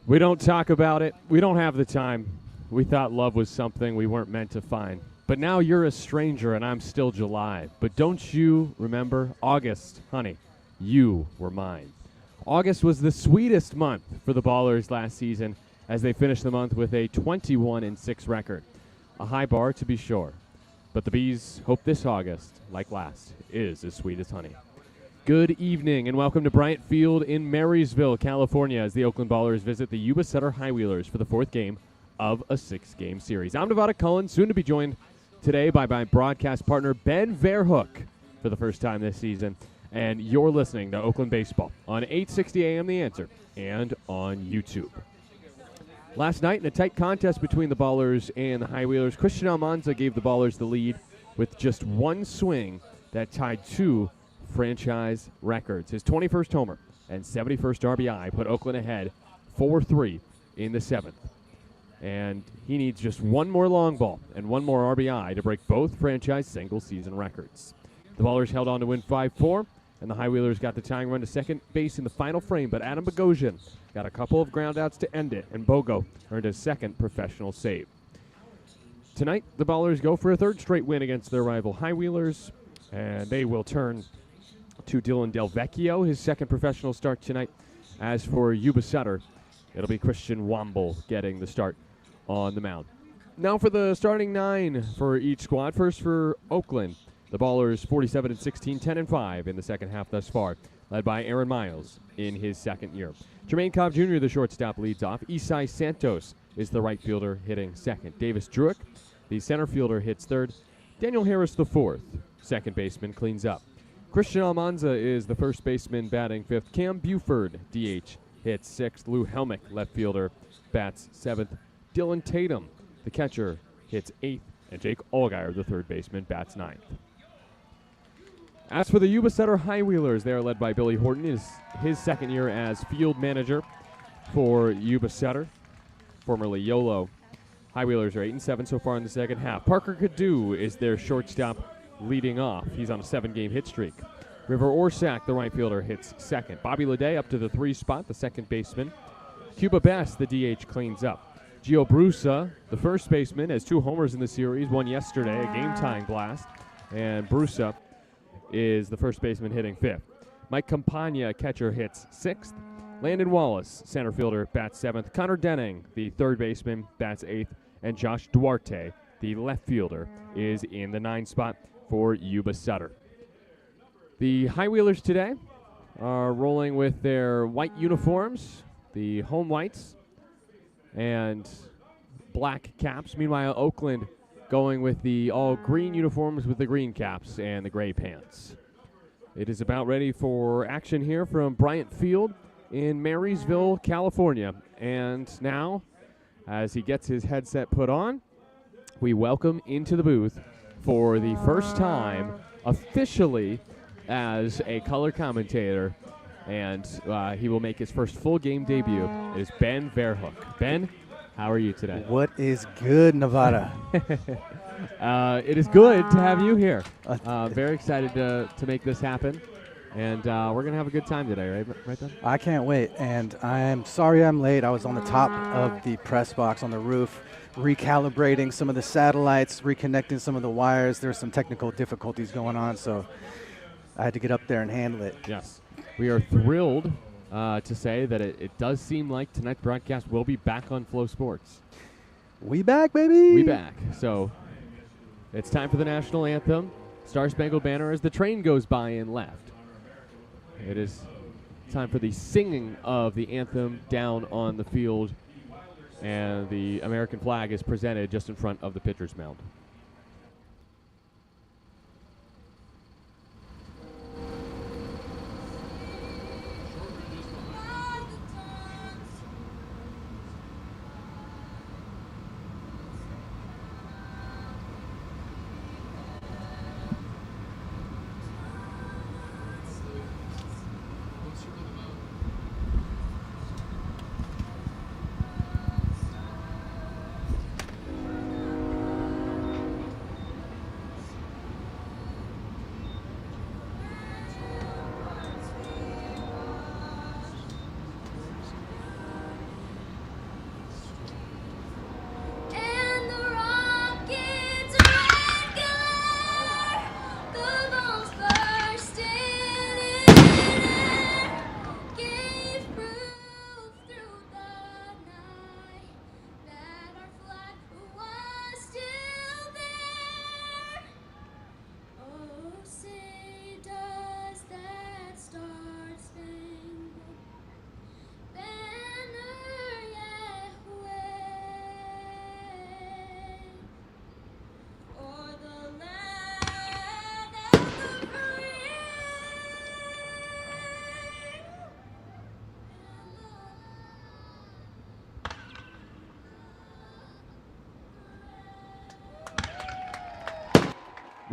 We don't talk about it. We don't have the time. We thought love was something we weren't meant to find. But now you're a stranger and I'm still July. But don't you remember August, honey? You were mine. August was the sweetest month for the Ballers last season as they finished the month with a 21-6 record. A high bar to be sure. But the Bees hope this August, like last, is as sweet as honey. Good evening and welcome to Bryant Field in Marysville, California, as the Oakland Ballers visit the Yuba Sutter High Wheelers for the fourth game of a six-game series. I'm Nevada Cullen, soon to be joined today by my broadcast partner Ben Verhoek for the first time this season. And you're listening to Oakland Baseball on 860 AM The Answer and on YouTube. Last night in a tight contest between the Ballers and the High Wheelers, Christian Almanza gave the Ballers the lead with just one swing that tied two franchise records. His 21st homer and 71st RBI put Oakland ahead 4-3 in the seventh. And he needs just one more long ball and one more RBI to break both franchise single-season records. The Ballers held on to win 5-4, and the High Wheelers got the tying run to second base in the final frame, but Adam Bogosian got a couple of groundouts to end it, and Bogo earned his second professional save. Tonight, the Ballers go for a third straight win against their rival High Wheelers, and they will turn to Dylan Delvecchio, his second professional start tonight. As for Yuba Sutter, it'll be Christian Womble getting the start on the mound. Now for the starting nine for each squad. First for Oakland, the Ballers 47-16, 10-5 in the second half thus far, led by Aaron Miles in his second year. Jermaine Cobb Jr., the shortstop, leads off. Isai Santos is the right fielder hitting second. Davis Druick, the center fielder, hits third. Daniel Harris, the fourth second baseman, cleans up. Christian Almanza is the first baseman batting fifth. Cam Buford, DH, hits sixth. Lou Helmick, left fielder, bats seventh. Dylan Tatum, the catcher, hits eighth. And Jake Allgaier, the third baseman, bats ninth. As for the Yuba Sutter High Wheelers, they are led by Billy Horton, his second year as field manager for Yuba Sutter, formerly YOLO. High Wheelers are 8-7 so far in the second half. Parker Cadu is their shortstop, leading off. He's on a 7-game hit streak. River Orsak, the right fielder, hits second. Bobby Leday up to the 3 spot, the second baseman. Cuba Best, the DH, cleans up. Gio Brusa, the first baseman, has 2 homers in the series, one yesterday, a game-tying blast. And Brusa is the first baseman hitting fifth. Mike Campagna, catcher, hits sixth. Landon Wallace, center fielder, bats seventh. Connor Denning, the third baseman, bats eighth. And Josh Duarte, the left fielder, is in the 9 spot for Yuba Sutter. The High Wheelers today are rolling with their white uniforms, the home whites, and black caps. Meanwhile, Oakland going with the all-green uniforms with the green caps and the gray pants. It is about ready for action here from Bryant Field in Marysville, California. And now, as he gets his headset put on, we welcome into the booth for the first time officially as a color commentator, and he will make his first full game debut. It is Ben Verhoek. Ben, how are you today? What is good, Nevada? It is good to have you here. Very excited to make this happen, and we're going to have a good time today, right, Ben? I can't wait, and I'm sorry I'm late. I was on the top of the press box on the roof, recalibrating some of the satellites, reconnecting some of the wires. There's some technical difficulties going on, so I had to get up there and handle it. Yes. We are thrilled to say that it does seem like tonight's broadcast will be back on Flow Sports. We back, baby! We back. So it's time for the national anthem. Star Spangled Banner as the train goes by and left. It is time for the singing of the anthem down on the field, and the American flag is presented just in front of the pitcher's mound.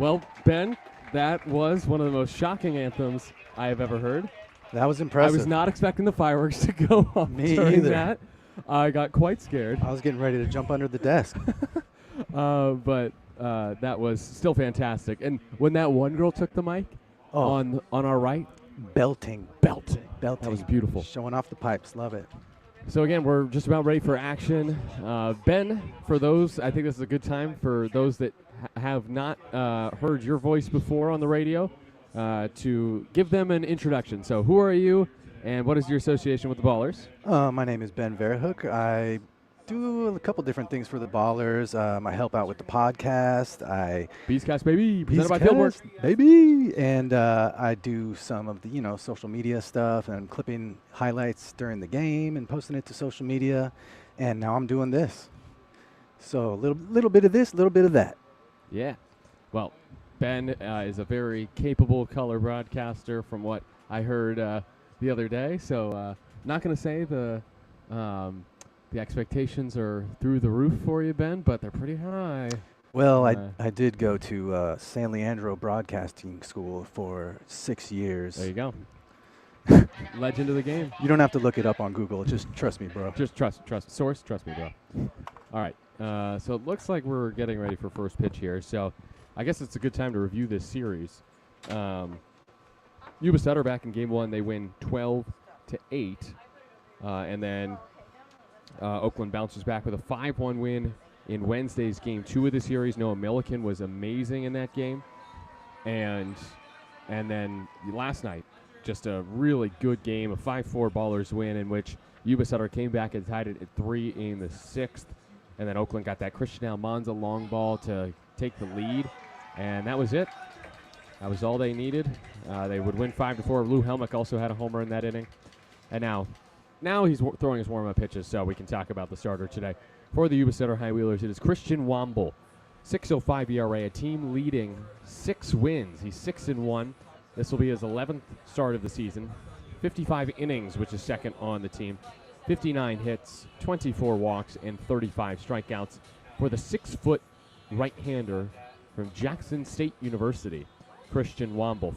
Well, Ben, that was one of the most shocking anthems I have ever heard. That was impressive. I was not expecting the fireworks to go off Me during either. that. I got quite scared. I was getting ready to jump under the desk. But that was still fantastic. And when that one girl took the mic on our right, belting. that was beautiful. Showing off the pipes. Love it. So again, we're just about ready for action. Ben, for those, I think this is a good time for those that have not heard your voice before on the radio to give them an introduction. So who are you, and what is your association with the Ballers? My name is Ben Verhoek. I do a couple different things for the Ballers. I help out with the podcast. Beescast, baby, presented by Fieldworks. Baby. And I do some of the, social media stuff and clipping highlights during the game and posting it to social media. And now I'm doing this. So a little bit of this, a little bit of that. Yeah. Well, Ben is a very capable color broadcaster from what I heard the other day. So not going to say the expectations are through the roof for you, Ben, but they're pretty high. Well, I did go to San Leandro Broadcasting School for 6 years. There you go. Legend of the game. You don't have to look it up on Google. Just trust me, bro. Just trust source. Trust me, bro. All right. So it looks like we're getting ready for first pitch here. So I guess it's a good time to review this series. Yuba Sutter back in game one, they win 12-8, and then Oakland bounces back with a 5-1 win in Wednesday's game two of the series. Noah Milliken was amazing in that game, and then last night, just a really good game, a 5-4 Ballers win in which Yuba Sutter came back and tied it at 3 in the sixth, and then Oakland got that Christian Almanza long ball to take the lead, and that was it. That was all they needed. They would win 5-4. Lou Helmick also had a homer in that inning, and now he's throwing his warm-up pitches, so we can talk about the starter today. For the Yuba Sutter High Wheelers, it is Christian Womble, 6.05 ERA, a team leading 6 wins. He's 6-1. This will be his 11th start of the season. 55 innings, which is second on the team. 59 hits, 24 walks, and 35 strikeouts for the 6-foot right-hander from Jackson State University, Christian Womble.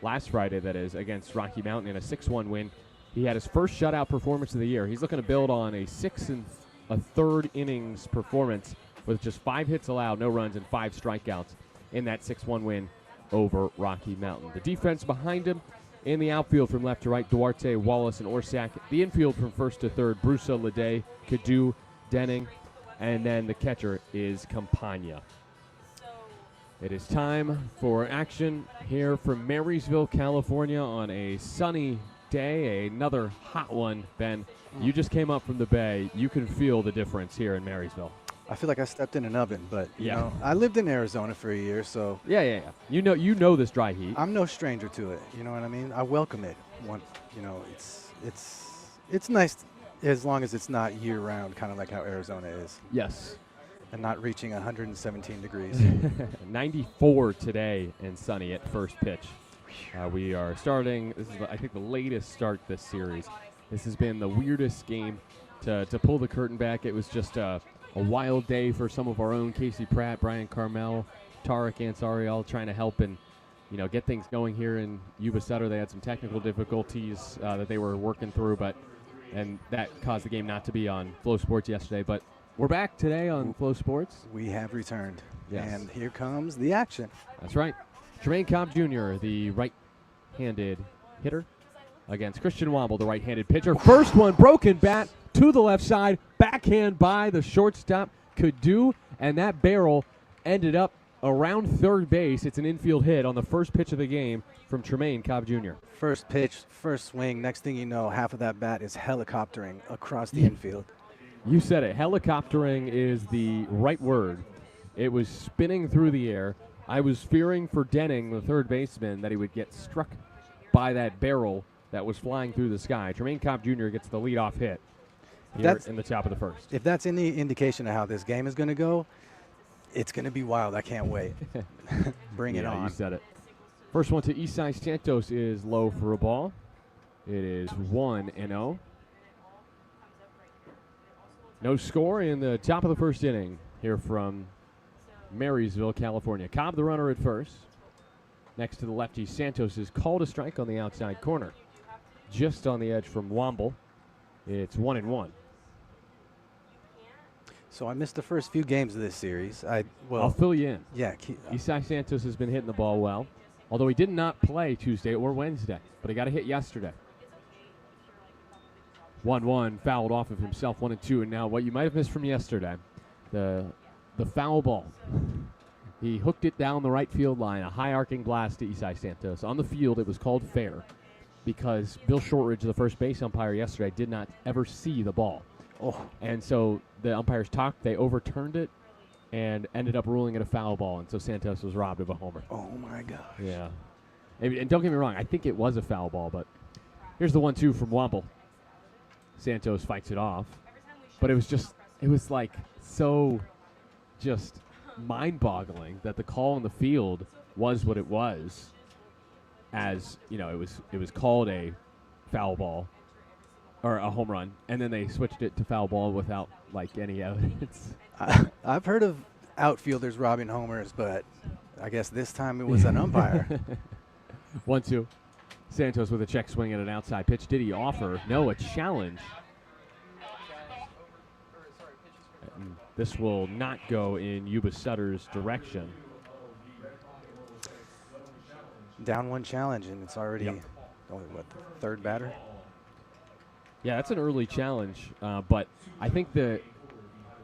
Last Friday, that is, against Rocky Mountain in a 6-1 win. He had his first shutout performance of the year. He's looking to build on a 6 1/3 innings performance with just 5 hits allowed, no runs, and 5 strikeouts in that 6-1 win over Rocky Mountain. The defense behind him in the outfield from left to right, Duarte, Wallace, and Orsak. The infield from first to third, Brusa, Lede, Cadu, Denning, and then the catcher is Campagna. It is time for action here from Marysville, California on a sunny day, another hot one. Ben, you just came up from the Bay. You can feel the difference here in Marysville. I feel like I stepped in an oven, but you know, I lived in Arizona for a year, so yeah. You know this dry heat. I'm no stranger to it. You know what I mean? I welcome it. It's nice as long as it's not year round, kind of like how Arizona is. Yes. And not reaching 117 degrees. 94 today and sunny at first pitch. We are starting. This is, I think, the latest start this series. This has been the weirdest game to pull the curtain back. It was just a wild day for some of our own. Casey Pratt, Brian Carmel, Tarek Ansari, all trying to help and get things going here in Yuba Sutter. They had some technical difficulties that they were working through, and that caused the game not to be on Flow Sports yesterday. But we're back today on Flow Sports. We have returned. Yes. And here comes the action. That's right. Tremaine Cobb Jr., the right-handed hitter, against Christian Womble, the right-handed pitcher. First one, broken bat to the left side, backhand by the shortstop, Cadu, and that barrel ended up around third base. It's an infield hit on the first pitch of the game from Tremaine Cobb Jr. First pitch, first swing. Next thing you know, half of that bat is helicoptering across the infield. You said it. Helicoptering is the right word. It was spinning through the air. I was fearing for Denning, the third baseman, that he would get struck by that barrel that was flying through the sky. Tremaine Cobb Jr. gets the leadoff hit here in the top of the first. If that's any indication of how this game is going to go, it's going to be wild. I can't wait. Bring it on. You said it. First one to Isai Santos is low for a ball. It is 1-0. No score in the top of the first inning here from Marysville, California. Cobb, the runner at first. Next to the lefty, Santos is called a strike on the outside corner. Just on the edge from Womble. It's 1-1. So I missed the first few games of this series. I'll fill you in. Yeah. Isai Santos has been hitting the ball well, although he did not play Tuesday or Wednesday, but he got a hit yesterday. 1-1, fouled off of himself, 1-2, and now what you might have missed from yesterday, the foul ball. He hooked it down the right field line, a high arcing blast to Isai Santos. On the field, it was called fair because Bill Shortridge, the first base umpire yesterday, did not ever see the ball. Oh. And so the umpires talked, they overturned it, and ended up ruling it a foul ball, and so Santos was robbed of a homer. Oh, my gosh. Yeah. And don't get me wrong, I think it was a foul ball, but here's the 1-2 from Womble. Santos fights it off, but it was like so just mind-boggling that the call on the field was what it was, as it was called a foul ball or a home run, and then they switched it to foul ball without like any evidence. I've heard of outfielders robbing homers, but I guess this time it was an umpire. 1-2. Santos with a check swing at an outside pitch. Did he offer? No, a challenge. And this will not go in Yuba Sutter's direction. Down one challenge, and it's already only, the third batter? Yeah, that's an early challenge, but I think the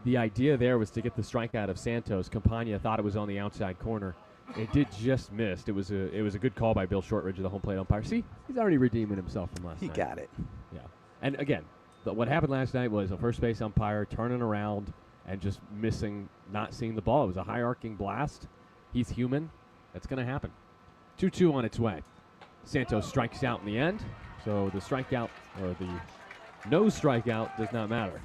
idea there was to get the strikeout of Santos. Campagna thought it was on the outside corner. It did just miss. It was a good call by Bill Shortridge, the home plate umpire. See, he's already redeeming himself from last night. He got it. Yeah. And again, what happened last night was a first base umpire turning around and just missing, not seeing the ball. It was a high arcing blast. He's human. That's going to happen. 2-2 on its way. Santos strikes out in the end, so the strikeout or the no strikeout does not matter.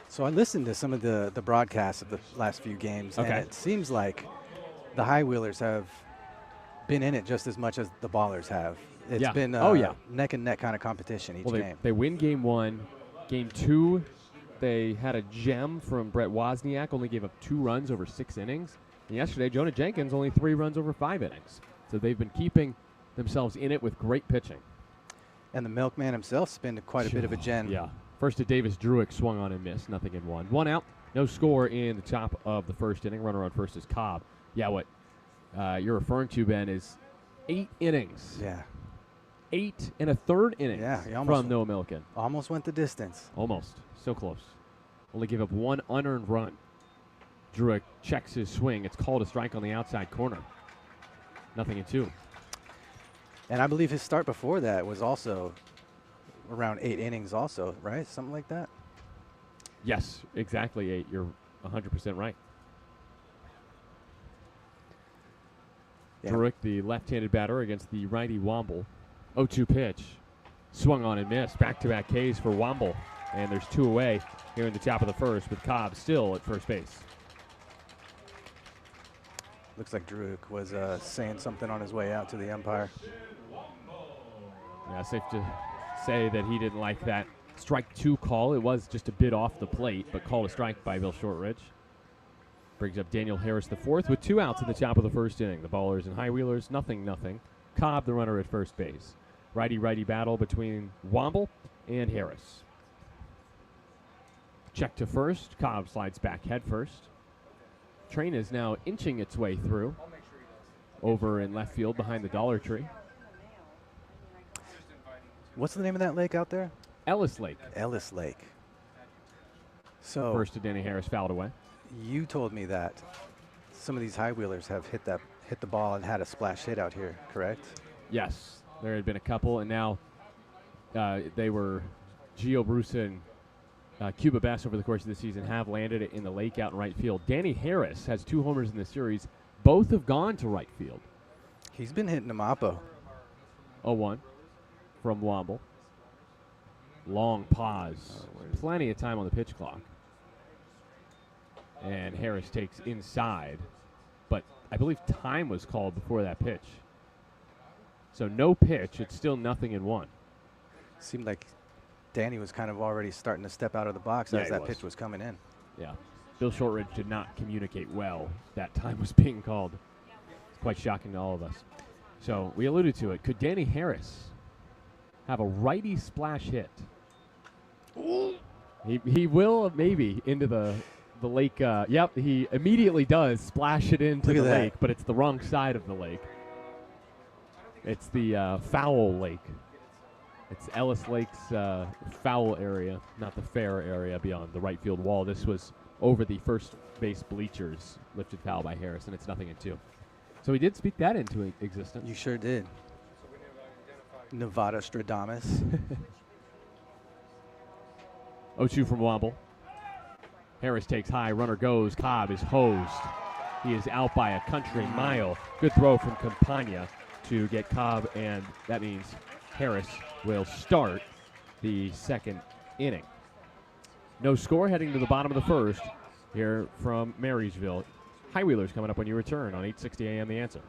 So I listened to some of the broadcasts of the last few games, and it seems like the high wheelers have been in it just as much as the ballers have. It's been neck and neck kind of competition each game. They win game one. Game two, they had a gem from Brett Wozniak, only gave up 2 runs over 6 innings. And yesterday, Jonah Jenkins only 3 runs over 5 innings. So they've been keeping themselves in it with great pitching. And the milkman himself's been quite a bit of a gem. Yeah. First to Davis Druick, swung on and missed, nothing in 1. 1 out, no score in the top of the first inning. Runner on first is Cobb. Yeah, what you're referring to, Ben, is 8 innings. Yeah. 8 and a third innings from Noah Milliken. Almost went the distance. Almost. So close. Only gave up 1 unearned run. Druick checks his swing. It's called a strike on the outside corner. Nothing in 2. And I believe his start before that was also around 8 innings also, right? Something like that? Yes, exactly 8. You're 100% right. Yeah. Druick, the left-handed batter against the righty Womble. 0-2 pitch. Swung on and missed. Back-to-back Ks for Womble. And there's 2 away here in the top of the first with Cobb still at first base. Looks like Druick was saying something on his way out to the umpire. Yeah, safe to say that he didn't like that strike 2 call. It was just a bit off the plate, but called a strike by Bill Shortridge. Brings up Daniel Harris the 4th with 2 outs in the top of the first inning. The ballers and high wheelers, nothing. Cobb, the runner at first base. Righty-righty battle between Womble and Harris. Check to first. Cobb slides back head first. Train is now inching its way through over in left field behind the Dollar Tree. What's the name of that lake out there? Ellis Lake. Ellis Lake. So first to Danny Harris, fouled away. You told me that some of these high wheelers have hit the ball and had a splash hit out here, correct? Yes, there had been a couple, and now they were Gio Brusa and Cuba Bass over the course of the season have landed it in the lake out in right field. Danny Harris has 2 homers in the series. Both have gone to right field. He's been hitting them oppo. 0-1 from Womble. Long pause. Plenty of time on the pitch clock. And Harris takes inside. But I believe time was called before that pitch. So no pitch. It's still 0-1. Seemed like Danny was kind of already starting to step out of the box as that pitch was coming in. Yeah. Bill Shortridge did not communicate well. That time was being called. It's quite shocking to all of us. So we alluded to it. Could Danny Harris have a righty splash hit? He will maybe into the lake. Yep, he immediately does splash it into the lake, but it's the wrong side of the lake. It's the foul lake. It's Ellis Lake's foul area, not the fair area beyond the right field wall. This was over the first base bleachers, lifted foul by Harris, and it's 0-2. So he did speak that into existence. You sure did. Nevada Stradamus. 0-2 from Womble. Harris takes high, runner goes. Cobb is hosed. He is out by a country mile. Good throw from Campagna to get Cobb, and that means Harris will start the second inning. No score heading to the bottom of the first here from Marysville. High Wheelers coming up when you return on 8:60 a.m. The Answer.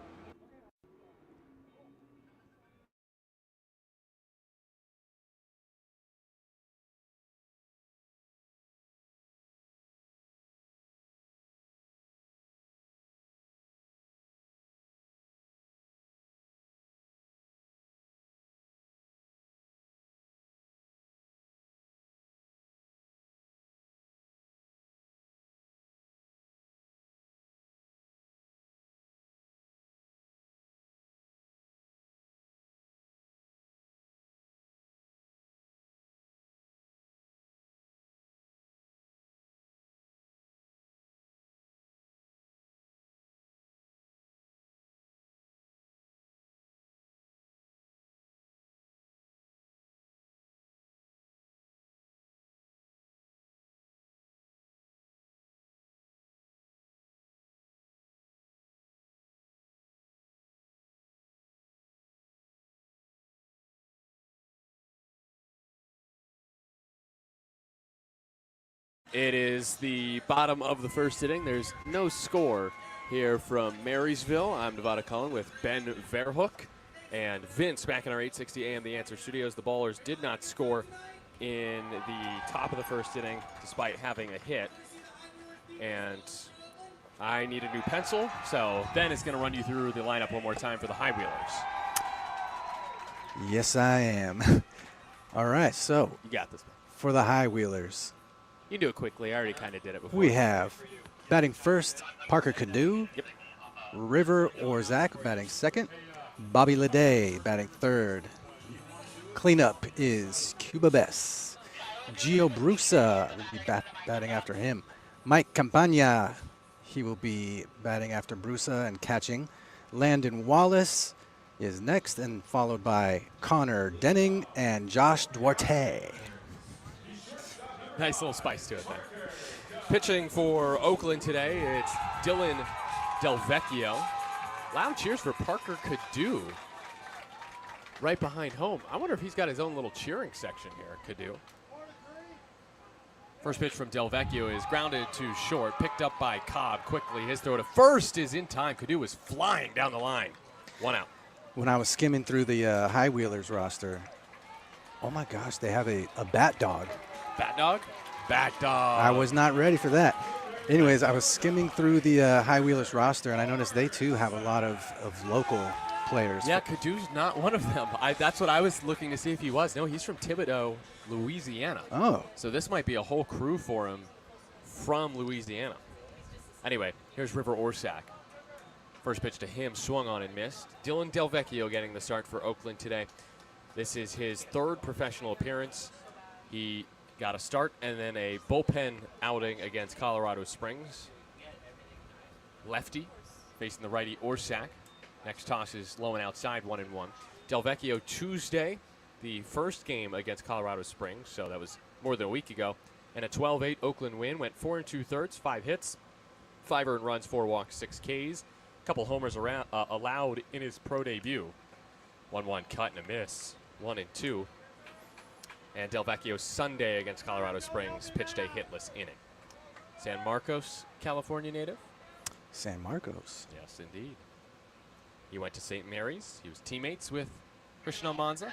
It is the bottom of the first inning. There's no score here from Marysville. I'm Nevada Cullen with Ben Verhoek and Vince back in our 8:60 a.m. The Answer studios. The Ballers did not score in the top of the first inning despite having a hit. And I need a new pencil, so Ben is going to run you through the lineup one more time for the High Wheelers. Yes, I am. All right, so You got this, Ben. for the High Wheelers, You can do it quickly. I already kind of did it before. we have batting first, Parker Canoe. Yep. River Orzak batting second. Bobby Leday batting third. Cleanup is Cuba Bess. Gio Brusa will be batting after him. Mike Campagna, he will be batting after Brusa and catching. Landon Wallace is next, and followed by Connor Denning and Josh Duarte. Nice little spice to it there. Pitching for Oakland today, it's Dylan Delvecchio. Loud cheers for Parker Canoe right behind home. I wonder if he's got his own little cheering section here, Canoe. First pitch from Delvecchio is grounded to short, picked up by Cobb quickly. His throw to first is in time. Canoe is flying down the line. 1 out. When I was skimming through the High Wheelers roster, oh my gosh, they have a bat dog. Bat dog? Bat dog. I was not ready for that. Anyways, I was skimming through the High Wheelers roster, and I noticed they too have a lot of local players. Yeah, Canoe's not one of them. That's what I was looking to see if he was. No, he's from Thibodaux, Louisiana. Oh. So this might be a whole crew for him from Louisiana. Anyway, here's River Orsak. First pitch to him, swung on and missed. Dylan Delvecchio getting the start for Oakland today. This is his third professional appearance. He got a start and then a bullpen outing against Colorado Springs. Lefty facing the righty Orsak. Next toss is low and outside, 1-1. Delvecchio Tuesday, the first game against Colorado Springs, so that was more than a week ago. And a 12-8 Oakland win, went 4 2/3, 5 hits, 5 earned runs, 4 walks, 6 Ks. A couple homers allowed in his pro debut. 1-1 cut and a miss, 1-2. And Delvecchio Sunday against Colorado Springs pitched a hitless inning. San Marcos, California native. San Marcos. Yes, indeed. He went to St. Mary's. He was teammates with Christian Almanza.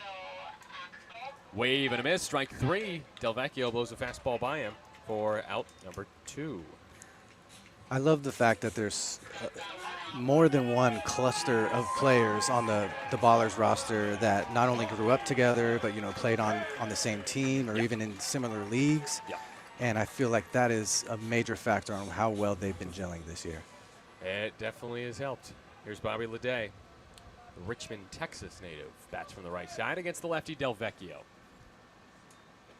Wave and a miss, strike 3. Delvecchio blows a fastball by him for out number 2. I love the fact that there's more than one cluster of players on the Ballers roster that not only grew up together, but, you know, played on the same team or even in similar leagues. Yeah. And I feel like that is a major factor on how well they've been gelling this year. It definitely has helped. Here's Bobby Leday, the Richmond, Texas native. Bats from the right side against the lefty Del Vecchio.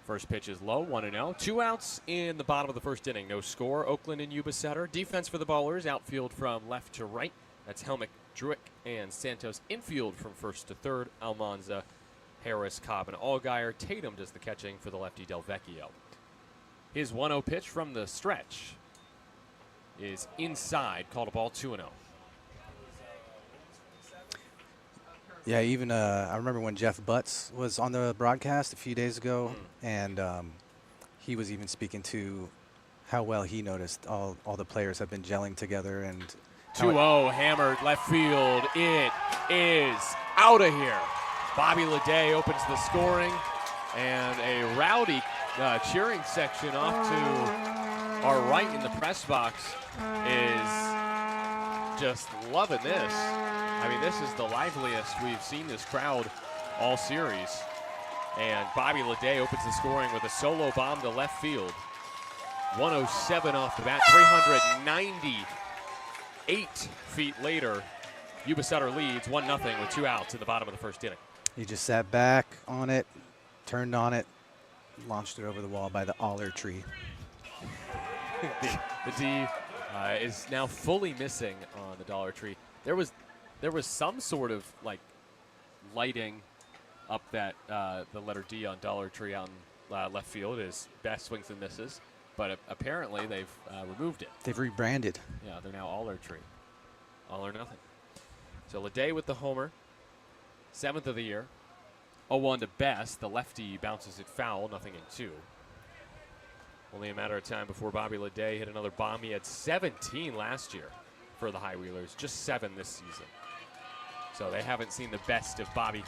First pitch is low, 1-0. 2 outs in the bottom of the first inning. No score. Oakland and Yuba Sutter. Defense for the Ballers. Outfield from left to right. That's Helmick, Druick, and Santos. Infield from first to third. Almanza, Harris, Cobb, and Allgaier. Tatum does the catching for the lefty Del Vecchio. His 1-0 pitch from the stretch is inside. Called a ball, 2-0. Yeah, even I remember when Jeff Butts was on the broadcast a few days ago, and he was even speaking to how well he noticed all the players have been gelling together. And 2-0, hammered left field. It is out of here. Bobby Leday opens the scoring, and a rowdy cheering section off to our right in the press box is just loving this. I mean, this is the liveliest we've seen this crowd all series. And Bobby Leday opens the scoring with a solo bomb to left field. 107 off the bat, 398 feet later. Yuba Sutter leads 1-0 with 2 outs in the bottom of the first inning. he just sat back on it, turned on it, launched it over the wall by the Aller tree. The D is now fully missing on the Dollar Tree. There was some sort of like lighting up that the letter D on Dollar Tree on left field is best swings and misses, but apparently they've removed it. They've rebranded. Yeah, they're now All or Tree, all or nothing. So Leday with the homer, 7th of the year. 0-1 to Best. The lefty bounces it foul, 0-2. Only a matter of time before Bobby Leday hit another bomb. He had 17 last year for the High Wheelers, just 7 this season. So they haven't seen the best of Bobby,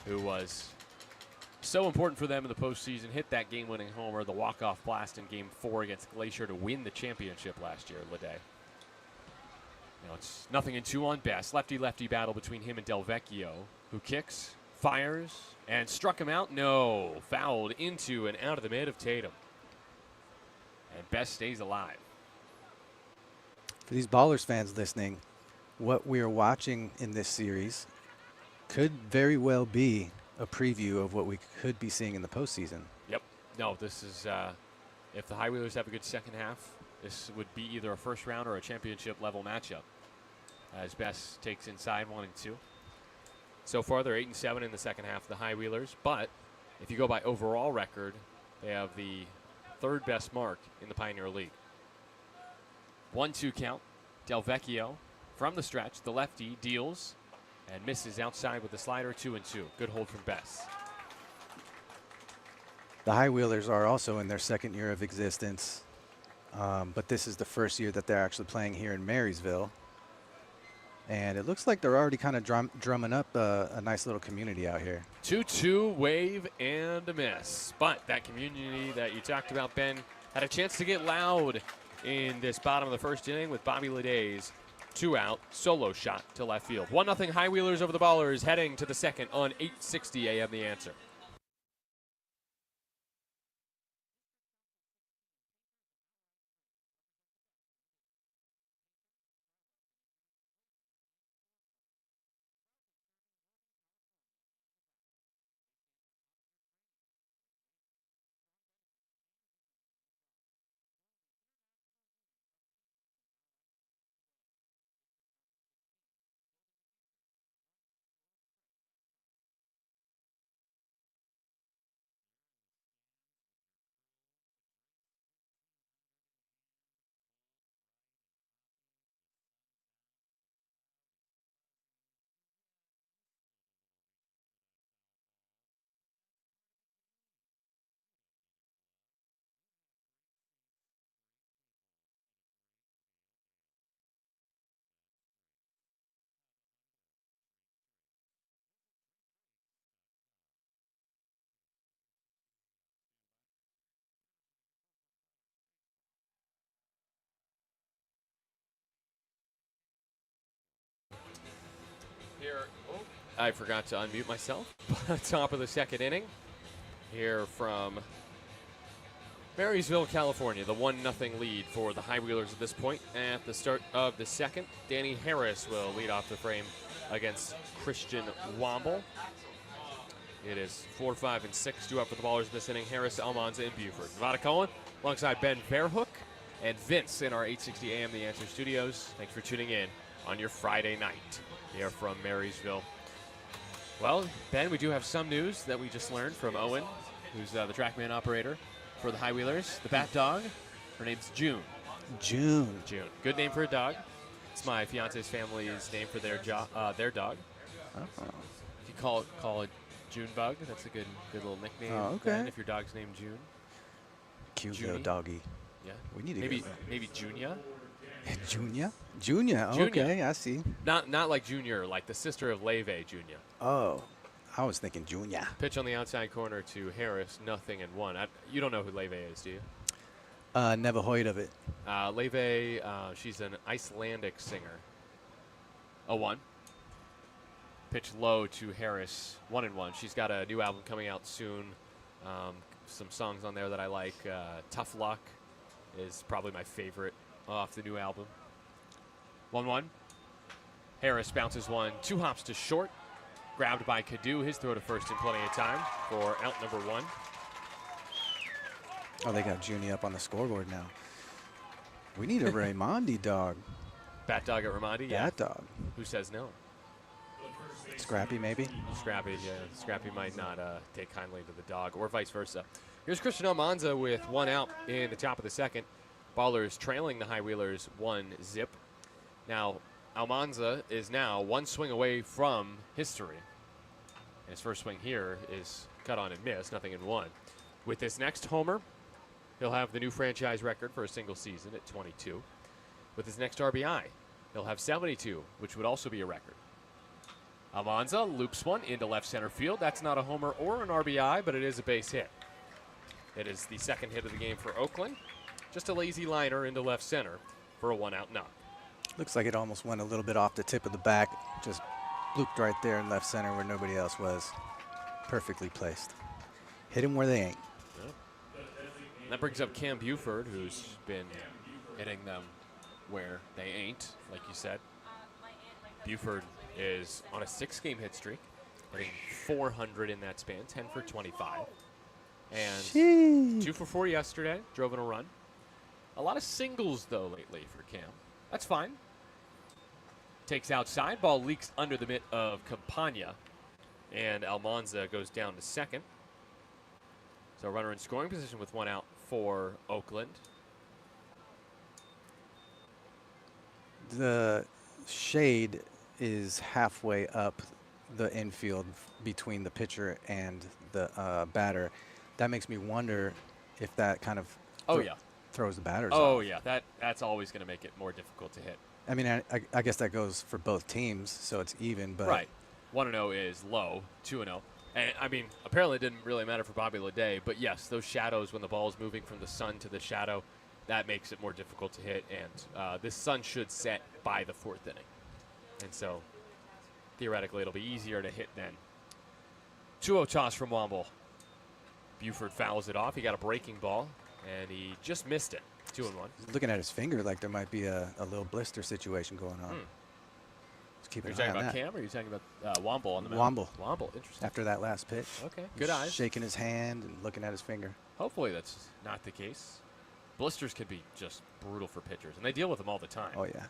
who was so important for them in the postseason. Hit that game-winning homer, the walk-off blast in Game 4 against Glacier to win the championship last year, Leday. Now it's 0-2 on Best. Lefty-lefty battle between him and Del Vecchio, who kicks, fires, and struck him out. No, fouled into and out of the mid of Tatum. And Best stays alive. For these Ballers fans listening, what we are watching in this series could very well be a preview of what we could be seeing in the postseason. Yep. No, this is, if the High Wheelers have a good second half, this would be either a first round or a championship level matchup. As Best takes inside 1-2. So far, they're 8-7 in the second half of the High Wheelers, but if you go by overall record, they have the 3rd best mark in the Pioneer League. 1-2 count. Del Vecchio from the stretch. The lefty deals and misses outside with the slider. 2-2. Good hold from Best. The High Wheelers are also in their 2nd year of existence, but this is the first year that they're actually playing here in Marysville. And it looks like they're already kind of drumming up a nice little community out here. 2-2, wave, and a miss. But that community that you talked about, Ben, had a chance to get loud in this bottom of the first inning with Bobby Leday's 2-out solo shot to left field. 1-0 High Wheelers over the Ballers, heading to the second on 860 AM The Answer. I forgot to unmute myself. Top of the second inning. Here from Marysville, California, the 1-0 lead for the High Wheelers at this point. At the start of the second, Danny Harris will lead off the frame against Christian Womble. It is 4, 5, and 6 due up for the ballers in this inning. Harris, Almanza, and Buford. Nevada Cohen alongside Ben Fairhook and Vince in our 860 AM The Answer studios. Thanks for tuning in on your Friday night here from Marysville. Well, Ben, we do have some news that we just learned from Owen, who's the TrackMan operator for the High Wheelers. The Bat Dog, her name's June. June. Good name for a dog. It's my fiance's family's name for their dog. Oh. If you call it June Bug, that's a good little nickname. Oh, okay. Ben, if your dog's named June. Cute Junie? little doggy. Yeah. We need to maybe Junia. Junia? Junia. Okay, I see. Not like Junior, like the sister of Leve Junia. Oh, I was thinking Junia. Pitch on the outside corner to Harris, 0-1. You don't know who Leve is, do you? Never heard of it. Leve, she's an Icelandic singer. 0-1. Pitch low to Harris, 1-1. She's got a new album coming out soon. Some songs on there that I like. Tough Luck is probably my favorite off the new album. 1-1. Harris bounces one, 2 hops to short. Grabbed by Cadu. His throw to first in plenty of time for out number 1. Oh, they got Junie up on the scoreboard now. We need a Raimondi dog. Bat Dog at Raimondi? Yeah. Bat dog. Who says no? Scrappy, maybe? Scrappy, yeah. Scrappy might not take kindly to the dog, or vice versa. Here's Christian Almanza with 1 out in the top of the second. Ballers trailing the High Wheelers 1-0. Now, Almanza is now 1 swing away from history. And his first swing here is cut on and missed, 0-1. With this next homer, he'll have the new franchise record for a single season at 22. With his next RBI, he'll have 72, which would also be a record. Almanza loops one into left center field. That's not a homer or an RBI, but it is a base hit. It is the second hit of the game for Oakland. Just a lazy liner into left center for a 1-out knock. Looks like it almost went a little bit off the tip of the back. Just blooped right there in left center where nobody else was. Perfectly placed. Hit him where they ain't. Yep. That brings up Cam Buford, who's been hitting them where they ain't, like you said. Buford is on a 6-game hit streak, hitting 400 in that span, 10 for 25. And Sheesh. 2 for 4 yesterday, drove in a run. A lot of singles, though, lately for Cam. That's fine. Takes outside, ball leaks under the mitt of Campagna, and Almanza goes down to second. So runner in scoring position with 1 out for Oakland. The shade is halfway up the infield between the pitcher and the batter. That makes me wonder if that kind of throws the batters off. Oh, yeah. That's always going to make it more difficult to hit. I mean, I guess that goes for both teams, so it's even. But right. 1-0 is low, 2-0. And, I mean, apparently it didn't really matter for Bobby Leday. But, yes, those shadows when the ball is moving from the sun to the shadow, that makes it more difficult to hit. And this sun should set by the 4th inning. And so, theoretically, it'll be easier to hit then. 2-0 toss from Womble. Buford fouls it off. He got a breaking ball, and he just missed it. 2-1. Looking at his finger like there might be a little blister situation going on. Let's keep an eye on that. Are you talking about Cam, or are you talking about Womble on the mound? Womble, interesting. After that last pitch. Okay, good eyes. Shaking his hand and looking at his finger. Hopefully that's not the case. Blisters could be just brutal for pitchers, and they deal with them all the time. Oh, yeah.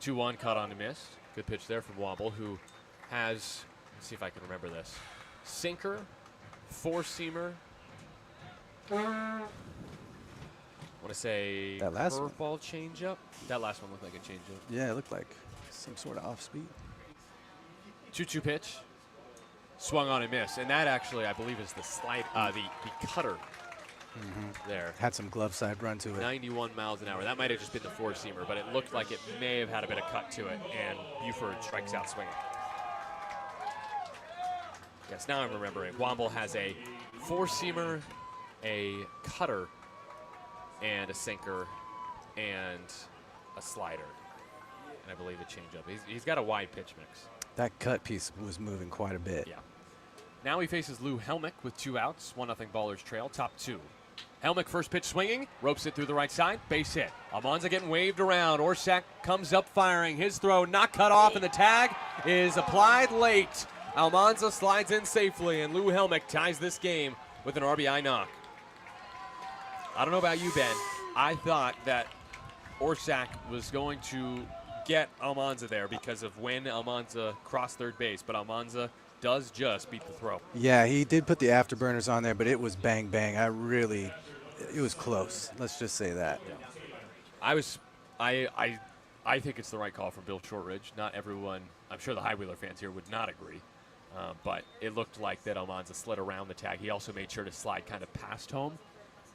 2-1, caught on to miss. Good pitch there from Womble, who has, let's see if I can remember this, sinker, 4-seamer, I want to say curveball changeup. That last one looked like a changeup. Yeah, it looked like some sort of off speed. 2-2 pitch. Swung on and missed. And that actually, I believe, is the slide, the cutter there. Had some glove side run to it. 91 miles an hour. That might have just been the 4-seamer, but it looked like it may have had a bit of cut to it. And Buford strikes out swinging. Yes, now I'm remembering. Womble has a 4-seamer, a cutter, and a sinker, and a slider. and I believe a changeup. He's got a wide pitch mix. That cut piece was moving quite a bit. Yeah. Now he faces Lou Helmick with 2 outs, 1-0 Ballers trail, top 2. Helmick first pitch swinging, ropes it through the right side, base hit. Almanza getting waved around. Orsak comes up firing. His throw not cut off, and the tag is applied late. Almanza slides in safely, and Lou Helmick ties this game with an RBI knock. I don't know about you, Ben. I thought that Orsak was going to get Almanza there because of when Almanza crossed third base, but Almanza does just beat the throw. Yeah, he did put the afterburners on there, but it was bang, bang. It was close. Let's just say that. Yeah. I think it's the right call from Bill Shortridge. Not everyone, I'm sure the High Wheeler fans here would not agree, but it looked like that Almanza slid around the tag. He also made sure to slide kind of past home,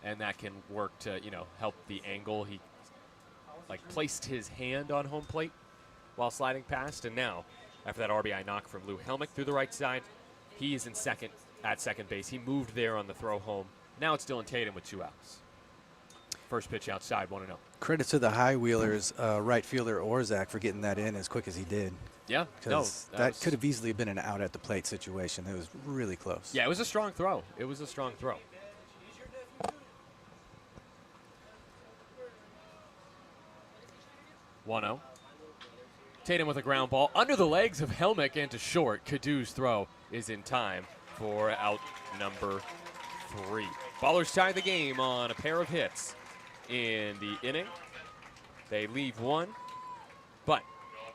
and that can work to, help the angle. He placed his hand on home plate while sliding past, and now after that RBI knock from Lou Helmick through the right side, he is at second base. He moved there on the throw home. Now it's Dylan Tatum with 2 outs. First pitch outside, 1-0. Credit to the High Wheelers, right fielder Orsak for getting that in as quick as he did. Yeah, because that could have easily been an out at the plate situation. It was really close. Yeah, it was a strong throw. 1-0. Tatum with a ground ball under the legs of Helmick and to short. Kadew's throw is in time for out number 3. Ballers tie the game on a pair of hits in the inning. They leave 1, but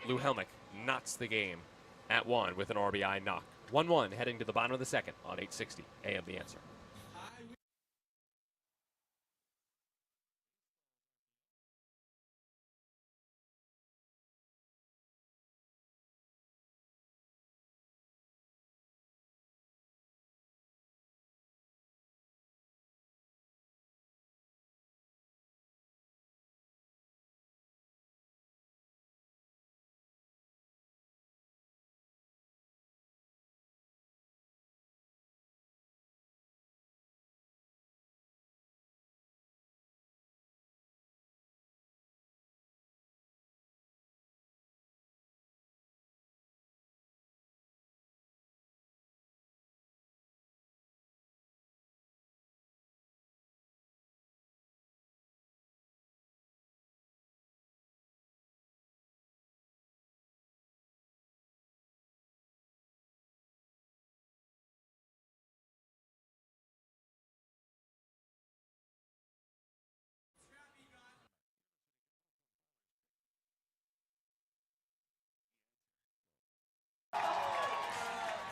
Lou Helmick knots the game at 1 with an RBI knock. 1-1 heading to the bottom of the second on 860 AM The Answer.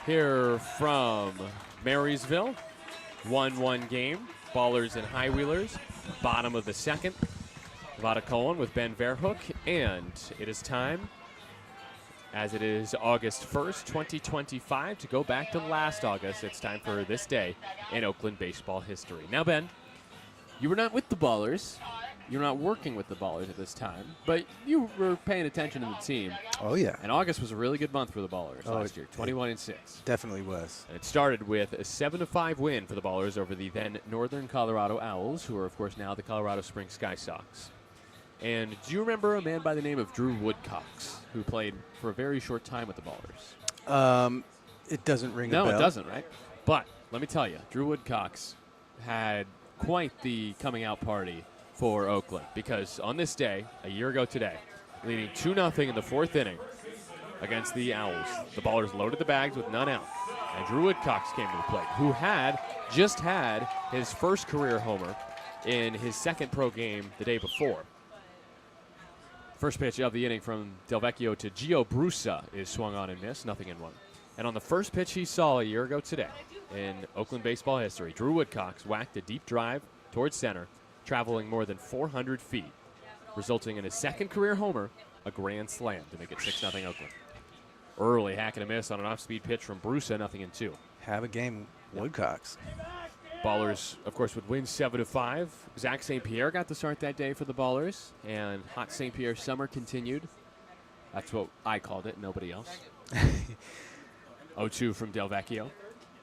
Here from Marysville, 1-1 game. Ballers and High Wheelers, bottom of the second. Vada Cohen with Ben Verhoek, and it is time, as it is August 1st, 2025, to go back to last August. It's time for this day in Oakland baseball history. Now, Ben, you were not with the Ballers. You're not working with the Ballers at this time, but you were paying attention to the team. Oh, yeah. And August was a really good month for the Ballers last year, 21-6. Definitely was. And it started with a 7-5 win for the Ballers over the then Northern Colorado Owls, who are, of course, now the Colorado Springs Sky Sox. And do you remember a man by the name of Drew Woodcocks, who played for a very short time with the Ballers? It doesn't ring a bell. No, it doesn't, right? But let me tell you, Drew Woodcocks had quite the coming out party for Oakland, because on this day, a year ago today, leading 2-0 in the 4th inning against the Owls, the Ballers loaded the bags with none out, and Drew Woodcocks came to the plate, who had just had his first career homer in his second pro game the day before. First pitch of the inning from Delvecchio to Gio Brusa is swung on and missed, 0-1. And on the first pitch he saw a year ago today in Oakland baseball history, Drew Woodcocks whacked a deep drive towards center, traveling more than 400 feet, resulting in his second career homer, a grand slam to make it 6-0 Oakland. Early hack and a miss on an off-speed pitch from Brusa, 0-2. Have a game, Woodcocks. Ballers, of course, would win 7-5. Zach St. Pierre got the start that day for the Ballers, and hot St. Pierre summer continued. That's what I called it, nobody else. 0-2 from Delvecchio.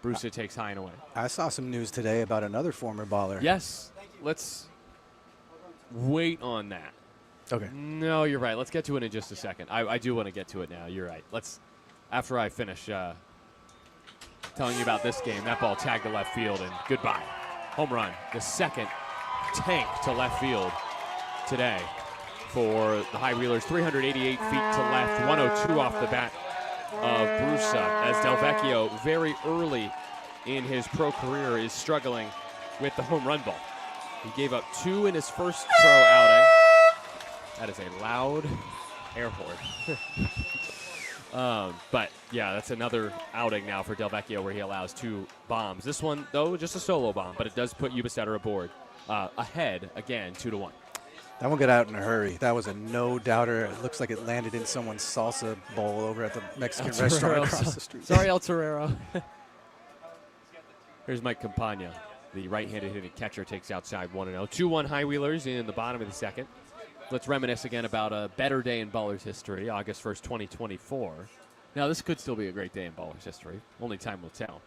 Brusa takes high and away. I saw some news today about another former Baller. Yes, let's wait on that. Okay. No, you're right. Let's get to it in just a second. I do want to get to it now. You're right. After I finish telling you about this game, that ball tagged to left field, and goodbye. Home run. The second tank to left field today for the High Wheelers. 388 feet to left, 102 off the bat of Brusa, as Delvecchio very early in his pro career is struggling with the home run ball. He gave up 2 in his first pro outing. That is a loud air horn. But, yeah, that's another outing now for Delvecchio where he allows 2 bombs. This one, though, just a solo bomb, but it does put Ubisetter aboard. Ahead, again, 2-1. That one got out in a hurry. That was a no-doubter. It looks like it landed in someone's salsa bowl over at the Mexican restaurant across the street. Sorry, El Torero. Here's Mike Campagna. The right-handed hitting catcher takes outside 1-0. 2-1 High Wheelers in the bottom of the second. Let's reminisce again about a better day in Ballers history, August 1st, 2024. Now, this could still be a great day in Ballers history. Only time will tell.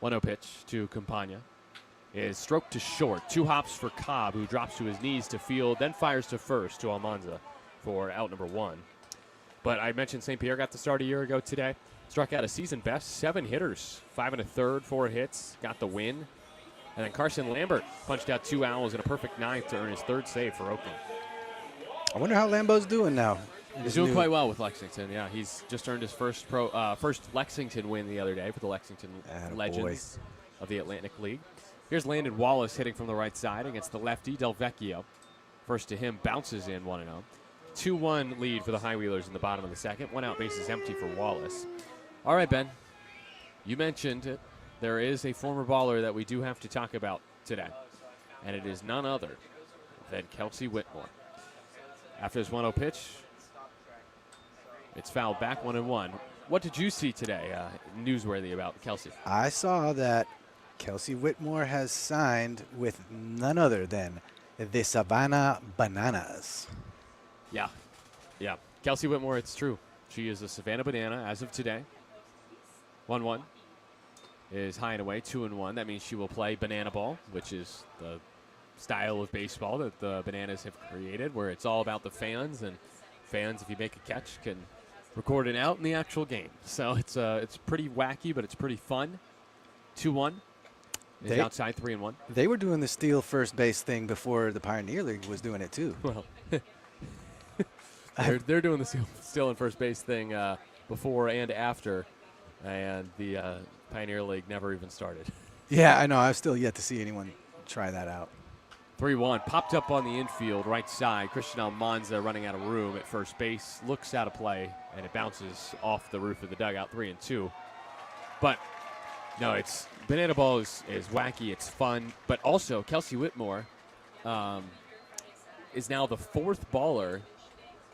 1-0 pitch to Campagna is stroked to short. 2 hops for Cobb, who drops to his knees to field, then fires to first to Almanza for out number 1. But I mentioned St. Pierre got the start a year ago today. Struck out a season best, 7 hitters, 5 1/3, 4 hits, got the win. And then Carson Lambert punched out 2 owls in a perfect 9th to earn his 3rd save for Oakland. I wonder how Lambo's doing now. He's doing quite well with Lexington. Yeah, he's just earned his first Lexington win the other day for the Lexington Legends of the Atlantic League. Here's Landon Wallace hitting from the right side against the lefty Delvecchio. First to him, bounces in 1-0. 2-1 lead for the High Wheelers in the bottom of the second. 1 out, bases empty for Wallace. All right, Ben, you mentioned it. There is a former baller that we do have to talk about today, and it is none other than Kelsey Whitmore. After his 1-0 pitch, it's fouled back 1-1. What did you see today newsworthy about Kelsey? I saw that Kelsey Whitmore has signed with none other than the Savannah Bananas. Yeah. Kelsey Whitmore, it's true. She is a Savannah Banana as of today. 1-1 is high and away, 2-1. That means she will play banana ball, which is the style of baseball that the Bananas have created, where it's all about the fans, and fans, if you make a catch, can record it out in the actual game. So it's pretty wacky, but it's pretty fun. 2-1 is outside, 3-1. They were doing the steal first base thing before the Pioneer League was doing it too. Well, they're doing the steal in first base thing before and after, and the Pioneer League never even started. Yeah, I know. I've still yet to see anyone try that out. 3-1, popped up on the infield, right side. Christian Almanza running out of room at first base, looks out of play, and it bounces off the roof of the dugout, 3-2. But, no, it's banana ball is wacky, it's fun, but also Kelsey Whitmore is now the 4th baller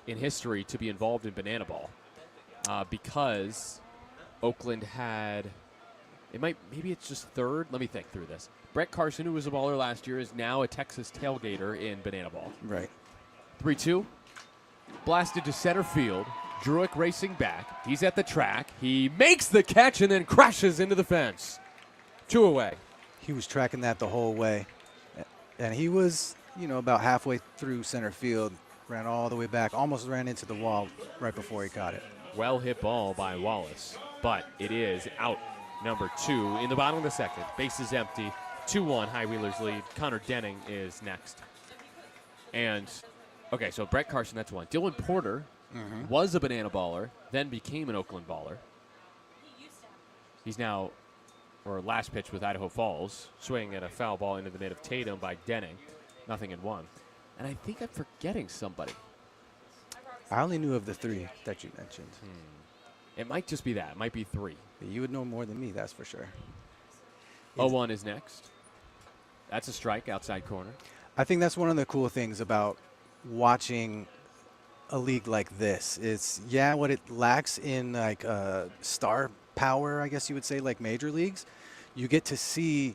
in history to be involved in banana ball because Oakland had, maybe it's just 3rd. Let me think through this. Brett Carson, who was a baller last year, is now a Texas tailgater in banana ball. Right. 3-2. Blasted to center field. Druick racing back. He's at the track. He makes the catch and then crashes into the fence. 2 away. He was tracking that the whole way. And he was, about halfway through center field, ran all the way back, almost ran into the wall right before he caught it. Well hit ball by Wallace, but it is out number 2 in the bottom of the second. Bases empty. 2-1 High Wheelers lead. Connor Denning is next. And, okay, so Brett Carson, that's 1. Dylan Porter was a banana baller, then became an Oakland baller. He's now, or last pitch with Idaho Falls, swinging at a foul ball into the net of Tatum by Denning. 0-1. And I think I'm forgetting somebody. I only knew of the 3 that you mentioned. It might just be that. It might be 3. You would know more than me, that's for sure. 0-1 is next. That's a strike, outside corner. I think that's one of the cool things about watching a league like this. Is, what it lacks in like star power, I guess you would say, like major leagues. You get to see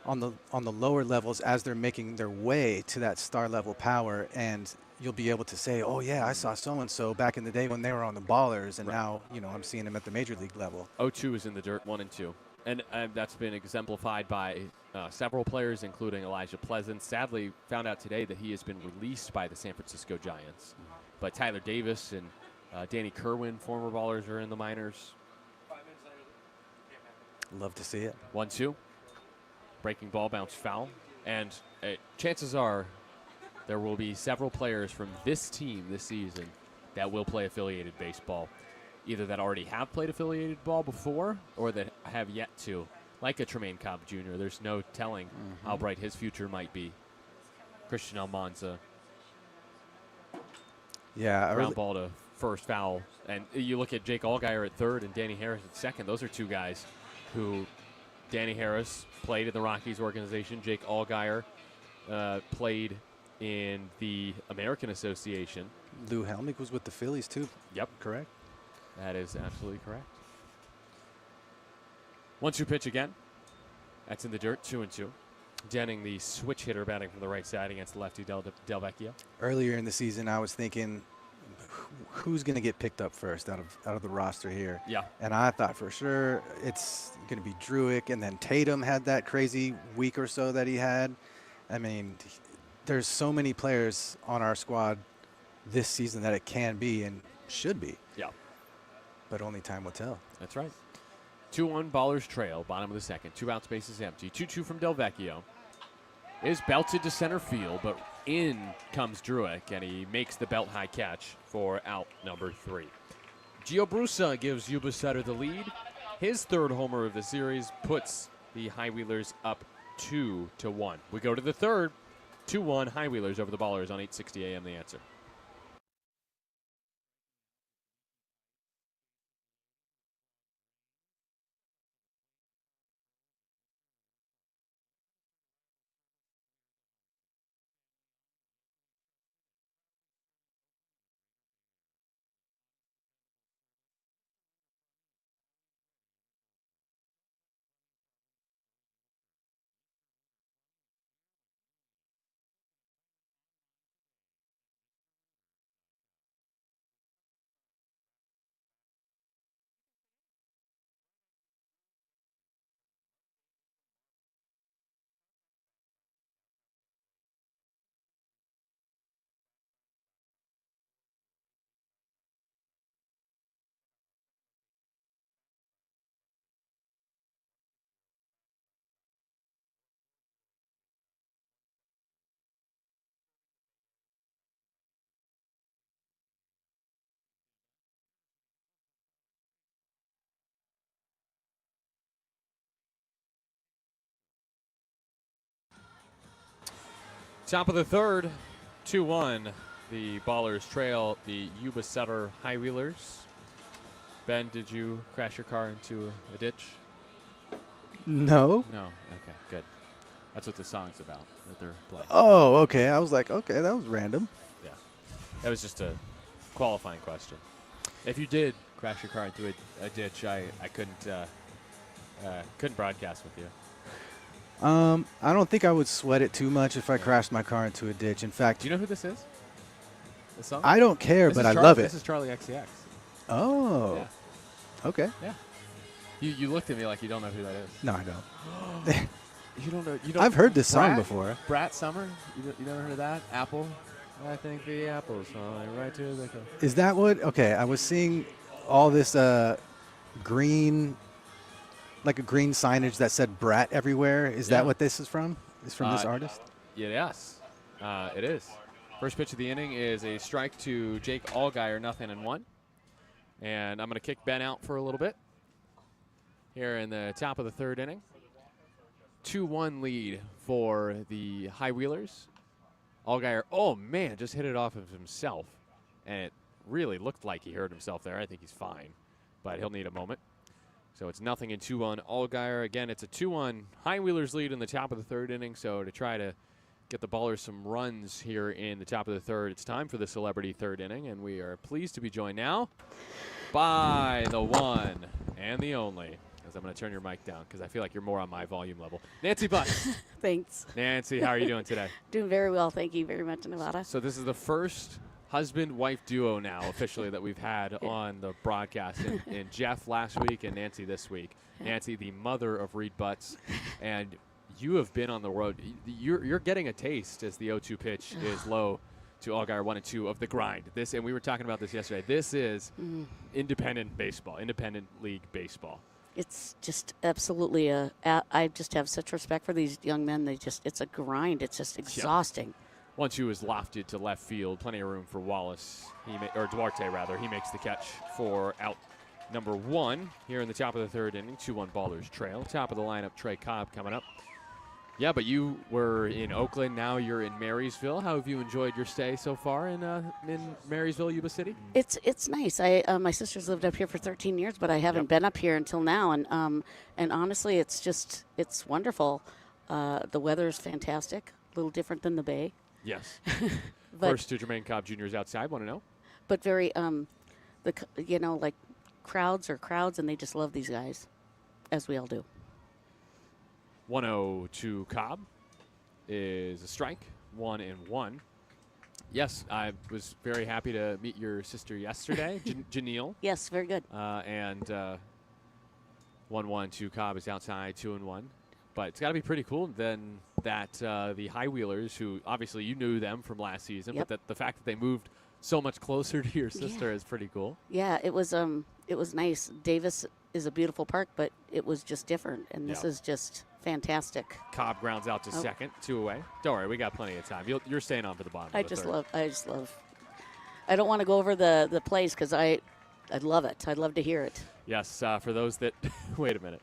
on the lower levels as they're making their way to that star level power, and you'll be able to say, oh yeah, I saw so-and-so back in the day when they were on the Ballers, and now, I'm seeing them at the major league level. 0-2 is in the dirt, 1-2. And that's been exemplified by several players, including Elijah Pleasant. Sadly, found out today that he has been released by the San Francisco Giants. But Tyler Davis and Danny Kerwin, former ballers, are in the minors. Love to see it. 1-2. Breaking ball, bounce foul. And chances are there will be several players from this team this season that will play affiliated baseball, either that already have played affiliated ball before or that have yet to, like a Tremaine Cobb Jr. There's no telling how bright his future might be. Christian Almanza. Yeah. Ground ball to first, foul. And you look at Jake Allgaier at third and Danny Harris at second. Those are two guys who, Danny Harris played in the Rockies organization. Jake Allgaier played in the American Association. Lou Helmick was with the Phillies, too. Yep. Correct. That is absolutely correct. 1-2 pitch again. That's in the dirt, 2-2. Denning, the switch hitter, batting from the right side against the lefty Del Vecchio. Earlier in the season, I was thinking, who's going to get picked up first out of the roster here? Yeah. And I thought for sure it's going to be Druick, and then Tatum had that crazy week or so that he had. I mean, there's so many players on our squad this season that it can be and should be. Yeah. But only time will tell. That's right. 2-1 Ballers trail, bottom of the second. 2 out, spaces empty. 2-2 from Del Vecchio. Is belted to center field, but in comes Druick, and he makes the belt high catch for out number 3. Gio Brusa gives Yuba Sutter the lead. His third homer of the series puts the High Wheelers up 2-1. We go to the third. 2-1 High Wheelers over the Ballers on 8:60 a.m. The Answer. Top of the third, 2-1. The Ballers trail the Yuba Sutter High Wheelers. Ben, did you crash your car into a ditch? No. No. Okay, good. That's what the song's about that they're playing. Oh, okay. I was like, okay, that was random. Yeah. That was just a qualifying question. If you did crash your car into a ditch, I couldn't broadcast with you. I don't think I would sweat it too much if I crashed my car into a ditch. In fact, Do you know who this is? The song? I don't care, This but is I Char- love it. This is Charlie XCX. Oh. Yeah. Okay. Yeah. You looked at me like you don't know who that is. No, I don't. You don't know. You don't. I've heard this song Brat? before. Brat Summer. You never heard of that? Apple. I think the apple's falling right to the coast. Is that what? Okay, I was seeing all this green, like a green signage that said "Brat" everywhere. Is Yeah. that what this is from? Is from this artist? Yes, it is. First pitch of the inning is a strike to Jake Allgaier, 0-1. And I'm going to kick Ben out for a little bit here in the top of the third inning. 2-1 lead for the High Wheelers. Allgaier, oh man, just hit it off of himself. And it really looked like he hurt himself there. I think he's fine, but he'll need a moment. So it's 0-2 Allgaier. Again, it's a 2-1 High Wheelers lead in the top of the third inning. So to try to get the Ballers some runs here in the top of the third, it's time for the celebrity third inning. And we are pleased to be joined now by the one and the only. As I'm going to turn your mic down because I feel like you're more on my volume level. Nancy Butts. Thanks. Nancy, how are you doing today? Doing very well. Thank you very much, Nevada. So this is the first husband-wife duo now officially that we've had on the broadcast, and Jeff last week and Nancy this week. Nancy, the mother of Reed Butts, and you have been on the road. You're getting a taste as the 0-2 pitch is low to Allgaier 1 and 2 of the grind. This, and we were talking about this yesterday. This is independent baseball, independent league baseball. It's just absolutely I just have such respect for these young men. It's a grind. It's just exhausting. 1-2 is lofted to left field. Plenty of room for Wallace, or Duarte rather. He makes the catch for out number 1 here in the top of the third inning. 2-1 Ballers trail. Top of the lineup, Trey Cobb coming up. Yeah, but you were in Oakland. Now you're in Marysville. How have you enjoyed your stay so far in Marysville, Yuba City? It's nice. My sister's lived up here for 13 years, but I haven't been up here until now. And honestly, it's wonderful. The weather is fantastic. A little different than the Bay. Yes. First to Jermaine Cobb Jr. is outside. Want to know? But very like crowds are crowds, and they just love these guys, as we all do. 1-0 to Cobb is a strike, 1-1. Yes, I was very happy to meet your sister yesterday, Janelle. Yes, very good. And 1-1 to Cobb is outside, 2-1. But it's got to be pretty cool then that the High Wheelers, who obviously you knew them from last season, but that the fact that they moved so much closer to your sister is pretty cool. Yeah, it was nice. Davis is a beautiful park, but it was just different, and this is just fantastic. Cobb grounds out to second, 2 away. Don't worry, we got plenty of time. You're staying on for the bottom. I just love. I don't want to go over the plays because I love it. I'd love to hear it. Yes, for those that wait a minute,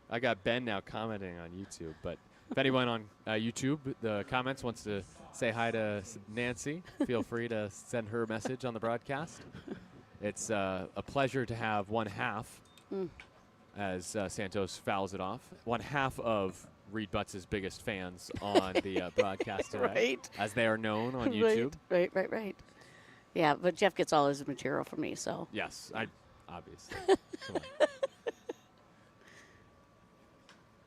I got Ben now commenting on YouTube, but if anyone on YouTube, the comments wants to say hi to Nancy, feel free to send her a message on the broadcast. It's a pleasure to have one half. As Santos fouls it off. One half of Reed Butts' biggest fans on the broadcast today, as they are known on YouTube. Right. Yeah, but Jeff gets all his material from me, so. Yes, obviously. Come on.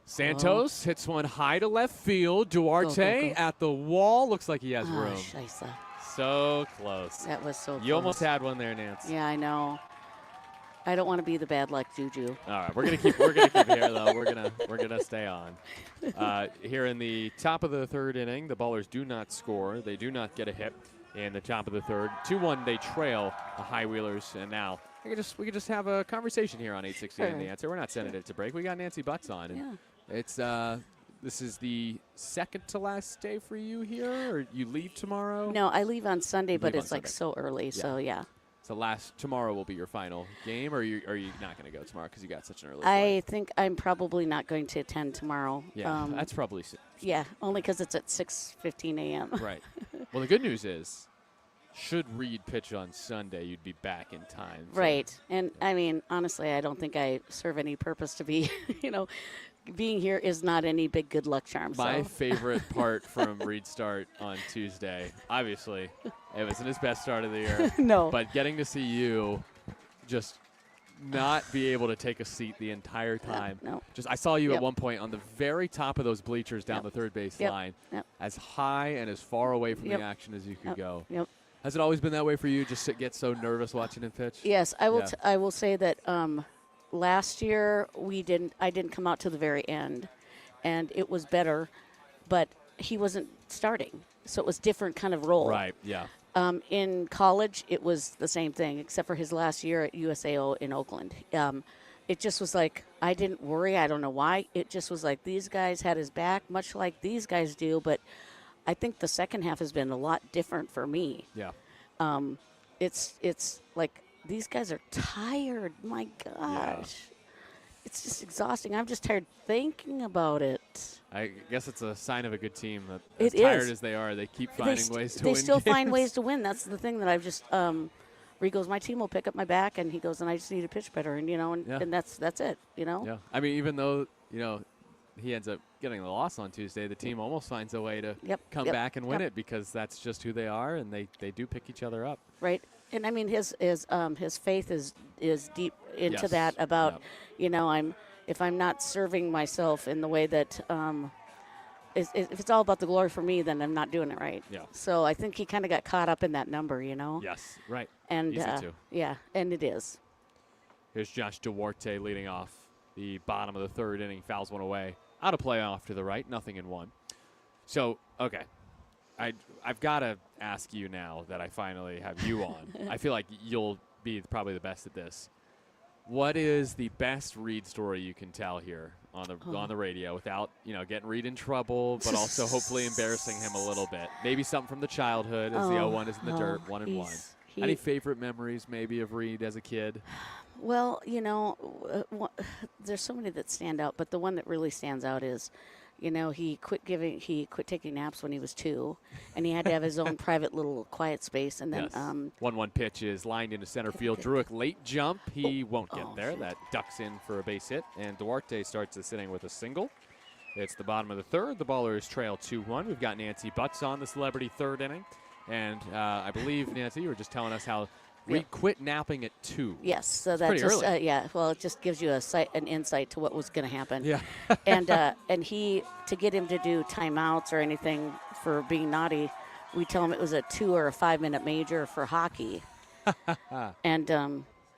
Santos hits one high to left field. Duarte go. at the wall. Looks like he has room. Scheisse. So close. That was so close. You almost had one there, Nance. Yeah, I know. I don't want to be the bad luck juju. All right, we're gonna keep here though. We're gonna stay on. Here in the top of the third inning, the Ballers do not score. They do not get a hit in the top of the third. 2-1, they trail the High Wheelers, and now we could just have a conversation here on 860 in the answer. We're not sending it to break. We got Nancy Butts on, and it's this is the second to last day for you here, or you leave tomorrow? No, I leave on Sunday, but it's like so early, so yeah. So tomorrow will be your final game, or are you not going to go tomorrow because you got such an early flight? I think I'm probably not going to attend tomorrow. Yeah, that's probably yeah, only because it's at 6:15 a.m. Right. Well, the good news is, should Reed pitch on Sunday, you'd be back in time. Right. And, I mean, honestly, I don't think I serve any purpose to be, being here is not any big good luck charm. My favorite part from Reed's start on Tuesday, obviously, it wasn't his best start of the year. No. But getting to see you just not be able to take a seat the entire time. No. I saw you at one point on the very top of those bleachers down the third base line, as high and as far away from the action as you could go. Yep. Has it always been that way for you, just to get so nervous watching him pitch? Yes, I will. I will say that last year I didn't come out to the very end, and it was better, but he wasn't starting, so it was different kind of role. Right. Yeah. In college, it was the same thing, except for his last year at USAO in Oakland. It just was like, I didn't worry. I don't know why. It just was like these guys had his back, much like these guys do, but I think the second half has been a lot different for me. Yeah. It's like these guys are tired. My gosh. Yeah. It's just exhausting. I'm just tired thinking about it. I guess it's a sign of a good team that as tired as they are, they keep finding ways to win. They still games. find ways to win. That's the thing that I've just Reed goes, my team will pick up my back, and he goes, and I just need to pitch better, and and that's it, Yeah. I mean, even though, he ends up getting the loss on Tuesday, the team almost finds a way to come back and win it, because that's just who they are, and they do pick each other up. Right. And I mean, his faith is deep into that about, if I'm not serving myself in the way that if it's all about the glory for me, then I'm not doing it right. Yeah. So I think he kind of got caught up in that number, you know. Yes, right. And Easy to. yeah, and it is. Here's Josh Duarte leading off the bottom of the third inning. Fouls one away. Out of play off to the right. Nothing in one. So, okay. I've got to ask you now that I finally have you on. I feel like you'll be probably the best at this. What is the best Reed story you can tell here on the radio without, getting Reed in trouble, but also hopefully embarrassing him a little bit? Maybe something from the childhood as the 0-1 is in the dirt, 1-1. Any favorite memories maybe of Reed as a kid? Well, there's so many that stand out, but the one that really stands out is, he quit taking naps when he was 2, and he had to have his own private little quiet space. And then, yes. 1-1 pitch is lined into center field. Druick late jump. He won't get there. That ducks in for a base hit, and Duarte starts this inning with a single. It's the bottom of the third. The Ballers trail 2-1. We've got Nancy Butts on the celebrity third inning, and I believe, Nancy, you were just telling us how Reed quit napping at 2. Yes, so that's just early. It just gives you an insight to what was going to happen. Yeah. and he, to get him to do timeouts or anything for being naughty, we tell him it was a 2 or a 5-minute major for hockey. And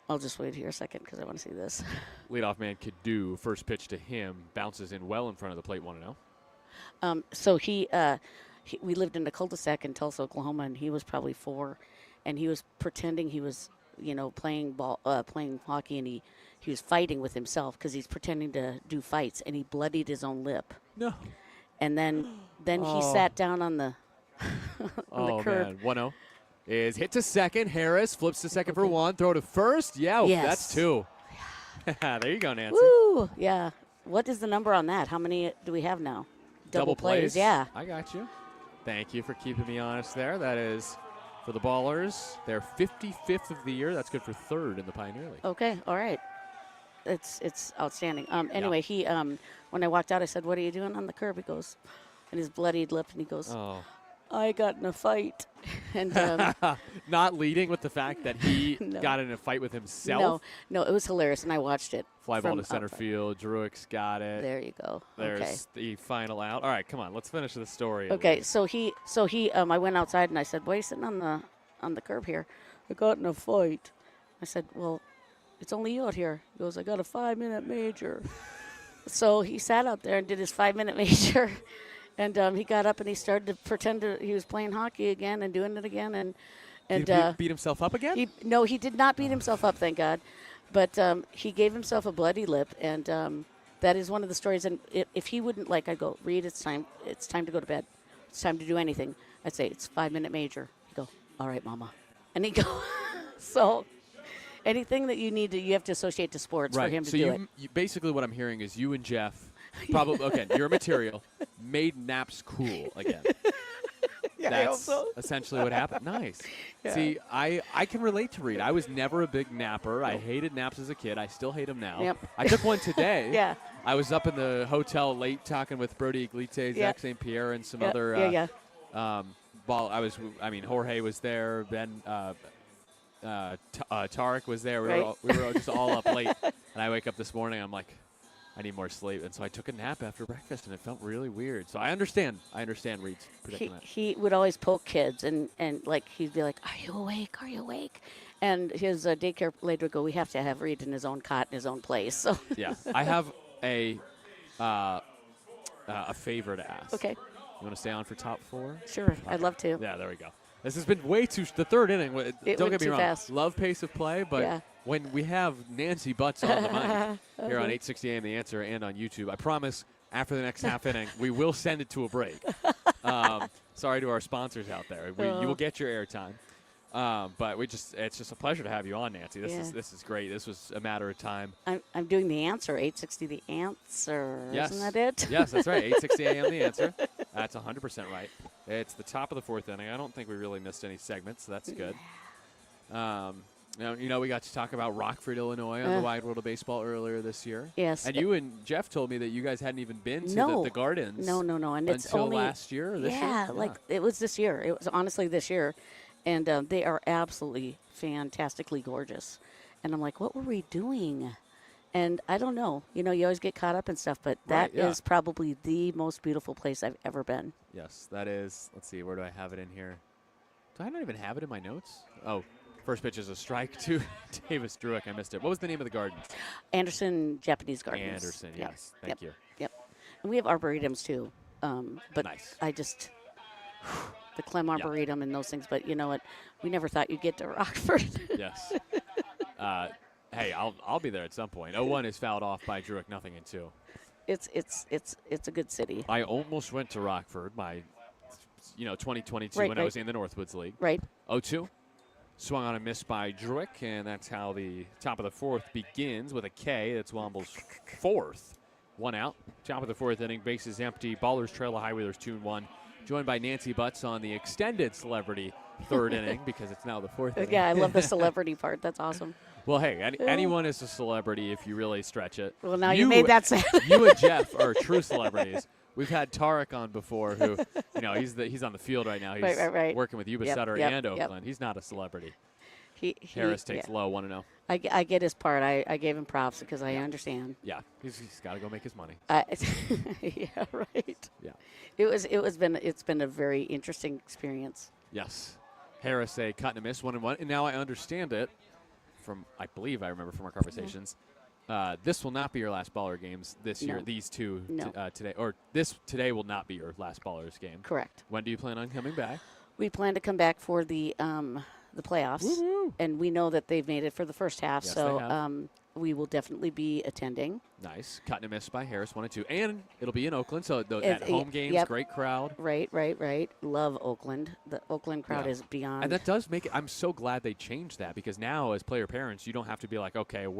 I'll just wait here a second because I want to see this. Leadoff man Cadu, first pitch to him, bounces in well in front of the plate, 1-0. So we lived in a cul-de-sac in Tulsa, Oklahoma, and he was probably 4. And he was pretending he was, playing hockey, and he was fighting with himself because he's pretending to do fights, and he bloodied his own lip. No. And then he sat down on the on the curb. Man. 1-0 is hit to second. Harris flips to second for 1. Throw to first. Yeah, yes. That's 2. There you go, Nancy. Woo! Yeah. What is the number on that? How many do we have now? Double plays. Yeah. I got you. Thank you for keeping me honest there. That is. For the Ballers, they're 55th of the year. That's good for 3rd in the Pioneer League. Okay, all right. It's outstanding. Anyway, he when I walked out, I said, "What are you doing on the curb?" He goes, and his bloodied lip, and he goes, "I got in a fight." And not leading with the fact that he got in a fight with himself. No, it was hilarious, and I watched it. Fly ball to center field. Druick's got it. There you go. There's the final out. All right, come on, let's finish the story. Okay, so he I went outside and I said, "Why are you sitting on the curb here?" "I got in a fight." I said, "Well, it's only you out here." He goes, "I got a 5-minute major." So he sat out there and did his 5-minute major. And he got up and he started to pretend he was playing hockey again and doing it again. And did he beat himself up again? He did not beat himself up, thank God. But he gave himself a bloody lip, and that is one of the stories. And if he wouldn't, I'd go, "Reed, it's time to go to bed. It's time to do anything." I'd say, "It's 5-minute major." He'd go, "All right, Mama." And he'd go, so anything that you have to associate to sports for him to do it. So basically what I'm hearing is you and Jeff, probably, okay, your material, made naps cool again. Yeah, That's I hope so. essentially what happened. Nice. Yeah. See, I can relate to Reed. I was never a big napper. I hated naps as a kid. I still hate them now. Yep. I took one today. Yeah. I was up in the hotel late talking with Brody Iglesias, Zach St. Pierre, and some other Jorge was there. Ben Tarek was there. We were just all up late. And I wake up this morning. I'm like, I need more sleep. And so I took a nap after breakfast, and it felt really weird. So I understand Reed's predicament. He would always poke kids, and he'd be like, "Are you awake? Are you awake?" And his daycare lady would go, "We have to have Reed in his own cot in his own place." So yeah, I have a favor to ask. Okay. You want to stay on for top 4? Sure, Okay. I'd love to. Yeah, there we go. This has been way too. The third inning. Don't get me wrong. Fast. Love pace of play, but when we have Nancy Butts on the mic here on 860 AM The Answer and on YouTube, I promise after the next half inning we will send it to a break. Sorry to our sponsors out there. You will get your airtime. But it's just a pleasure to have you on, Nancy. This is great. This was a matter of time. I'm doing The Answer, 860 The Answer. Yes. Isn't that it? Yes, that's right. 860 AM The Answer. That's 100% right. It's the top of the 4th inning. I don't think we really missed any segments, so that's good. Now, we got to talk about Rockford, Illinois on the Wide World of Baseball earlier this year. Yes. And you and Jeff told me that you guys hadn't even been to the Gardens. No. And it's until only last year or this year? Yeah, it was this year. It was honestly this year. And they are absolutely fantastically gorgeous. And I'm like, what were we doing? And I don't know. You know, you always get caught up in stuff, but that is yeah. probably the most beautiful place I've ever been. Yes, that is. Let's see, where do I have it in here? Do I not even have it in my notes? Oh, first pitch is a strike to Davis Druick. I missed it. What was the name of the garden? Anderson Japanese Gardens. Anderson, Yep. yes. Thank you. Yep. And we have arboretums too. But Nice. I just the Clem Yeah. Arboretum and those things. But you know what? We never thought you'd get to Rockford. Yes. Hey, I'll be there at some point. 0-1 is fouled off by Druick, nothing in 2. It's a good city. I almost went to Rockford my 2022 Right, when I right. was in the Northwoods League. Right. 0-2. Swung on a miss by Druick, and that's how the top of the 4th begins with a K. That's Womble's 4th. 1 out. Top of the 4th inning, bases empty. Ballers trail the High Wheelers 2-1. Joined by Nancy Butts on the extended celebrity 3rd inning because it's now the 4th inning. Yeah, I love the celebrity part. That's awesome. Well, hey, anyone is a celebrity if you really stretch it. Well, now you made that sad. You and Jeff are true celebrities. We've had Tarek on before, who, he's on the field right now. He's Right. working with Yuba Yep, Sutter yep, and yep. Oakland. He's not a celebrity. Harris takes yeah. low, 1-0. I get his part. I gave him props because I understand. Yeah, he's got to go make his money. Yeah, right. Yeah. It's been a very interesting experience. Yes. Harris a cut and a miss, 1-1, and now I understand it from I remember from our conversations. This will not be your last baller games this year. No. These two No. today, or this today will not be your last ballers game. Correct. When do you plan on coming back? We plan to come back for the playoffs, Woo-hoo. and we know that they've made it for the first half. Yes, so they have. we will definitely be attending. Nice. Cut and a miss by Harris, 1-2. And it'll be in Oakland, so at It's- home games, yep. great crowd. Right. Love Oakland. The Oakland crowd Yeah. is beyond. And that does make it, I'm so glad they changed that because now as player parents, you don't have to be like, okay, are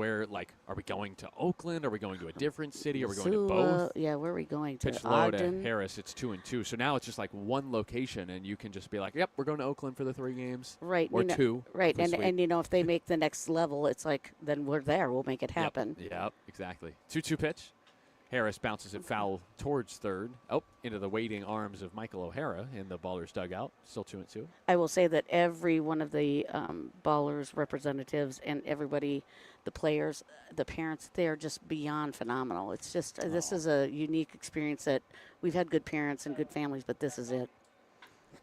we going to Oakland? Are we going to a different city? Are we going to Missoula. both? Yeah, where are we going to? Pitch low to Ogden. Harris, it's 2-2. So now it's just like one location, and you can just be like, yep, we're going to Oakland for the 3 games. Right. Or you know, 2. Right. if we And sweep. if they make the next level, it's like, then we're there. We'll make it happen. Yep, exactly. 2-2 pitch. Harris bounces it foul towards third. Oh, into the waiting arms of Michael O'Hara in the Ballers dugout. Still 2-2. I will say that every one of the ballers, representatives, and everybody, the players, the parents, they're just beyond phenomenal. It's just, this is a unique experience that we've had good parents and good families, but this is it.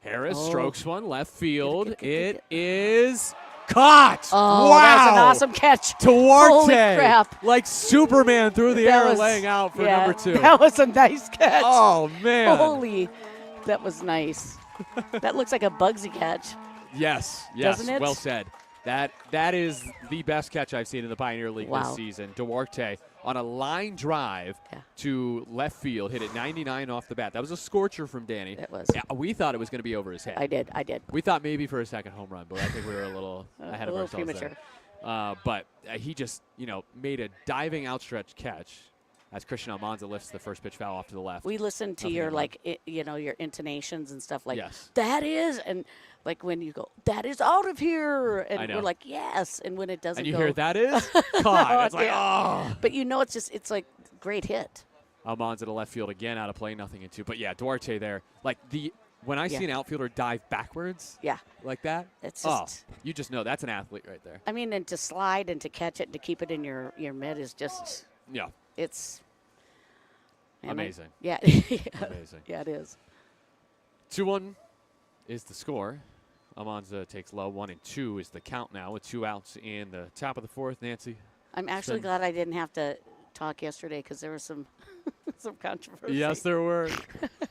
Harris Oh. strokes one left field. Get It is caught. Oh, wow. that's an awesome catch. Duarte, Holy crap. like Superman through the That air, was- laying out for yeah, number 2. That was a nice catch. Oh man! Holy, that was nice. That looks like a Bugsy catch. Yes, Doesn't it? well said. That is the best catch I've seen in the Pioneer League Wow. this season. Duarte on a line drive Yeah. to left field, hit it 99 off the bat. That was a scorcher from Danny. It was. Yeah, we thought it was going to be over his head. I did. We thought maybe for a second home run, but I think we were a little ahead a of little ourselves premature. there. But he just, made a diving outstretched catch as Christian Almanza lifts the first pitch foul off to the left. We listened to Nothing your in one. your intonations and stuff like Yes. that is, and like when you go that is out of here, and I know. we're like yes, and when it doesn't And you go, hear that is caught. It's like, Yeah. oh. but it's like great hit. Almanza to left field again, out of play, nothing in 2. But yeah, Duarte there. Like when I Yeah. see an outfielder dive backwards Yeah, like that, it's just. you just know that's an athlete right there. I mean, and to slide and to catch it and to keep it in your mid is just Yeah, it's man, amazing. Yeah, Amazing. yeah, it is. 2-1 is the score. Almanza takes low. 1-2 is the count now with 2 outs in the top of the 4th. Nancy. I'm actually Send- glad I didn't have to talk yesterday because there was some some controversy. Yes, there were.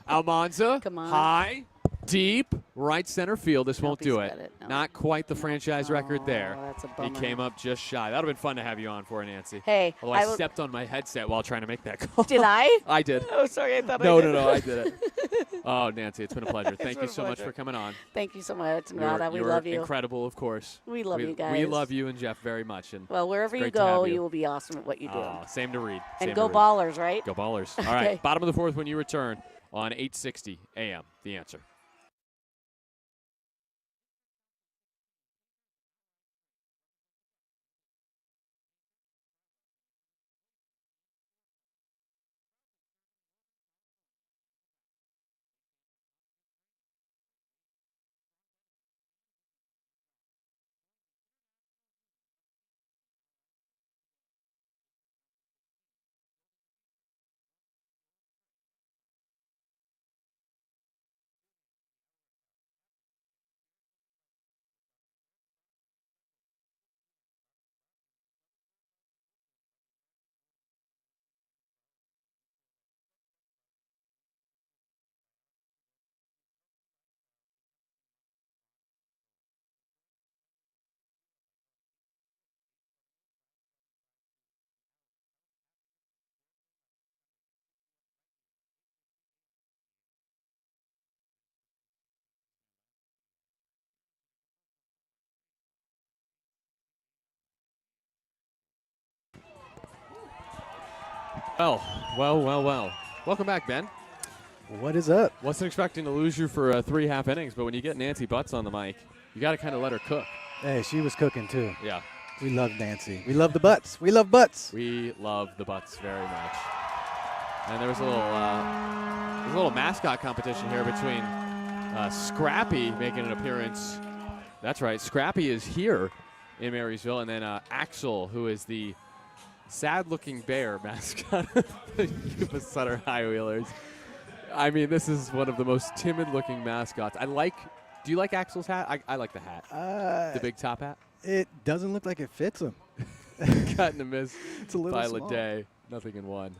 Almanza, Come on. high, deep, right center field. This won't Nope, he's do got it. it. No. Not quite the franchise record there. Oh, that's a He bummer. came up just shy. That would have been fun to have you on for, Nancy. Hey, Although I I will- stepped on my headset while trying to make that call. Did I? I did. Oh, sorry. I thought No, I did. no, I did it. Oh, Nancy, it's been a pleasure. Thank been you a so much pleasure. for coming on. Thank you so much, You're- Nada. We you're love you. incredible, of course. We love you We guys. love you and Jeff very much. And Well, wherever you great to have go, you. you will be awesome at what you do. same to read. and Same go to read. Ballers, right? Go Ballers. All right, Okay. bottom of the 4th when you return on 860 AM. The Answer. Well. Welcome back, Ben. What is up? Wasn't expecting to lose you for 3 half innings, but when you get Nancy Butts on the mic, you got to kind of let her cook. Hey, she was cooking too. Yeah. We love Nancy. We love the butts. We love butts. We love the Butts very much. And there was a little mascot competition here between Scrappy making an appearance. That's right. Scrappy is here in Marysville, and then Axel, who is the sad-looking bear mascot of the Yuba Sutter High Wheelers. I mean, this is one of the most timid-looking mascots. Do you like Axel's hat? I like the hat. The big top hat. It doesn't look like it fits him. Cut and a miss It's a little by small. Leday. Nothing in one.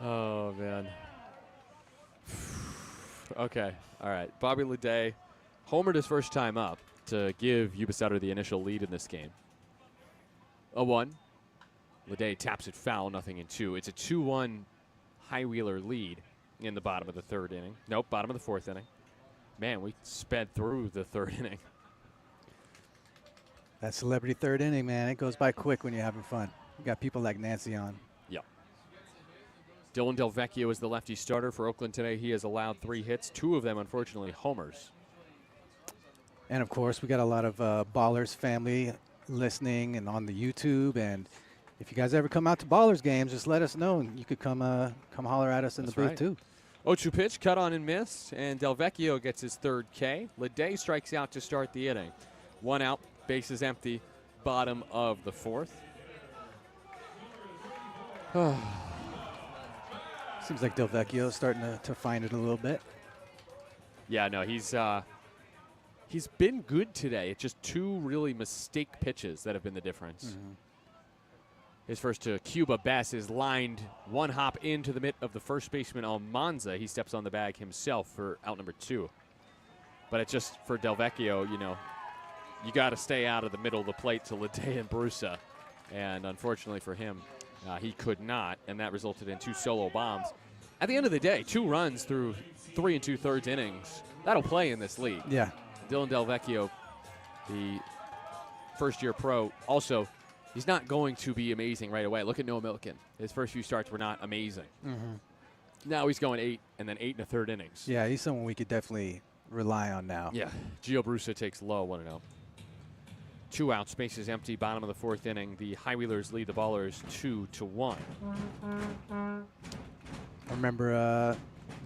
Oh, man. Okay. All right. Bobby Leday homered his first time up to give Yuba Sutter the initial lead in this game. 0-1. Leday taps it foul, nothing in 2. It's a 2-1 High Wheeler lead in the bottom of the third inning. Nope, bottom of the fourth inning. Man, we sped through the third inning. That celebrity third inning, man, it goes by quick when you're having fun. You got people like Nancy on. Yep. Dylan Delvecchio is the lefty starter for Oakland today. He has allowed 3 hits, 2 of them, unfortunately, homers. And, of course, we got a lot of Ballers family listening and on the YouTube. And if you guys ever come out to Ballers games, just let us know, and you could come holler at us in That's the booth, right. too. 0-2 pitch, cut on and missed, and Delvecchio gets his third K. Leday strikes out to start the inning. 1 out, bases empty, bottom of the fourth. Seems like Delvecchio's starting to find it a little bit. Yeah, no, he's been good today. It's just 2 really mistake pitches that have been the difference. Mm-hmm. His first to Cuba Bess is lined 1 hop into the mitt of the first baseman Almanza. He steps on the bag himself for out number 2. But it's just for Delvecchio, you got to stay out of the middle of the plate to Leday and Brusa. And unfortunately for him, he could not, and that resulted in 2 solo bombs. At the end of the day, 2 runs through 3 2/3 innings. That'll play in this league. Yeah. Dylan Delvecchio, the first-year pro, also, he's not going to be amazing right away. Look at Noah Milliken. His first few starts were not amazing. Mm-hmm. Now he's going 8 and then 8 1/3 innings. Yeah, he's someone we could definitely rely on now. Yeah. Gio Brusa takes low, 1-0. 2 outs, bases empty, bottom of the fourth inning. The High Wheelers lead the Ballers 2-1. I remember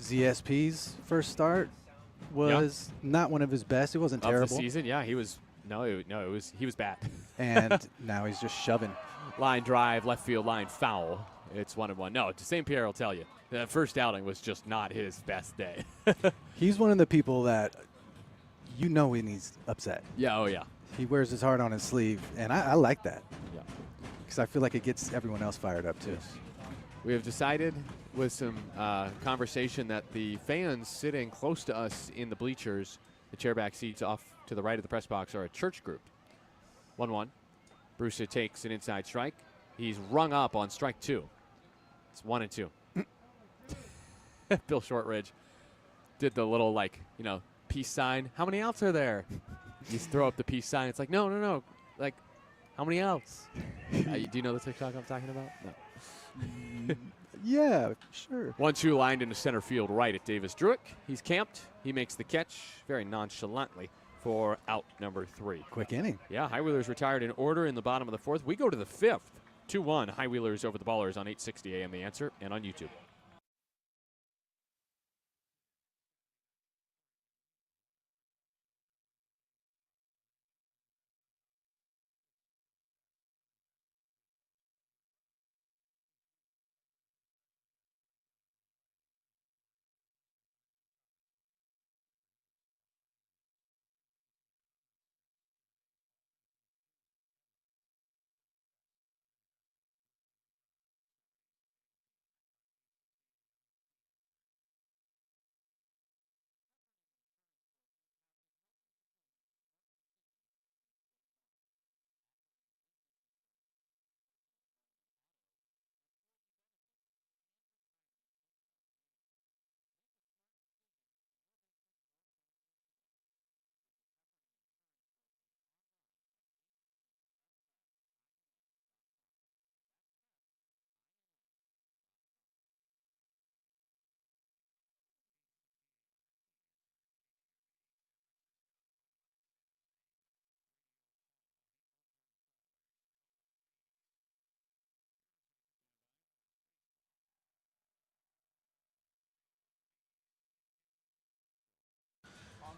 ZSP's first start was not one of his best. It wasn't terrible. Of the season, yeah, he was. He was bad. And now he's just shoving. Line drive, left field line foul. It's 1-1. No, St. Pierre will tell you. The first outing was just not his best day. He's one of the people that when he's upset. Yeah, oh yeah. He wears his heart on his sleeve, and I like that. Yeah. Because I feel like it gets everyone else fired up, too. We have decided with some conversation that the fans sitting close to us in the bleachers, the chairback seats off to the right of the press box, are a church group. 1-1. Brusa takes an inside strike. He's rung up on strike 2. It's 1-2. Bill Shortridge did the little, peace sign. How many outs are there? You throw up the peace sign. It's like, no. Like, how many outs? Do you know the TikTok I'm talking about? No. Yeah, sure. 1-2 lined into center field right at Davis Druick. He's camped. He makes the catch very nonchalantly for out number 3. Quick inning. Yeah, High Wheelers retired in order in the bottom of the fourth. We go to the 5th. 2-1 High Wheelers over the Ballers on 860 AM The Answer and on YouTube.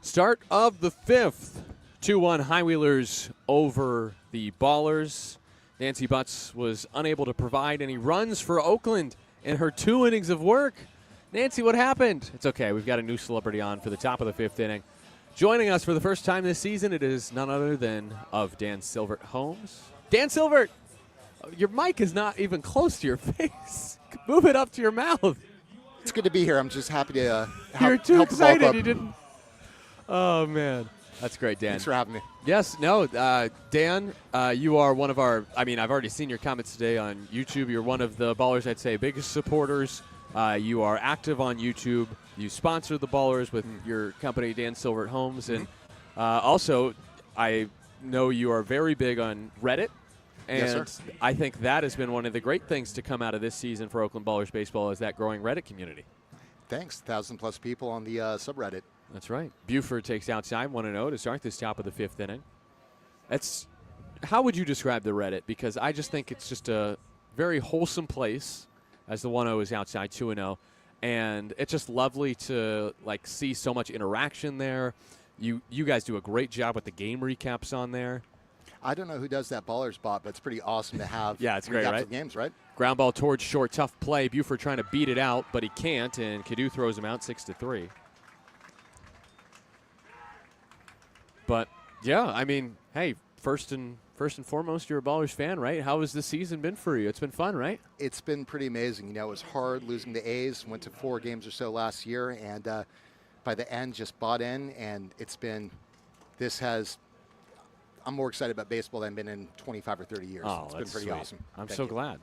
Start of the fifth. 2-1 High Wheelers over the Ballers. Nancy Butts was unable to provide any runs for Oakland in her 2 innings of work. Nancy, what happened? It's okay. We've got a new celebrity on for the top of the fifth inning. Joining us for the first time this season, it is none other than of Dan Silvert Holmes. Dan Silvert, your mic is not even close to your face. Move it up to your mouth. It's good to be here. I'm just happy to You're too help the ball excited. club. You didn't. Oh, man. That's great, Dan. Thanks for having me. Yes, no, Dan, you are one of our, I've already seen your comments today on YouTube. You're one of the Ballers, I'd say, biggest supporters. You are active on YouTube. You sponsor the Ballers with your company, Dan Silvert Homes. And also, I know you are very big on Reddit. And Yes, sir. I think that has been one of the great things to come out of this season for Oakland Ballers baseball is that growing Reddit community. Thanks. 1,000+ people on the subreddit. That's right. Buford takes outside 1-0 to start this top of the fifth inning. How would you describe the Reddit? Because I just think it's just a very wholesome place as the 1-0 is outside 2-0. And it's just lovely to see so much interaction there. You guys do a great job with the game recaps on there. I don't know who does that baller spot, but it's pretty awesome to have. Yeah, it's great, recaps right? of games, right? Ground ball towards short, tough play. Buford trying to beat it out, but he can't, and Cadu throws him out 6-3. But yeah, hey, first and foremost, you're a Ballers fan, right? How has this season been for you? It's been fun, right? It's been pretty amazing. It was hard losing the A's. Went to 4 games or so last year, and by the end, just bought in. And I'm more excited about baseball than I've been in 25 or 30 years. Oh, It's been that's pretty sweet. awesome. I'm Thank so you. glad.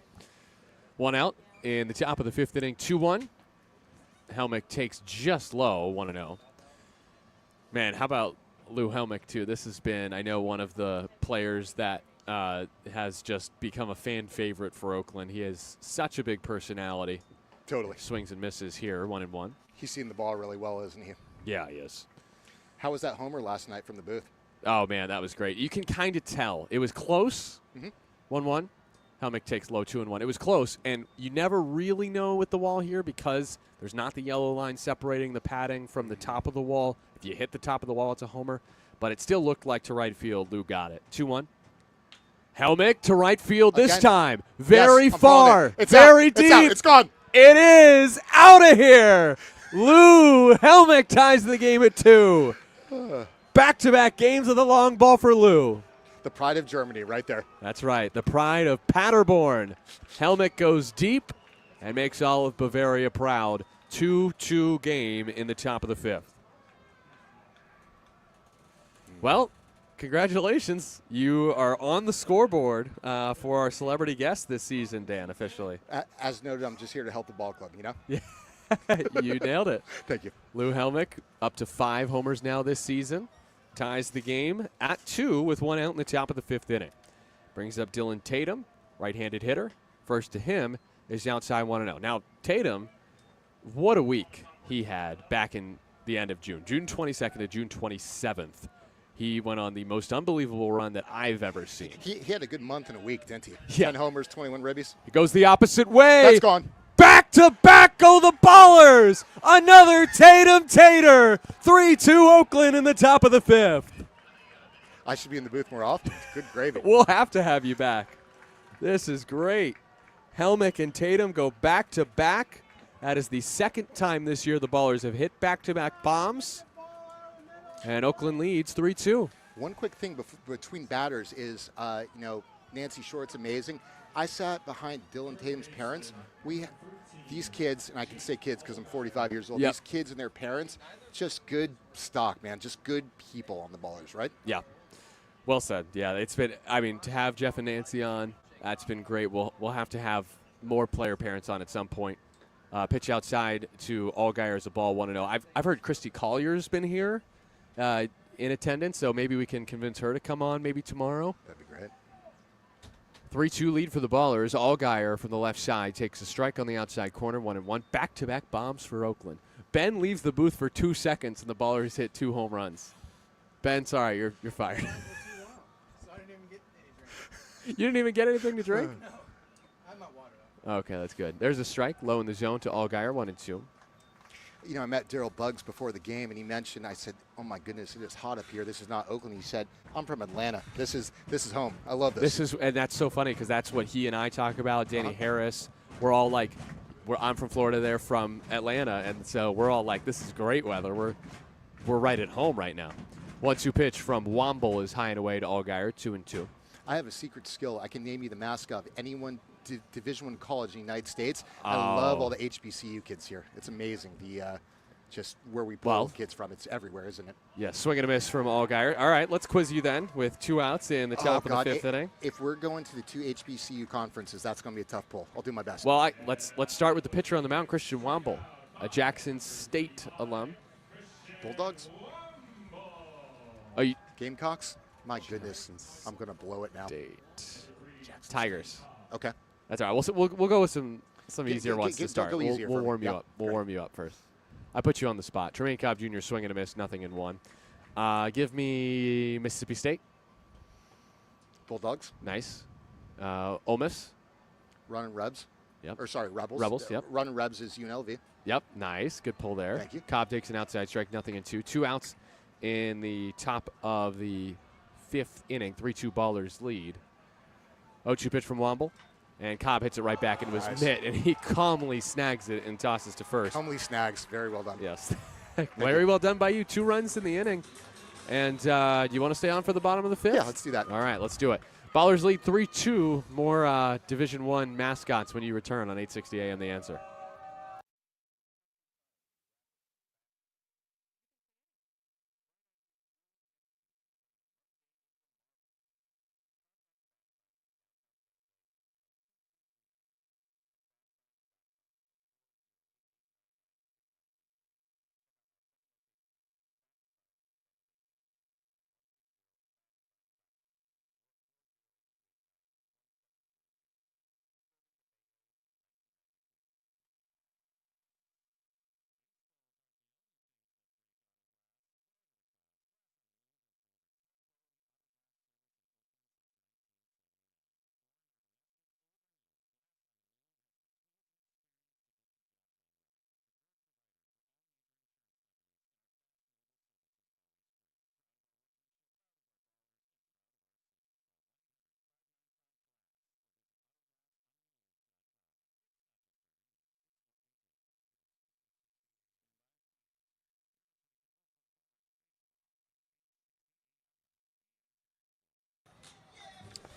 1 out in the top of the fifth inning, 2-1. Helmick takes just low, 1-0. Man, how about Lou Helmick, too? This has been, I know, one of the players that has just become a fan favorite for Oakland. He has such a big personality. Totally. Swings and misses here, 1-1. He's seen the ball really well, isn't he? Yeah, he is. How was that homer last night from the booth? Oh, man, that was great. You can kind of tell. It was close, 1-1. Helmick takes low 2-1. It was close, and you never really know with the wall here because there's not the yellow line separating the padding from the top of the wall. If you hit the top of the wall, it's a homer. But it still looked like to right field. Lou got it. 2-1. Helmick to right field this Again. time. Very Yes, I'm calling far. it. It's very out. deep. It's out. It's gone. It is out of here. Lou Helmick ties the game at 2. Back-to-back games of the long ball for Lou. The pride of Germany right there. That's right. The pride of Paderborn. Helmick goes deep and makes all of Bavaria proud. 2-2 game in the top of the fifth. Well, congratulations. You are on the scoreboard for our celebrity guest this season, Dan, officially. As noted, I'm just here to help the ball club, You nailed it. Thank you. Lou Helmick up to 5 homers now this season. Ties the game at 2 with 1 out in the top of the fifth inning. Brings up Dylan Tatum, right-handed hitter. First to him is outside 1-0. Now, Tatum, what a week he had back in the end of June. June 22nd to June 27th. He went on the most unbelievable run that I've ever seen. He had a good month and a week, didn't he? Yeah. 10 homers, 21 ribbies. It goes the opposite way. That's gone. Back-to-back go the Ballers. Another Tatum Tater. 3-2 Oakland in the top of the fifth. I should be in the booth more often. Good gravy. We'll have to have you back. This is great. Helmick and Tatum go back-to-back. That is the second time this year the Ballers have hit back-to-back bombs. And Oakland leads 3-2. One quick thing between batters is, Nancy Short's amazing. I sat behind Dylan Tatum's parents. These kids, and I can say kids because I'm 45 years old, Yep. These kids and their parents, just good stock, man. Just good people on the Ballers, right? Yeah. Well said. Yeah, it's been, to have Jeff and Nancy on, that's been great. We'll have to have more player parents on at some point. Pitch outside to Allgaier as a ball 1-0. I've heard Christy Collier's been here in attendance, so maybe we can convince her to come on maybe tomorrow. That'd be great. 3-2 lead for the Ballers. Allgaier from the left side takes a strike on the outside corner, 1-1. Back-to-back bombs for Oakland. Ben leaves the booth for 2 seconds, and the Ballers hit 2 home runs. Ben, sorry, you're fired. You didn't even get anything to drink? No. I have my water, though. Okay, that's good. There's a strike, low in the zone to Allgaier, 1-2. you know, I met Daryl Buggs before the game, and he mentioned, I said, oh my goodness, it is hot up here. This is not Oakland. He said, I'm from Atlanta. This is home. I love this. And that's so funny because that's what he and I talk about. Danny Harris, we're all like, I'm from Florida, they're from Atlanta, and so we're all like, this is great weather. We're right at home right now. 1-2 pitch from Womble is high and away to Allgaier, 2-2. I have a secret skill. I can name you the mascot of anyone Division I college in the United States. I love all the HBCU kids here. It's amazing. Just where we pull kids from. It's everywhere, isn't it? Yeah, swing and a miss from Allgaier. All right, let's quiz you then with 2 outs in the top of the 5th inning. If we're going to the 2 HBCU conferences, that's going to be a tough pull. I'll do my best. Well, let's start with the pitcher on the mound, Christian Womble, a Jackson State alum. Bulldogs? Oh, Gamecocks? My goodness, I'm going to blow it now. State. Tigers. Okay. That's all right. We'll go with some easier ones to start. We'll warm you up. We'll warm you up first. I put you on the spot. Tremaine Cobb Jr. swing and a miss, 0-1. Give me Mississippi State. Bulldogs. Nice. Ole Miss. Running Rebs. Yep. Or sorry, Rebels. Rebels. Yep. Running Rebs is UNLV. Yep. Nice. Good pull there. Thank you. Cobb takes an outside strike, 0-2. 2 outs in the top of the 5th inning. 3-2 Ballers lead. 0-2 pitch from Womble. And Cobb hits it right back into his mitt, and he calmly snags it and tosses to first. Calmly snags. Very well done. Yes. Very well done by you. 2 runs in the inning. And do you want to stay on for the bottom of the 5th? Yeah, let's do that. All right, let's do it. Ballers lead 3-2. More Division I mascots when you return on 860 AM The Answer.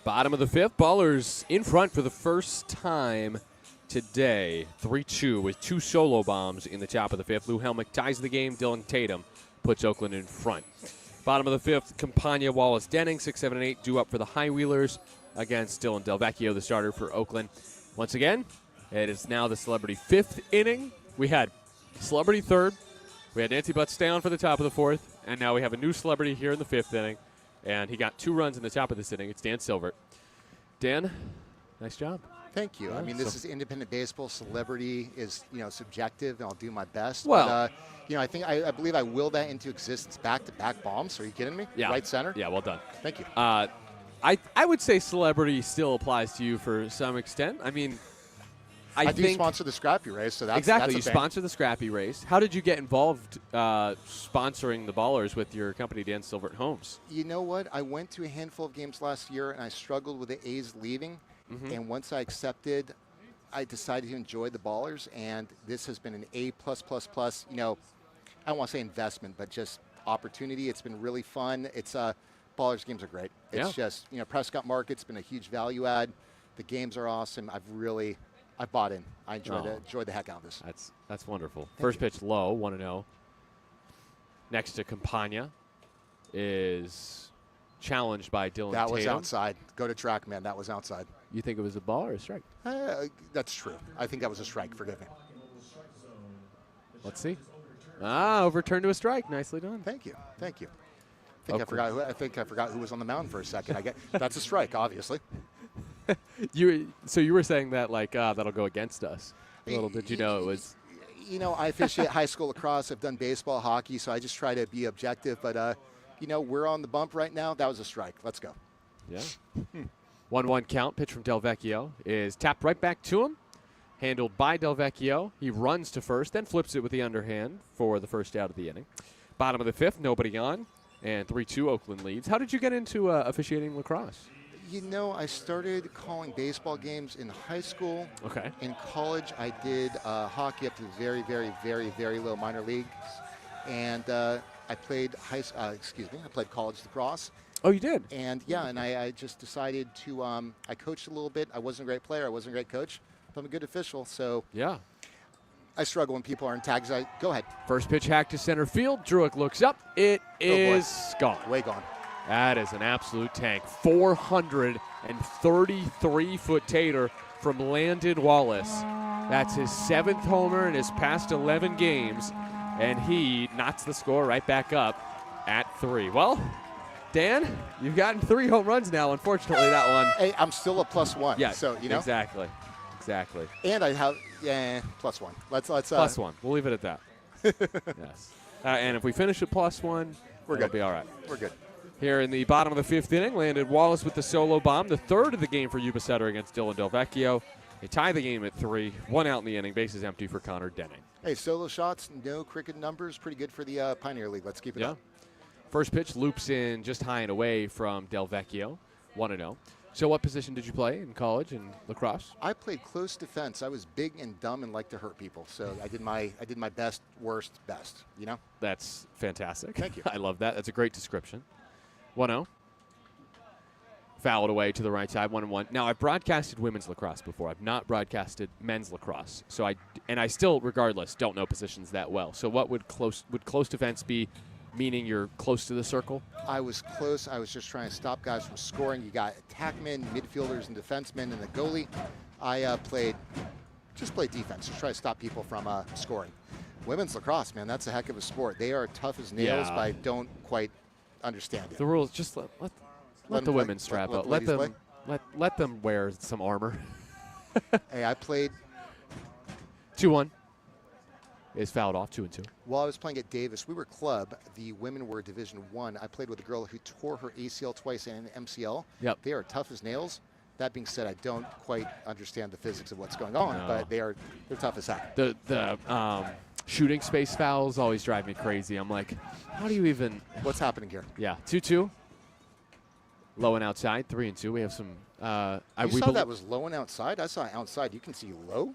Bottom of the 5th, Ballers in front for the first time today. 3-2 with 2 solo bombs in the top of the 5th. Lou Helmick ties the game. Dylan Tatum puts Oakland in front. Bottom of the 5th, Campagna, Wallace, Denning, 6, 7, and 8 due up for the High Wheelers against Dylan Delvecchio, the starter for Oakland. Once again, it is now the Celebrity 5th inning. We had Celebrity 3rd. We had Nancy Butts stay on for the top of the 4th. And now we have a new Celebrity here in the 5th inning. And he got 2 runs in the top of this inning. It's Dan Silvert. Dan, nice job. Thank you. Yeah, I mean, this is independent baseball. Celebrity is, subjective, and I'll do my best. Well, but, I believe I willed that into existence. Back-to-back bombs. Are you kidding me? Yeah. Right center? Yeah, well done. Thank you. I would say Celebrity still applies to you for some extent. I mean, I do think sponsor the Scrappy Race, so that's exactly. That's You sponsor the Scrappy Race. How did you get involved sponsoring the Ballers with your company, Dan Silvert Homes? You know what? I went to a handful of games last year, and I struggled with the A's leaving. Mm-hmm. And once I accepted, I decided to enjoy the Ballers, and this has been an A+++. I don't want to say investment, but just opportunity. It's been really fun. It's Ballers games are great. It's just Prescott Market's been a huge value add. The games are awesome. I bought in. I enjoyed the heck out of this. That's wonderful. First pitch low, 1-0. Next to Campagna is challenged by Dylan That was Tatum. outside. Go to track, man. That was outside. You think it was a ball or a strike? That's true. I think that was a strike. Forgive me. Let's see. Overturned to a strike. Nicely done. Thank you. I think I forgot who was on the mound for a second. That's a strike, obviously. You were saying that that'll go against us. Little did you know it was. I officiate high school lacrosse. I've done baseball, hockey, so I just try to be objective. But we're on the bump right now. That was a strike. Let's go. Yeah. 1-1 count. Pitch from Delvecchio is tapped right back to him. Handled by Delvecchio. He runs to first, then flips it with the underhand for the first out of the inning. Bottom of the fifth, nobody on, and 3-2 Oakland leads. How did you get into officiating lacrosse? You know, I started calling baseball games in high school. Okay. In college, I did hockey up to very, very, very, very low minor leagues, and I played I played college lacrosse. Oh, you did? And yeah, and I just decided to. I coached a little bit. I wasn't a great player. I wasn't a great coach. But I'm a good official, so Yeah. I struggle when people aren't tagged. Go ahead. First pitch hacked to center field. Druick looks up. It is gone. Way gone. That is an absolute tank. 433-foot tater from Landon Wallace. That's his 7th homer in his past 11 games, and he knocks the score right back up at 3. Well, Dan, you've gotten 3 home runs now. Unfortunately, that one. Hey, I'm still a +1. Yeah, So, you know. Exactly. And I have, +1. Let's +1. We'll leave it at that. Yes. And if we finish at +1, We're it'll good. be all right. We're good. Here in the bottom of the 5th inning, Landon Wallace with the solo bomb, the 3rd of the game for Yuba Sutter against Dylan Delvecchio. They tie the game at 3, 1 out in the inning, bases empty for Connor Denning. Hey, solo shots, no cricket numbers, pretty good for the Pioneer League. Let's keep it up. First pitch loops in just high and away from Delvecchio, 1-0. So what position did you play in college and lacrosse? I played close defense. I was big and dumb and liked to hurt people. So I did my best, worst, best, you know? That's fantastic. Thank you. I love that. That's a great description. 1-0. Fouled away to the right side, 1-1. Now, I've broadcasted women's lacrosse before. I've not broadcasted men's lacrosse. So I still, regardless, don't know positions that well. So what would close defense be, meaning you're close to the circle? I was close. I was just trying to stop guys from scoring. You got attackmen, midfielders, and defensemen, and the goalie. I played defense, just try to stop people from scoring. Women's lacrosse, man, that's a heck of a sport. They are tough as nails, but I don't quite understand it. The rules, just let the women strap up. Let ladies them wear some armor. Hey, I played 2-1 is fouled off, 2-2. while I was playing at Davis. We were club. The women were Division I. I played with a girl who tore her ACL twice and an MCL. Yep. They are tough as nails. That being said, I don't quite understand the physics of what's going on, but they're tough as heck. The shooting space fouls always drive me crazy. I'm like, how do you even? What's happening here? Yeah, 2-2. Low and outside, 3-2. We have some. You saw that was low and outside. I saw outside. You can see low.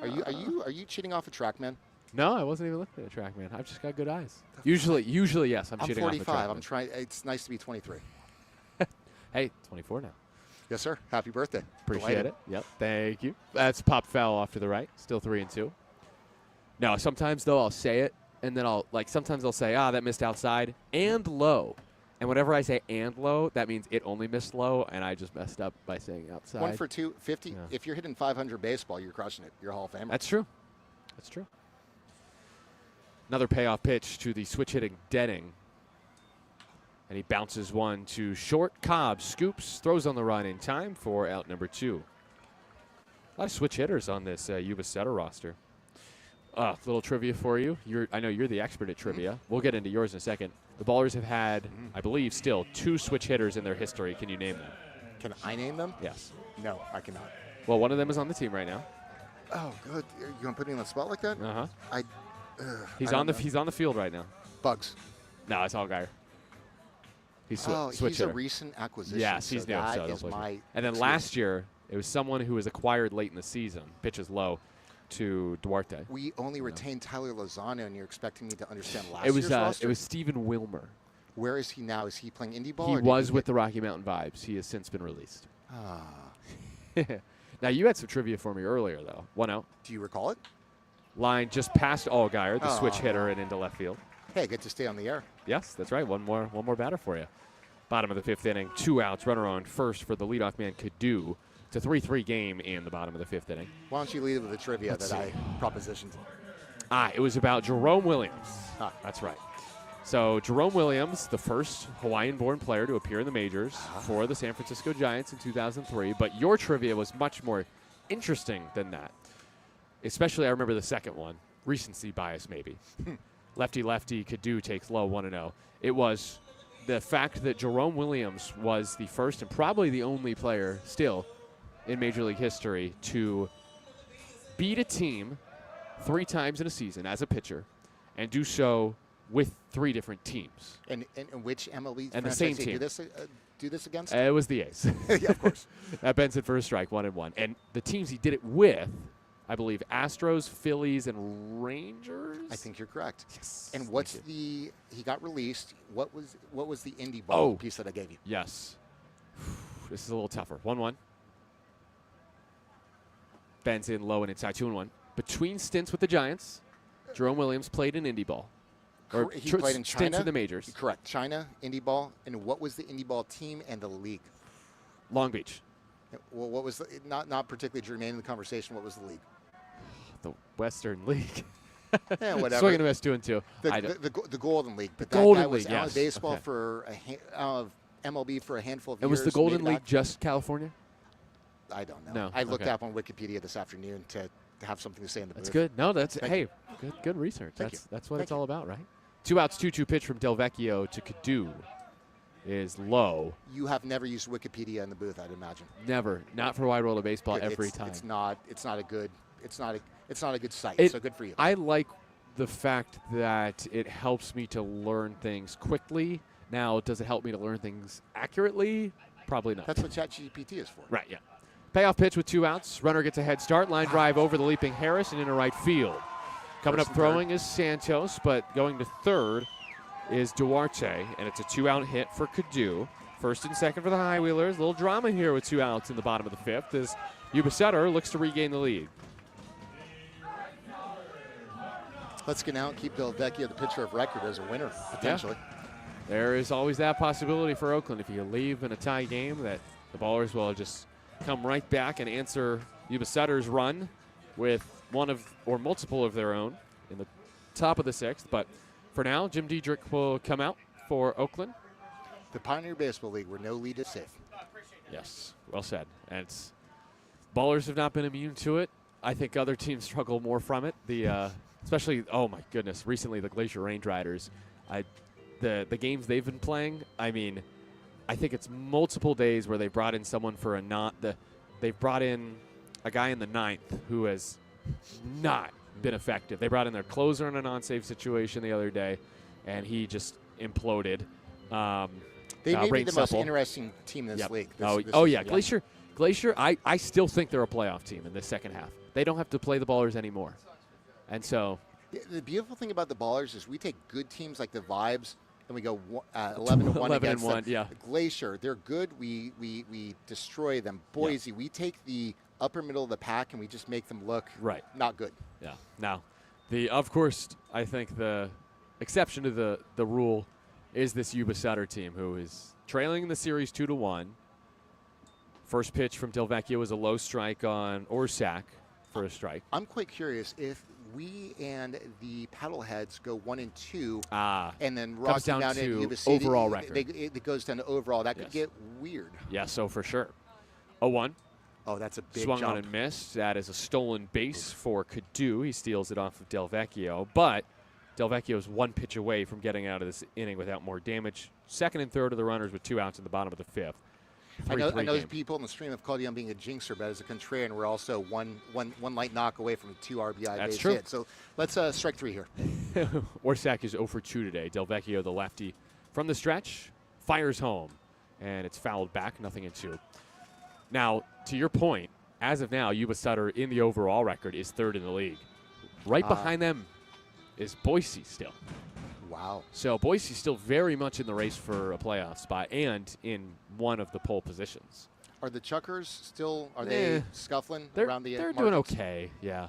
Are you cheating off a TrackMan? No, I wasn't even looking at a TrackMan. I've just got good eyes. Usually, yes. I'm cheating 45. off a I'm trying. It's nice to be 23. Hey, 24 now. Yes, sir. Happy birthday. Appreciate Delighted. it. Yep. Thank you. That's pop foul off to the right. Still 3-2. No, sometimes though I'll say it, and then sometimes I'll say, that missed outside and low. And whenever I say and low, that means it only missed low, and I just messed up by saying outside. 1 for 2, 50. Yeah. If you're hitting 500 baseball, you're crushing it. You're a Hall of Famer. That's true. Another payoff pitch to the switch-hitting Denning. And he bounces one to short. Cobb scoops, throws on the run in time for out number 2. A lot of switch hitters on this Yuba Sutter roster. Little trivia for you. I know you're the expert at trivia. We'll get into yours in a second. The Ballers have had, I believe, still 2 switch hitters in their history. Can you name them? Can I name them? Yes. No, I cannot. Well, one of them is on the team right now. Oh, good. You want to put me on the spot like that? Uh-huh. He's He's on the field right now. Bugs. No, it's all Geyer. He's switch he's hitter. a recent acquisition. Yes, he's new. That So is my. and then last year, it was someone who was acquired late in the season. Pitches low to Duarte. We only retained Tyler Lozano, and you're expecting me to understand last year's roster? It was Stephen Wilmer. Where is he now? Is he playing indie ball? He was with the Rocky Mountain Vibes. He has since been released. Now, you had some trivia for me earlier, though. 1-0. Do you recall it? Line just past Allgaier, the switch hitter, and into left field. Hey, good to stay on the air. Yes, that's right. One more batter for you. Bottom of the 5th inning, 2 outs, runner on first for the leadoff man, Kadu. It's a 3-3 game in the bottom of the 5th inning. Why don't you lead with the trivia I propositioned? It was about Jerome Williams. That's right. So Jerome Williams, the first Hawaiian-born player to appear in the majors for the San Francisco Giants in 2003. But your trivia was much more interesting than that. Especially, I remember the second one. Recency bias, maybe. Lefty, Kadu takes low 1-0. It was the fact that Jerome Williams was the first and probably the only player still in Major League history to beat a team 3 times in a season as a pitcher and do so with 3 different teams. And which MLB And the franchise same did team. Do this against? It was the A's. Yeah, of course. At Benson for a strike, 1-1. And the teams he did it with, I believe, Astros, Phillies, and Rangers. I think you're correct. Yes. And what's he got released? What was the indie ball piece that I gave you? Yes. This is a little tougher. 1-1. Benson low and inside, 2-1. Between stints with the Giants, Jerome Williams played in indie ball. Or He played in stints China. in the majors. Correct. China, indie ball. And what was the indie ball team and the league? Long Beach. Well, what was not particularly germane in the conversation? What was the league? The Western League. Whatever. Swing and a miss, 2-2. The Golden League. But that Golden guy was League, out yes. of baseball Okay. for MLB for a handful of And years. was the Golden made it League back. just California? I don't know. No, I looked okay. up on Wikipedia this afternoon to have something to say in the booth. That's good. No, that's Thank you. good research. Thank you. That's what Thank it's all about, right? 2 outs, 2-2 pitch from Delvecchio to Cadu is low. You have never used Wikipedia in the booth, I'd imagine. Never, not for Wide World of Baseball every time. It's not a good site. It- So good for you. I like the fact that it helps me to learn things quickly. Now, does it help me to learn things accurately? Probably not. That's what ChatGPT is for. Right, yeah. Payoff pitch with 2 outs. Runner gets a head start. Line drive over the leaping Harris and into right field. Coming First up and throwing is Santos, but going to third is Duarte, and it's a 2-out hit for Cadu. First and second for the High Wheelers. A little drama here with 2 outs in the bottom of the 5th as Yuba Sutter looks to regain the lead. Let's get out and keep Delvecchio the pitcher of record as a winner, potentially. There is always that possibility for Oakland. If you leave in a tie game, that the Ballers will just come right back and answer Yuba Sutter's run with one of or multiple of their own in the top of the 6th. But for now, Jim Diedrich will come out for Oakland. The Pioneer Baseball League, where no lead is safe. Yes, well said. And it's, Ballers have not been immune to it. I think other teams struggle more from it. Especially, oh my goodness, recently the Glacier Range Riders. The games they've been playing, I mean, I think it's multiple days where they brought in someone for they've brought in a guy in the 9th who has not been effective. They brought in their closer in a non-save situation the other day, and he just imploded. They may be Rain the most Supple. interesting team in this league. Yeah, Glacier, I still think they're a playoff team in the second half. They don't have to play the Ballers anymore. And so The beautiful thing about the Ballers is we take good teams like the Vibes and we go 11-1 against 11-1, them. yeah. Glacier, they're good. We destroy them. Boise, we take the upper middle of the pack and we just make them look not good. Yeah. Now, of course, I think the exception to the rule is this Yuba Sutter team, who is trailing in the series 2-1. First pitch from Delvecchio was a low strike on Orsak for a strike. I'm quite curious if we and the Paddleheads go 1-2, and then comes Rocky down Mountain and to Yuba City, overall record. It goes down to overall. That could get weird. Yeah, so for sure. 0-1. Oh, that's a big Swung jump. on and missed. That is a stolen base for Cadu. He steals it off of Delvecchio, but Delvecchio is 1 pitch away from getting out of this inning without more damage. Second and third of the runners with 2 outs in the bottom of the 5th. I know game. people in the stream have called you on being a jinxer, but as a contrarian, we're also one light knock away from a 2 RBI That's base true. hit. So let's strike 3 here. Orsak is 0 for 2 today. Delvecchio, the lefty, from the stretch, fires home, and it's fouled back, 0-2. Now, to your point, as of now, Yuba Sutter in the overall record is 3rd in the league. Right behind them is Boise still. Wow. So Boise's still very much in the race for a playoff spot and in one of the pole positions. Are the Chuckers still, are they scuffling around the They're markets? doing okay, yeah.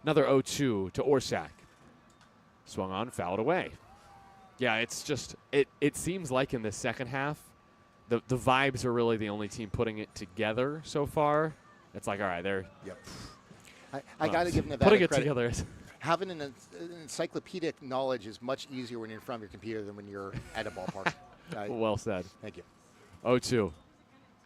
Another 0-2 to Orsak. Swung on, fouled away. Yeah, it's just, it seems like in the second half, the Vibes are really the only team putting it together so far. It's like, all right, they're Yep. I got to give Nevada putting it credit. together. Having an encyclopedic knowledge is much easier when you're in front of your computer than when you're at a ballpark. Well said. Thank you. 0-2.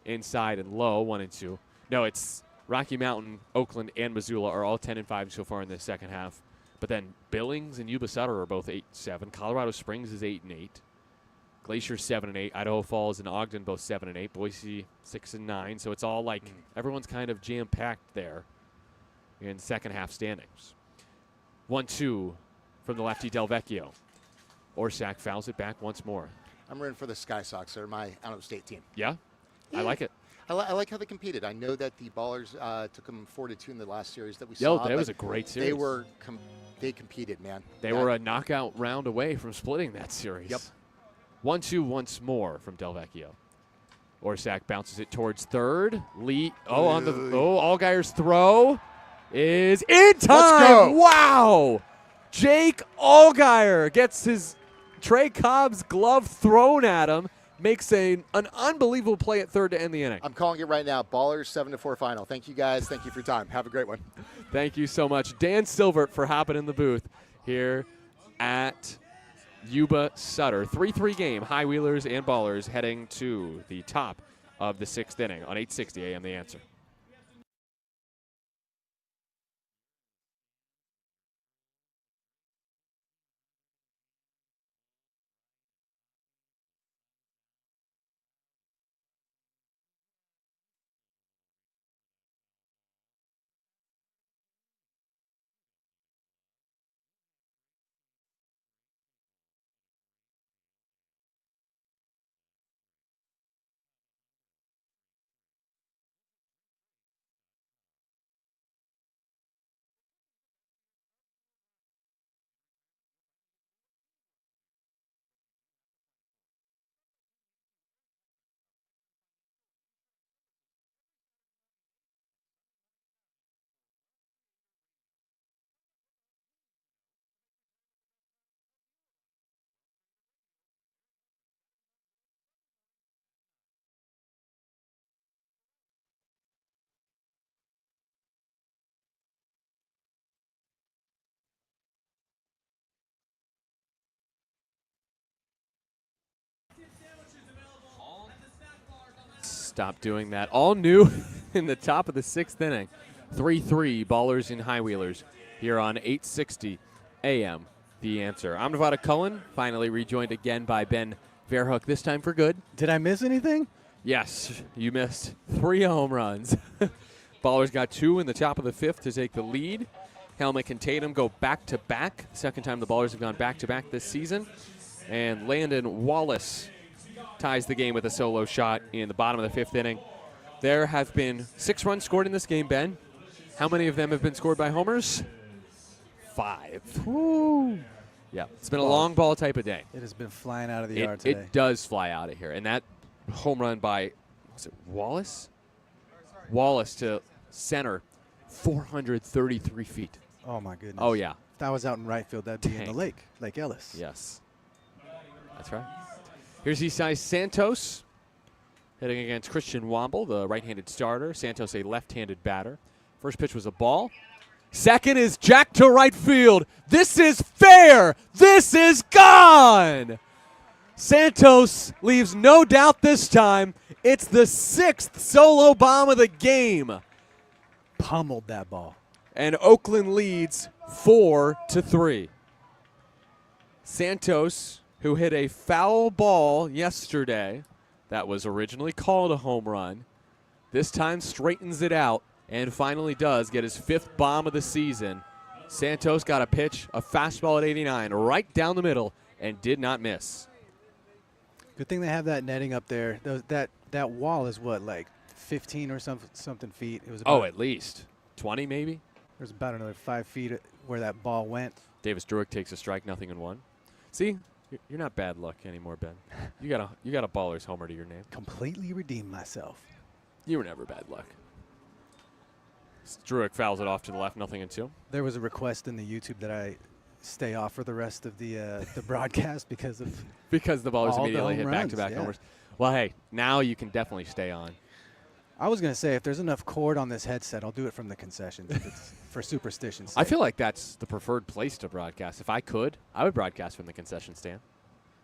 Inside and low, 1-2. No, it's Rocky Mountain, Oakland, and Missoula are all 10-5 so far in the second half. But then Billings and Yuba Sutter are both 8-7. Colorado Springs is 8-8. Glacier 7-8. Idaho Falls and Ogden both 7-8. Boise 6-9. So it's all like everyone's kind of jam-packed there. in second half standings. 1-2 from the lefty Delvecchio. Orsak fouls it back once more. I'm rooting for the Sky Sox. They're my out of state team. Yeah? I like it. I like how they competed. I know that the Ballers took them 4-2 in the last series that we Yo, saw. that was a great series. They competed, man. They were a knockout round away from splitting that series. Yep. 1-2 once more from Delvecchio. Orsak bounces it towards third. Lee. Allgaier's throw is in time. Let's go. Wow. Jake Allgaier gets his Trey Cobb's glove thrown at him. Makes an unbelievable play at third to end the inning. I'm calling it right now. Ballers 7-4 final. Thank you guys. Thank you for your time. Have a great one. Thank you so much, Dan Silvert, for hopping in the booth here at Yuba Sutter. 3-3 game, High Wheelers and Ballers heading to the top of the sixth inning on 860 AM The Answer. Stop doing that. All new in the top of the sixth inning. 3-3 Ballers and High Wheelers here on 860 AM The Answer. I'm Nevada Cullen, finally rejoined again by Ben Verhoek, this time for good. Did I miss anything? Yes, you missed 3 home runs. Ballers got 2 in the top of the fifth to take the lead. Helmick and Tatum go back-to-back. Second time the Ballers have gone back-to-back this season. And Landon Wallace ties the game with a solo shot in the bottom of the fifth inning. There have been 6 runs scored in this game, Ben. How many of them have been scored by homers? 5. Woo. Yeah, it's been a long ball type of day. It has been flying out of the yard today. It does fly out of here. And that home run by, was it Wallace? Wallace to center, 433 feet. Oh, my goodness. Oh, yeah. If that was out in right field, that'd be in the Tank. lake, Lake Ellis. Yes. That's right. Here's Eastside Santos hitting against Christian Womble, the right-handed starter. Santos a left-handed batter. First pitch was a ball. Second is jacked to right field. This is fair. This is gone. Santos leaves no doubt this time. It's the 6th solo bomb of the game. Pummeled that ball. And Oakland leads 4-3. Santos, who hit a foul ball yesterday that was originally called a home run, this time straightens it out and finally does get his 5th bomb of the season. Santos got a pitch, a fastball at 89, right down the middle, and did not miss. Good thing they have that netting up there. That wall is what, like 15 or something feet? It was about, At least 20 maybe. There's about another 5 feet where that ball went. Davis Druick takes a strike, 0-1. See, you're not bad luck anymore, Ben. You got a Baller's homer to your name. Completely redeemed myself. You were never bad luck. Druick fouls it off to the left, 0-2. There was a request in the YouTube that I stay off for the rest of the broadcast because of the Ballers all the immediately hit home runs, back-to-back yeah. homers. Well, hey, now you can definitely stay on. I was going to say, if there's enough cord on this headset, I'll do it from the concessions if it's for superstition's I sake. feel like that's the preferred place to broadcast. If I could, I would broadcast from the concession stand.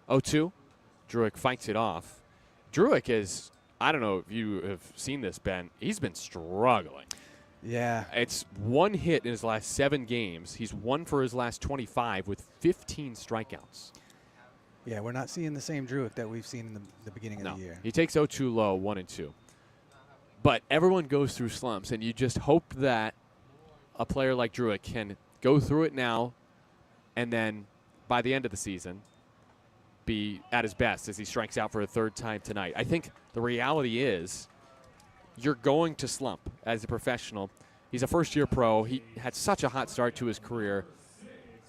0-2. Druick fights it off. Druick is, I don't know if you have seen this, Ben. He's been struggling. Yeah. It's 1 hit in his last 7 games. He's 1 for his last 25 with 15 strikeouts. Yeah, we're not seeing the same Druick that we've seen in the beginning of the year. He takes 0-2 low, 1-2. But everyone goes through slumps, and you just hope that a player like Druitt can go through it now and then by the end of the season be at his best as he strikes out for a third time tonight. I think the reality is you're going to slump as a professional. He's a first-year pro. He had such a hot start to his career.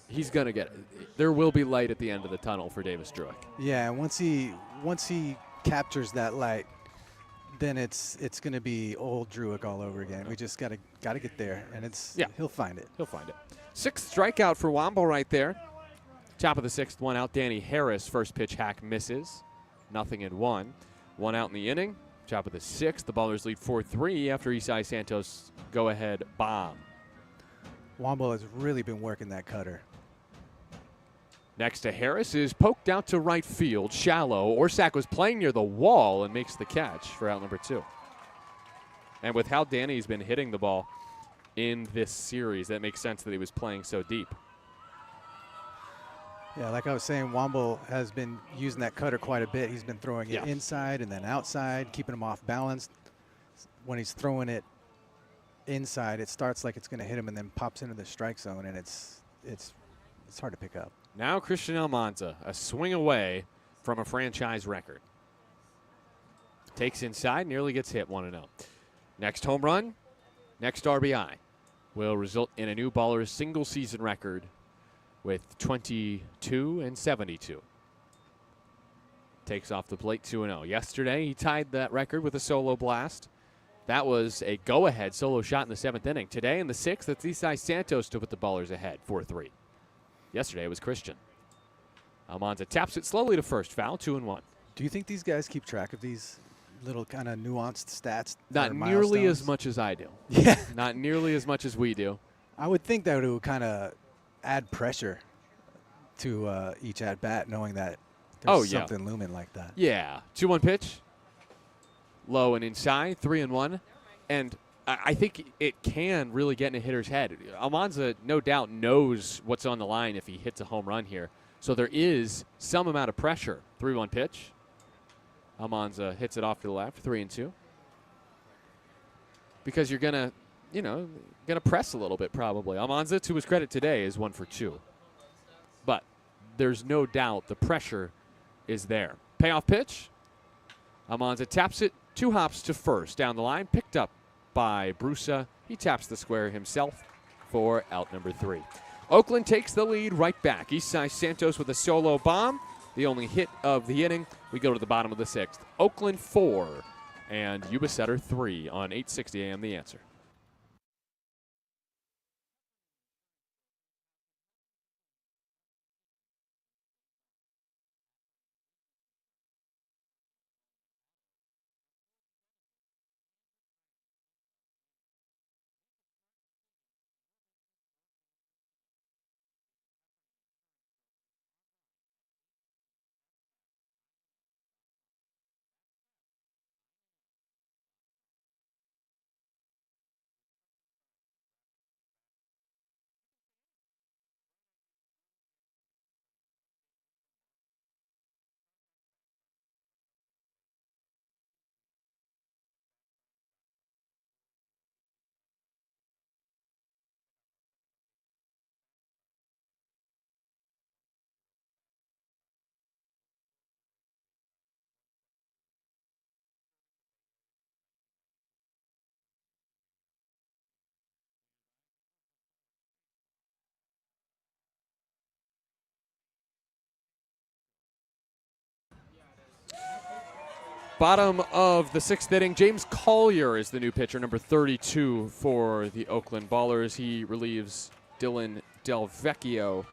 He's going to get it. There will be light at the end of the tunnel for Davis Druitt. Yeah, and once he captures that light, then it's going to be old Druitt all over again. We just got to get there, and he'll find it. He'll find it. Sixth strikeout for Womble right there. Top of the sixth, one out. Danny Harris, first pitch hack misses. 0-1. One out in the inning. Top of the sixth, the Ballers lead 4-3 after Isai Santos go-ahead bomb. Womble has really been working that cutter. Next to Harris is poked out to right field, shallow. Orsak was playing near the wall and makes the catch for out number 2. And with how Danny's been hitting the ball in this series, that makes sense that he was playing so deep. Yeah, like I was saying, Womble has been using that cutter quite a bit. He's been throwing it inside and then outside, keeping him off balance. When he's throwing it inside, it starts like it's going to hit him and then pops into the strike zone, and it's hard to pick up. Now Christian Almanza, a swing away from a franchise record. Takes inside, nearly gets hit 1-0. Next home run, next RBI will result in a new Baller's single season record with 22 and 72. Takes off the plate 2-0. Yesterday, he tied that record with a solo blast. That was a go-ahead solo shot in the 7th inning. Today in the 6th, it's Isai Santos to put the Ballers ahead, 4-3. Yesterday, it was Christian. Almanza taps it slowly to first, foul, 2-1. Do you think these guys keep track of these little kind of nuanced stats? Not nearly as much as I do. Yeah. Not nearly as much as we do. I would think that it would kind of add pressure to each at-bat, knowing that there's something looming like that. Yeah. 2-1 pitch. Low and inside, 3-1. And I think it can really get in a hitter's head. Almanza, no doubt, knows what's on the line if he hits a home run here. So there is some amount of pressure. 3-1 pitch. Almanza hits it off to the left, 3-2. Because you're going to press a little bit probably. Almanza, to his credit today, is 1 for 2. But there's no doubt the pressure is there. Payoff pitch. Almanza taps it, 2 hops to first. Down the line, picked up by Brusa. He taps the square himself for out number 3. Oakland takes the lead right back. Isai Santos with a solo bomb. The only hit of the inning. We go to the bottom of the 6th. Oakland 4 and Yuba Setter 3 on 860 AM The Answer. Bottom of the 6th inning, James Collier is the new pitcher, number 32 for the Oakland Ballers. He relieves Dylan Delvecchio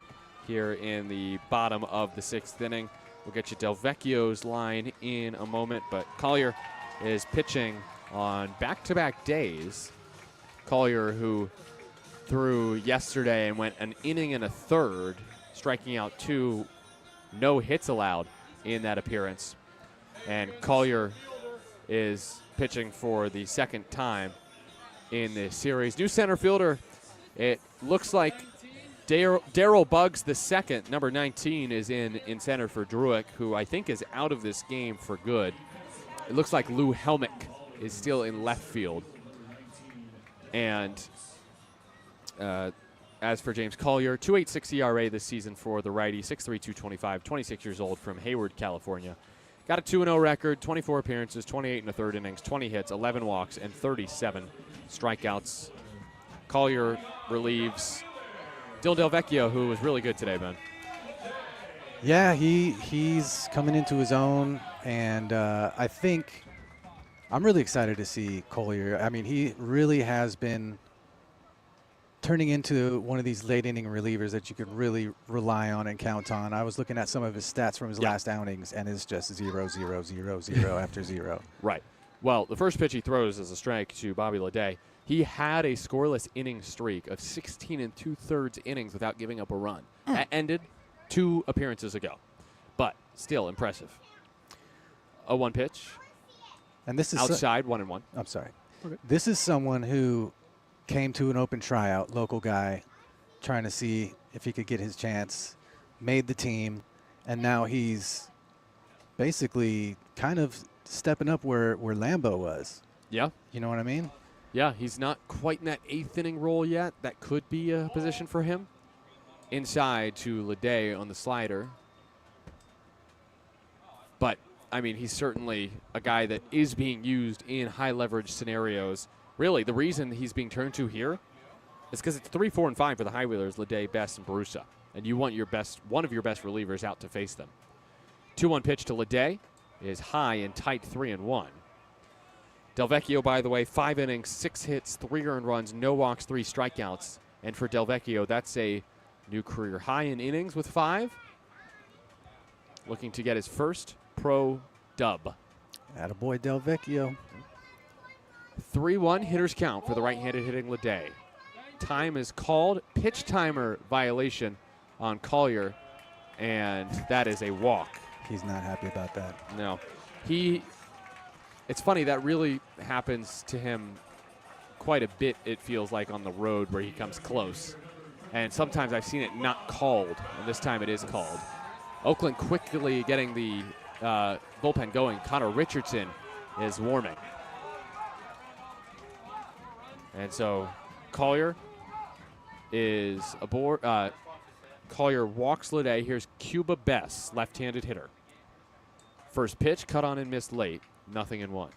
here in the bottom of the 6th inning. We'll get you Delvecchio's line in a moment, but Collier is pitching on back-to-back days. Collier, who threw yesterday and went an inning and a third, striking out 2, no hits allowed in that appearance. And Collier is pitching for the 2nd time in this series. New center fielder, it looks like Daryl Buggs II, number 19, is in center for Druitt, who I think is out of this game for good. It looks like Lou Helmick is still in left field. And As for James Collier, 2.86 ERA this season for the righty, 6'3", 225, 26 years old from Hayward, California. Got a 2-0 record, 24 appearances, 28 and a third innings, 20 hits, 11 walks, and 37 strikeouts. Collier relieves Dylan Delvecchio, who was really good today, Ben. Yeah, he's coming into his own, and I think I'm really excited to see Collier. I mean, he really has been turning into one of these late inning relievers that you could really rely on and count on. I was looking at some of his stats from his last outings, and it's just 0, 0, 0, 0 after 0. Right. Well, the first pitch he throws is a strike to Bobby Leday. He had a scoreless inning streak of 16 2/3 innings without giving up a run. That ended 2 appearances ago, but still impressive. 0-1 pitch. And this is outside 1-1. I'm sorry. Okay. This is someone who came to an open tryout, local guy, trying to see if he could get his chance, made the team, and now he's basically kind of stepping up where Lambeau was. Yeah. You know what I mean? Yeah, he's not quite in that 8th inning role yet. That could be a position for him. Inside to Leday on the slider. But, I mean, he's certainly a guy that is being used in high leverage scenarios. Really, the reason he's being turned to here is because it's 3, 4, and 5 for the High Wheelers, Leday, Best, and Barusa. And you want one of your best relievers out to face them. 2-1 pitch to Leday is high and tight, 3-1. Delvecchio, by the way, 5 innings, 6 hits, 3 earned runs, no walks, 3 strikeouts. And for Delvecchio, that's a new career high in innings with 5. Looking to get his first pro dub. Attaboy Delvecchio. 3-1 hitters count for the right-handed hitting Leday. Time is called. Pitch timer violation on Collier, and that is a walk. He's not happy about that. No. It's funny, that really happens to him quite a bit, it feels like, on the road where he comes close. And sometimes I've seen it not called, and this time it is called. Oakland quickly getting the bullpen going. Connor Richardson is warming. And so Collier is aboard. Collier walks Leday. Here's Cuba Bess, left-handed hitter. First pitch, cut on and missed late. 0-1. What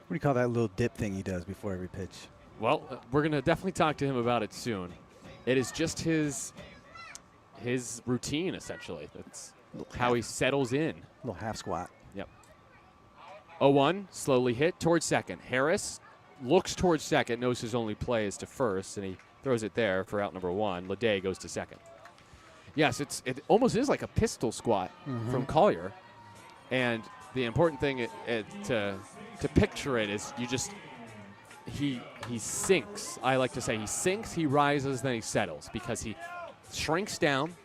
do you call that little dip thing he does before every pitch? Well, we're going to definitely talk to him about it soon. It is just his routine, essentially. That's how he settles in. Little half squat. Yep. 0-1, slowly hit towards second. Harris looks towards second, knows his only play is to first, and he throws it there for out number 1. Leday goes to second. Yes, it almost is like a pistol squat from Collier. And the important thing to picture it is he sinks. I like to say he sinks, he rises, then he settles, because he shrinks down,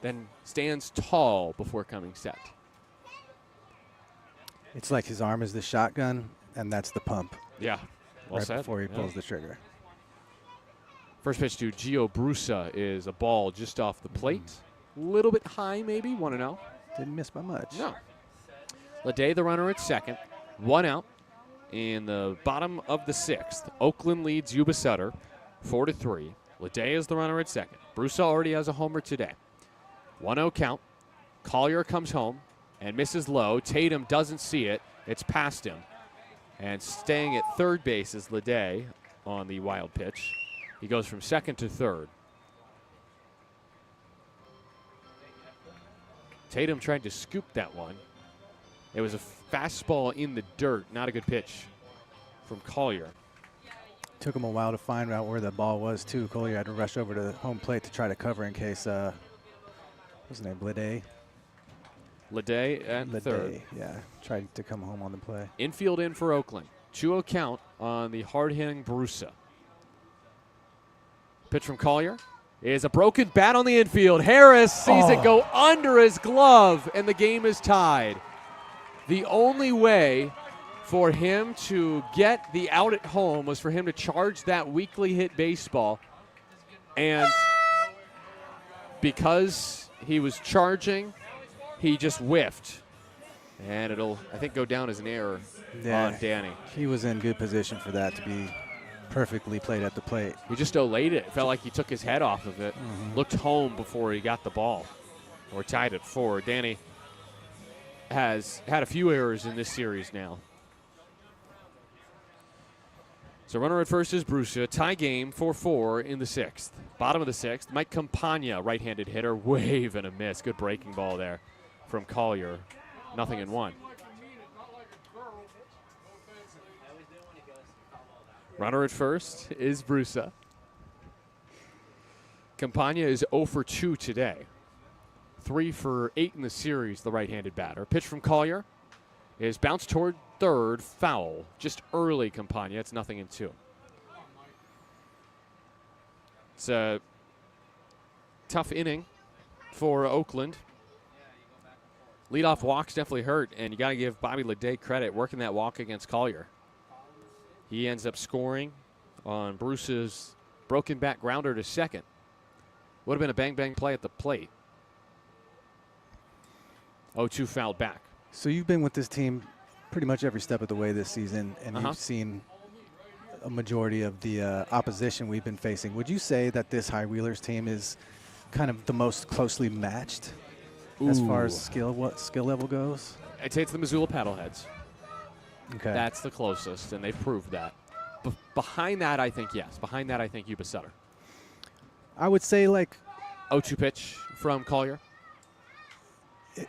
then stands tall before coming set. It's like his arm is the shotgun, and that's the pump. Yeah, well right said. Before he pulls the trigger. First pitch to Gio Brusa is a ball just off the plate. A little bit high, maybe, 1-0. Didn't miss by much. No. Leday, the runner at second. 1 out in the bottom of the 6th. Oakland leads Yuba Sutter 4-3. Leday is the runner at second. Brusa already has a homer today. 1-0 count. Collier comes home and misses low. Tatum doesn't see it. It's past him. And staying at third base is Leday on the wild pitch. He goes from second to third. Tatum tried to scoop that one. It was a fastball in the dirt. Not a good pitch from Collier. Took him a while to find out where the ball was, too. Collier had to rush over to the home plate to try to cover in case, what's his name, Leday? Leday at third. Yeah, tried to come home on the play. Infield in for Oakland. 2-0 count on the hard-hitting Barusa. Pitch from Collier is a broken bat on the infield. Harris sees it go under his glove, and the game is tied. The only way for him to get the out at home was for him to charge that weakly hit baseball. And because he was charging, he just whiffed. And it'll, I think, go down as an error on Danny. He was in good position for that to be perfectly played at the plate. He just delayed it. It felt like he took his head off of it. Looked home before he got the ball. We're tied at 4. Danny has had a few errors in this series now. So runner at first is Brusa. Tie game 4-4 in the 6th. Bottom of the 6th, Mike Campagna, right-handed hitter. Wave and a miss. Good breaking ball there from Collier. 0-1. Runner at first is Brusa. Campagna is 0 for 2 today. 3 for 8 in the series, the right-handed batter. Pitch from Collier is bounced toward third, foul. Just early, Campagna. It's 0-2. It's a tough inning for Oakland. Leadoff walks definitely hurt, and you got to give Bobby Leday credit working that walk against Collier. He ends up scoring on Bruce's broken back grounder to second. Would have been a bang-bang play at the plate. 0-2 fouled back. So you've been with this team pretty much every step of the way this season, and you've seen a majority of the opposition we've been facing. Would you say that this High Wheelers team is kind of the most closely matched as far as skill level goes? I'd say it's the Missoula Paddleheads. Okay. That's the closest, and they've proved that. Behind that, I think yes. Behind that, I think Yuba Sutter. I would say like 0-2 pitch from Collier.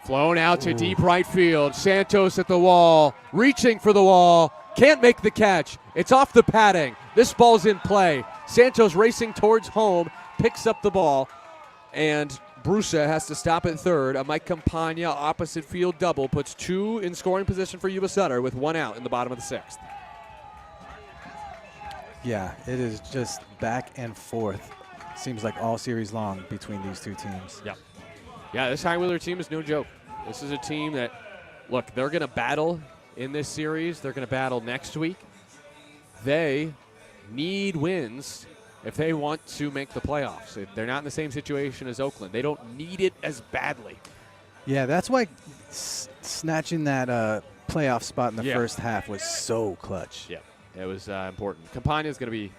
Flown out to deep right field. Santos at the wall, reaching for the wall. Can't make the catch. It's off the padding. This ball's in play. Santos racing towards home, picks up the ball, and Brusa has to stop at third. A Mike Campagna opposite field double puts 2 in scoring position for Yuba Sutter with 1 out in the bottom of the 6th. Yeah, it is just back and forth. Seems like all series long between these two teams. Yep. Yeah, this High Wheeler team is no joke. This is a team that, look, they're going to battle in this series. They're going to battle next week. They need wins if they want to make the playoffs. They're not in the same situation as Oakland. They don't need it as badly. Yeah, that's why snatching that playoff spot in the first half was so clutch. Yeah, it was important. Campagna is going to be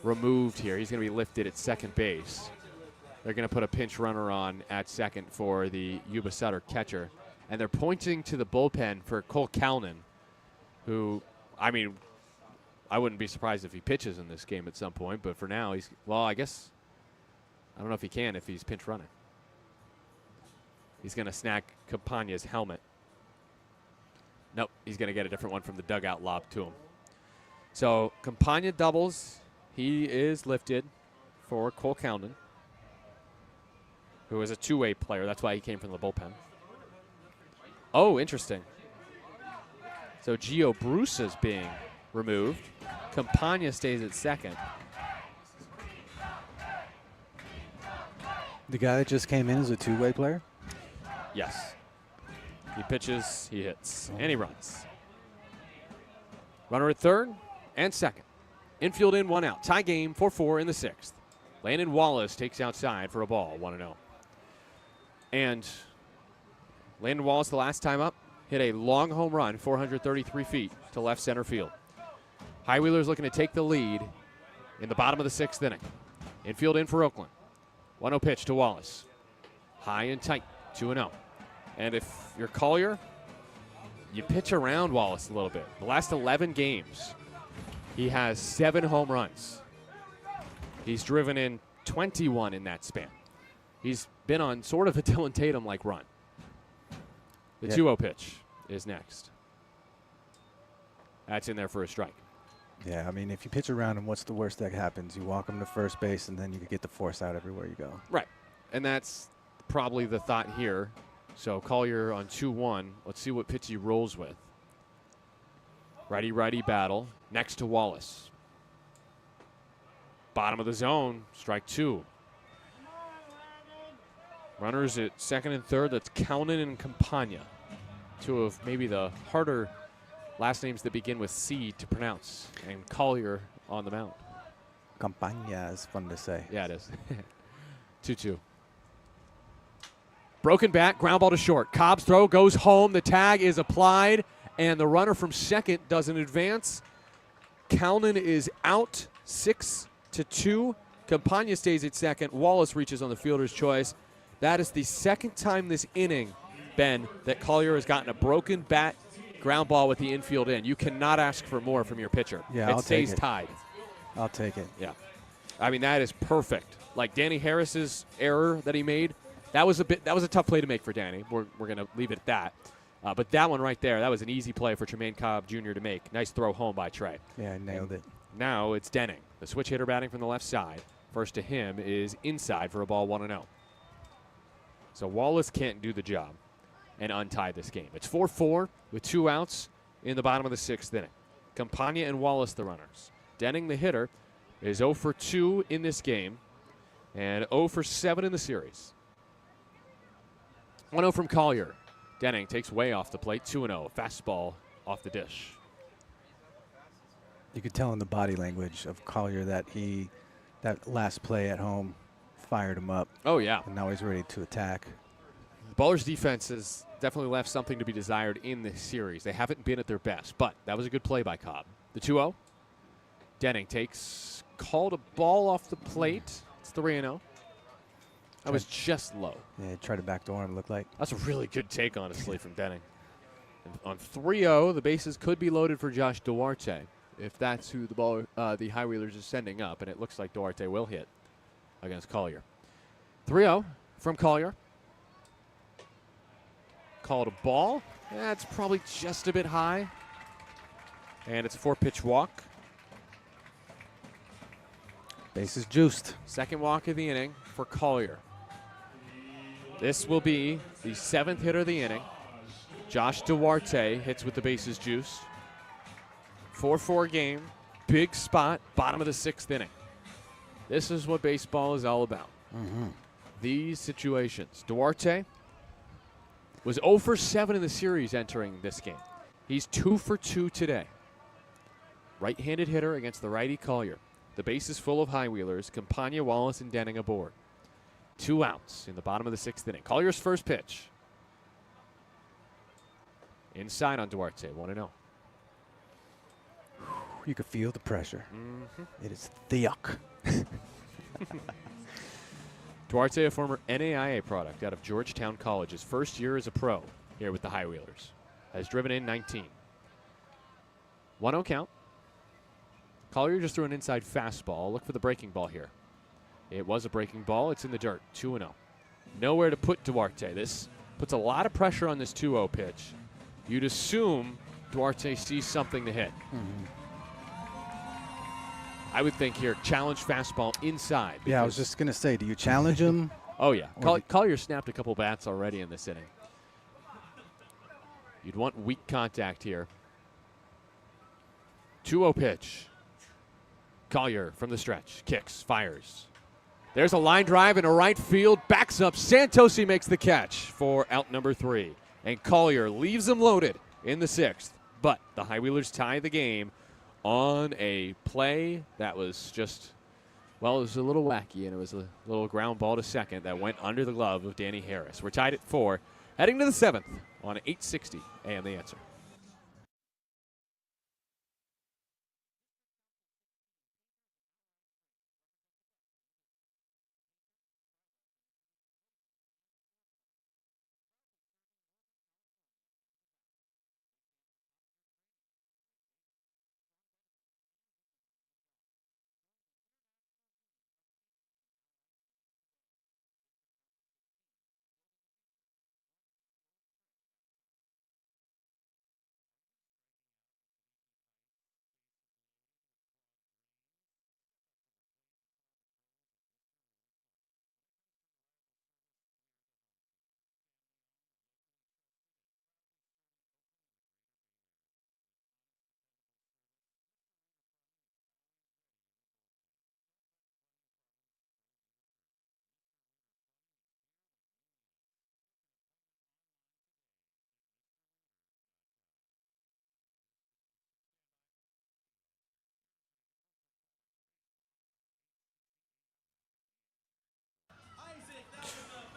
removed here. He's going to be lifted at second base. They're going to put a pinch runner on at second for the Yuba Sutter catcher. And they're pointing to the bullpen for Cole Calnan, who, I mean, I wouldn't be surprised if he pitches in this game at some point. But for now, I guess, I don't know if he can if he's pinch running. He's going to snag Campagna's helmet. Nope, he's going to get a different one from the dugout lob to him. So Campagna doubles. He is lifted for Cole Calnan, who is a two-way player. That's why he came from the bullpen. Oh, interesting. So Gio Bruce is being removed. Campagna stays at second. The guy that just came in is a two-way player? Yes. He pitches, he hits, and he runs. Runner at third and second. Infield in, 1 out. Tie game 4-4 in the 6th. Landon Wallace takes outside for a ball, 1-0. And Landon Wallace, the last time up, hit a long home run, 433 feet to left center field. High Wheelers looking to take the lead in the bottom of the 6th inning. Infield in for Oakland. 1-0 pitch to Wallace. High and tight, 2-0. And if you're Collier, you pitch around Wallace a little bit. The last 11 games, he has 7 home runs. He's driven in 21 in that span. He's been on sort of a Dylan Tatum-like run. The 2-0 pitch is next. That's in there for a strike. Yeah, I mean, if you pitch around him, what's the worst that happens? You walk him to first base, and then you get the force out everywhere you go. Right. And that's probably the thought here. So Collier on 2-1. Let's see what pitch he rolls with. Righty-righty battle next to Wallace. Bottom of the zone, strike 2. Runners at second and third. That's Calnan and Campagna. 2 of maybe the harder last names that begin with C to pronounce. And Collier on the mound. Campagna is fun to say. Yeah, it is. 2-2. Broken bat, ground ball to short. Cobb's throw goes home. The tag is applied, and the runner from second doesn't advance. Calnan is out 6-2. Campagna stays at second. Wallace reaches on the fielder's choice. That is the second time this inning, Ben, that Collier has gotten a broken bat ground ball with the infield in. You cannot ask for more from your pitcher. Yeah, it I'll stays take it. tied. I'll take it. Yeah. I mean, that is perfect. Like Danny Harris's error that he made, that was a tough play to make for Danny. We're going to leave it at that. But that one right there, that was an easy play for Tremaine Cobb Jr. to make. Nice throw home by Trey. Yeah, I nailed it. Now it's Denning, the switch hitter batting from the left side. First to him is inside for a ball 1-0. So Wallace can't do the job and untie this game. It's 4-4 with 2 outs in the bottom of the 6th inning. Campagna and Wallace the runners. Denning, the hitter, is 0 for 2 in this game and 0 for 7 in the series. 1-0 from Collier. Denning takes way off the plate, 2-0. Fastball off the dish. You could tell in the body language of Collier that that last play at home fired him up. Oh, yeah. And now he's ready to attack. Ballers' defense has definitely left something to be desired in this series. They haven't been at their best, but that was a good play by Cobb. The 2-0. Denning called a ball off the plate. It's 3-0. That was just low. Yeah, tried to backdoor him, looked like. That's a really good take, honestly, from Denning. And on 3-0, the bases could be loaded for Josh Duarte if that's who the High Wheelers is sending up, and it looks like Duarte will hit against Collier. 3-0 from Collier. Called a ball. That's probably just a bit high. And it's a 4-pitch walk. Bases juiced. Second walk of the inning for Collier. This will be the 7th hitter of the inning. Josh Duarte hits with the bases juiced. 4-4 game. Big spot. Bottom of the 6th inning. This is what baseball is all about. These situations. Duarte was 0 for 7 in the series entering this game. He's 2 for 2 today. Right-handed hitter against the righty Collier. The base is full of High Wheelers. Campagna, Wallace, and Denning aboard. 2 outs in the bottom of the 6th inning. Collier's first pitch. Inside on Duarte, 1-0. You could feel the pressure. It is thick. Duarte, a former NAIA product out of Georgetown College. His first year as a pro here with the High Wheelers. Has driven in 19. 1-0 count. Collier just threw an inside fastball. Look for the breaking ball here. It was a breaking ball. It's in the dirt. 2-0. Nowhere to put Duarte. This puts a lot of pressure on this 2-0 pitch. You'd assume Duarte sees something to hit. I would think here, challenge fastball inside. Yeah, I was just going to say, do you challenge him? Oh, yeah. Collier snapped a couple bats already in this inning. You'd want weak contact here. 2-0 pitch. Collier from the stretch. Kicks, fires. There's a line drive in a right field. Backs up. Santosi makes the catch for out number 3. And Collier leaves them loaded in the 6th. But the High Wheelers tie the game on a play that was just, well, it was a little wacky, and it was a little ground ball to second that went under the glove of Danny Harris. We're tied at 4, heading to the 7th on 860 AM The Answer.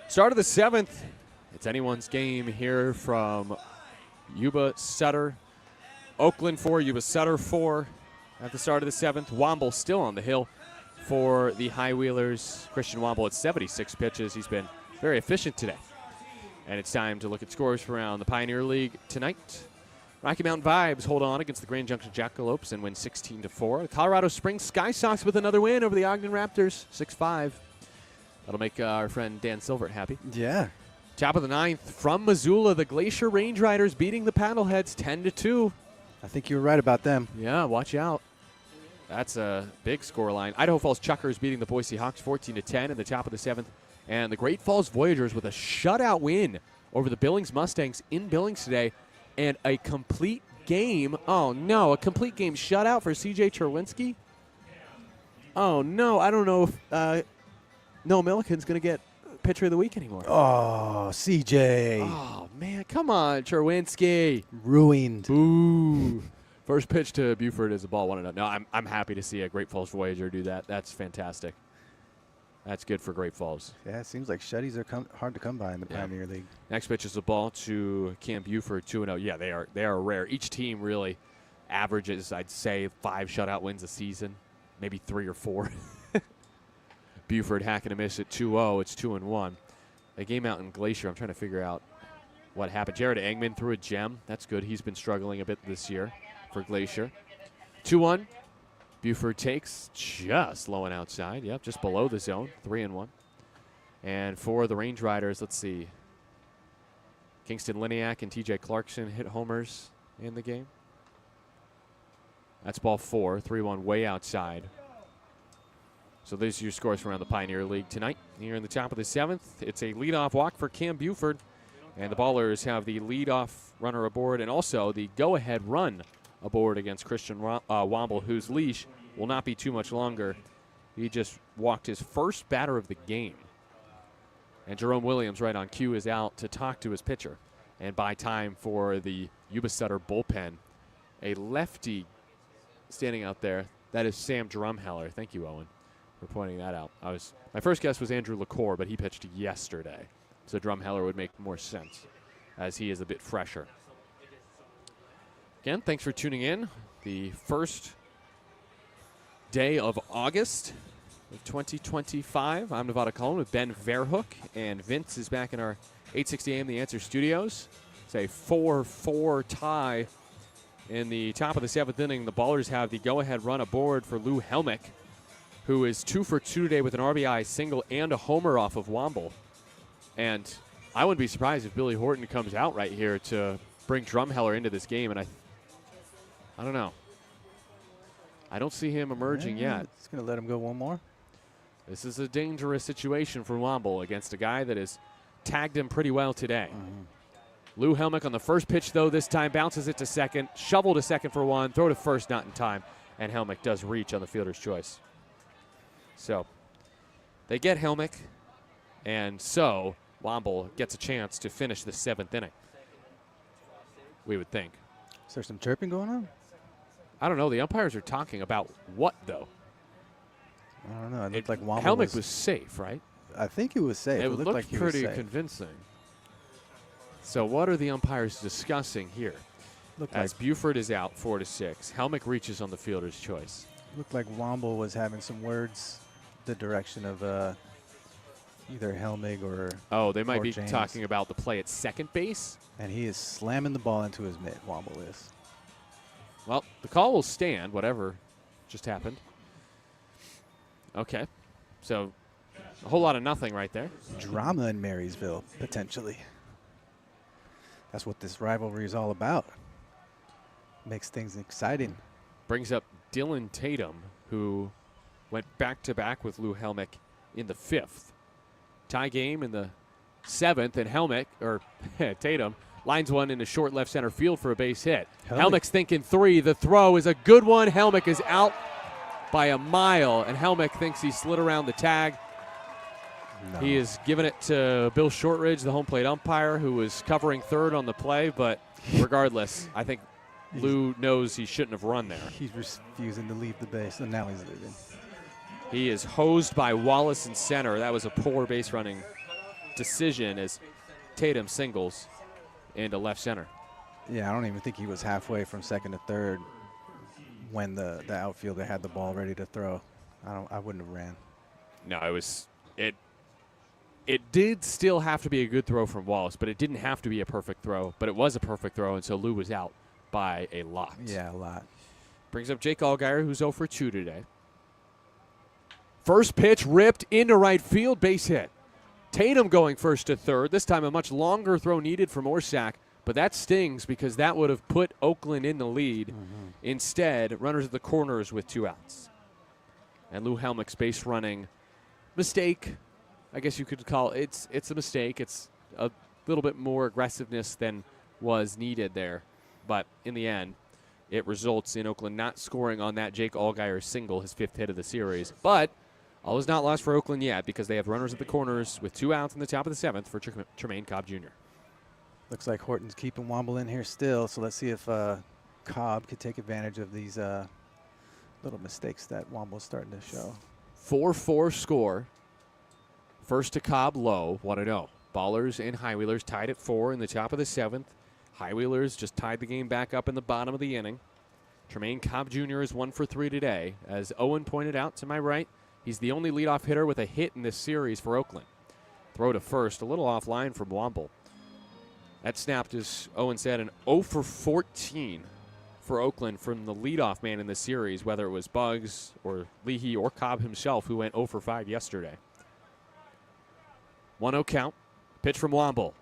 Start of the 7th. It's anyone's game here from Yuba Sutter. Oakland 4, Yuba Sutter 4. at the start of the 7th. Womble still on the hill for the High Wheelers. Christian Womble at 76 pitches. He's been very efficient today. And it's time to look at scores from around the Pioneer League tonight. Rocky Mountain Vibes hold on against the Grand Junction Jackalopes and win 16-4. The Colorado Springs Sky Sox with another win over the Ogden Raptors, 6-5. That'll make our friend Dan Silvert happy. Yeah. Top of the 9th from Missoula, the Glacier Range Riders beating the Paddleheads 10-2. I think you were right about them. Yeah, watch out. That's a big scoreline. Idaho Falls Chuckers beating the Boise Hawks 14-10 in the top of the 7th. And the Great Falls Voyagers with a shutout win over the Billings Mustangs in Billings today. And a complete game. Oh, no. A complete game shutout for C.J. Cherwinski? Oh, no. I don't know if Noah Milliken's going to get Pitcher of the Week anymore. Oh, CJ. Oh, man. Come on, Cherwinski. Ruined. Ooh. First pitch to Buford is a ball 1-0. No, I'm happy to see a Great Falls Voyager do that. That's fantastic. That's good for Great Falls. Yeah, it seems like shutties are hard to come by in the Pioneer League. Next pitch is the ball to Cam Buford, 2-0. Yeah, they are rare. Each team really averages, I'd say, 5 shutout wins a season, maybe 3 or 4. Buford hacking a miss at 2-0. It's 2-1. A game out in Glacier. I'm trying to figure out what happened. Jared Engman threw a gem. That's good. He's been struggling a bit this year for Glacier. 2-1. Buford takes just low and outside. Yep, just below the zone. 3-1. And for the Range Riders, let's see. Kingston Liniak and TJ Clarkson hit homers in the game. That's ball 4. 3-1 way outside. So those are your scores from around the Pioneer League tonight. Here in the top of the 7th, it's a leadoff walk for Cam Buford. And the Ballers have the leadoff runner aboard and also the go-ahead run aboard against Christian Womble, whose leash will not be too much longer. He just walked his first batter of the game. And Jerome Williams, right on cue, is out to talk to his pitcher and buy time for the Yuba Sutter bullpen. A lefty standing out there. That is Sam Drumheller. Thank you, Owen, for pointing that out. My first guess was Andrew LaCour, but he pitched yesterday. So Drumheller would make more sense as he is a bit fresher. Again, thanks for tuning in. The first day of August of 2025. I'm Nevada Cullen with Ben Verhoek, and Vince is back in our 860 AM The Answer studios. It's a 4-4 tie in the top of the 7th inning. The Ballers have the go-ahead run aboard for Lou Helmick, who is 2 for 2 today with an RBI single and a homer off of Womble. And I wouldn't be surprised if Billy Horton comes out right here to bring Drumheller into this game, and I don't know. I don't see him emerging yet. It's going to let him go one more. This is a dangerous situation for Womble against a guy that has tagged him pretty well today. Lou Helmick on the first pitch, though, this time bounces it to second, shovel to second for one, throw to first, not in time, and Helmick does reach on the fielder's choice. So they get Helmick, and so Womble gets a chance to finish the 7th inning, we would think. Is there some chirping going on? I don't know. The umpires are talking about what, though? I don't know. It looked like Womble Helmick was safe, right? I think he was safe. It looked looked like he pretty was safe. convincing. So what are the umpires discussing here? As Buford is out 4-6, Helmick reaches on the fielder's choice. Looked like Womble was having some words the direction of either Helmig or they might be James. talking about the play at second base. And he is slamming the ball into his mitt, Womble is. Well, the call will stand, whatever just happened. Okay. So a whole lot of nothing right there. Drama in Marysville, potentially. That's what this rivalry is all about. Makes things exciting. Brings up Dylan Tatum, who went back-to-back with Lou Helmick in the 5th. Tie game in the 7th, and Helmick, or Tatum, lines one into short left center field for a base hit. Helmick's thinking 3. The throw is a good one. Helmick is out by a mile, and Helmick thinks he slid around the tag. No. He is giving it to Bill Shortridge, the home plate umpire, who was covering third on the play, but regardless, I think Lou knows he shouldn't have run there. He's refusing to leave the base, and now he's leaving. He is hosed by Wallace in center. That was a poor base running decision as Tatum singles into left center. Yeah, I don't even think he was halfway from second to third when the outfielder had the ball ready to throw. I wouldn't have ran. No, it did still have to be a good throw from Wallace, but it didn't have to be a perfect throw. But it was a perfect throw, and so Lou was out by a lot. Yeah, a lot. Brings up Jake Allgaier, who's 0 for 2 today. First pitch ripped into right field, base hit. Tatum going first to third. This time a much longer throw needed from Orsak, but that stings because that would have put Oakland in the lead. Mm-hmm. Instead, runners at the corners with 2 outs. And Lou Helmick's base running mistake, I guess you could call it. It's a mistake. It's a little bit more aggressiveness than was needed there. But in the end, it results in Oakland not scoring on that Jake Allgaier single, his 5th hit of the series. But all is not lost for Oakland yet because they have runners at the corners with 2 outs in the top of the 7th for Tremaine Cobb Jr. Looks like Horton's keeping Womble in here still, so let's see if Cobb could take advantage of these little mistakes that Womble's starting to show. 4-4 score. First to Cobb, low, 1-0. Ballers and Highwheelers tied at 4 in the top of the 7th. Highwheelers just tied the game back up in the bottom of the inning. Tremaine Cobb Jr. is 1 for 3 today. As Owen pointed out to my right, he's the only leadoff hitter with a hit in this series for Oakland. Throw to first, a little offline from Womble. That snapped, as Owen said, an 0 for 14 for Oakland from the leadoff man in the series, whether it was Bugs or Leahy or Cobb himself, who went 0 for 5 yesterday. 1-0 count. Pitch from Womble.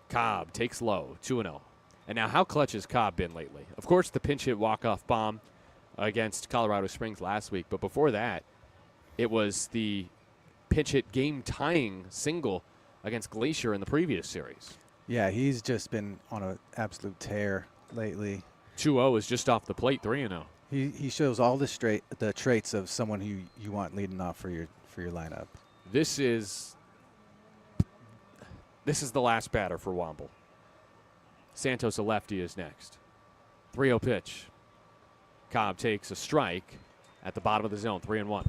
Cobb takes low, 2-0. And now how clutch has Cobb been lately? Of course, the pinch hit walk-off bomb against Colorado Springs last week, but before that, it was the pinch hit game-tying single against Glacier in the previous series. Yeah, he's just been on an absolute tear lately. 2-0 is just off the plate, 3-0. He shows all the traits of someone who you want leading off for your lineup. This is the last batter for Womble. Santos, a lefty, is next. 3-0 pitch. Cobb takes a strike at the bottom of the zone, 3-1.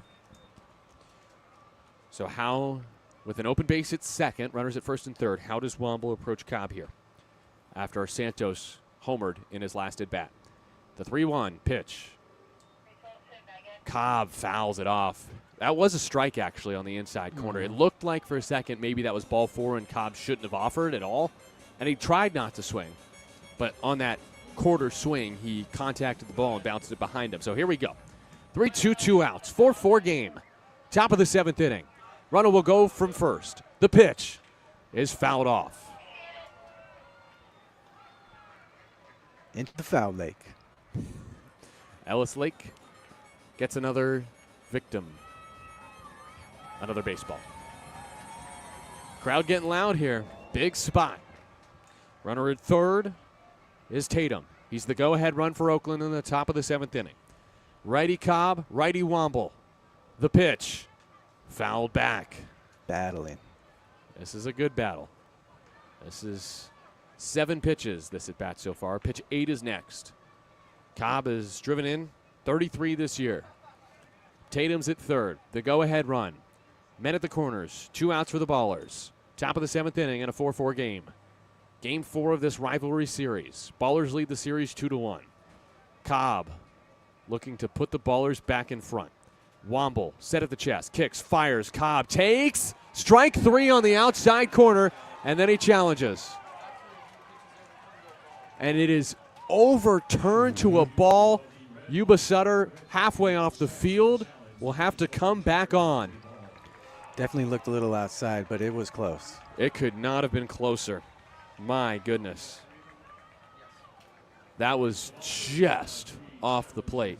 So how, with an open base at second, runners at first and third, how does Womble approach Cobb here after Santos homered in his last at-bat? The 3-1 pitch. Cobb fouls it off. That was a strike, actually, on the inside corner. It looked like for a second maybe that was ball 4 and Cobb shouldn't have offered at all. And he tried not to swing. But on that quarter swing, he contacted the ball and bounced it behind him. So here we go. 3-2, 2 outs. 4-4 game. Top of the 7th inning. Runner will go from first. The pitch is fouled off. Into the foul lake. Ellis Lake gets another victim. Another baseball. Crowd getting loud here. Big spot. Runner at third is Tatum. He's the go-ahead run for Oakland in the top of the 7th inning. Righty Cobb, righty Womble. The pitch. Fouled back. Battling. This is a good battle. This is 7 pitches this at bat so far. Pitch 8 is next. Cobb is driven in 33 this year. Tatum's at third. The go-ahead run. Men at the corners. 2 outs for the Ballers. Top of the 7th inning in a 4-4 game. Game 4 of this rivalry series. Ballers lead the series 2-1. Cobb looking to put the Ballers back in front. Womble set at the chest. Kicks, fires. Cobb takes. Strike 3 on the outside corner. And then he challenges. And it is overturned to a ball. Yuba Sutter halfway off the field will have to come back on. Definitely looked a little outside, but it was close. It could not have been closer. My goodness. That was just off the plate.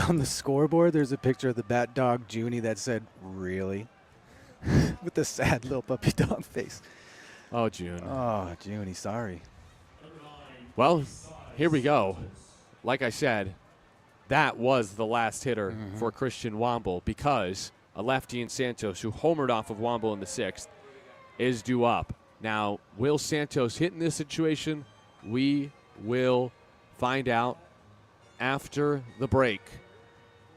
On the scoreboard, there's a picture of the bat dog, Junie, that said, really? With the sad little puppy dog face. Oh, June. Oh, Junie, sorry. Well, here we go. Like I said, that was the last hitter for Christian Womble because a lefty in Santos who homered off of Womble in the 6th is due up. Now, will Santos hit in this situation? We will find out after the break.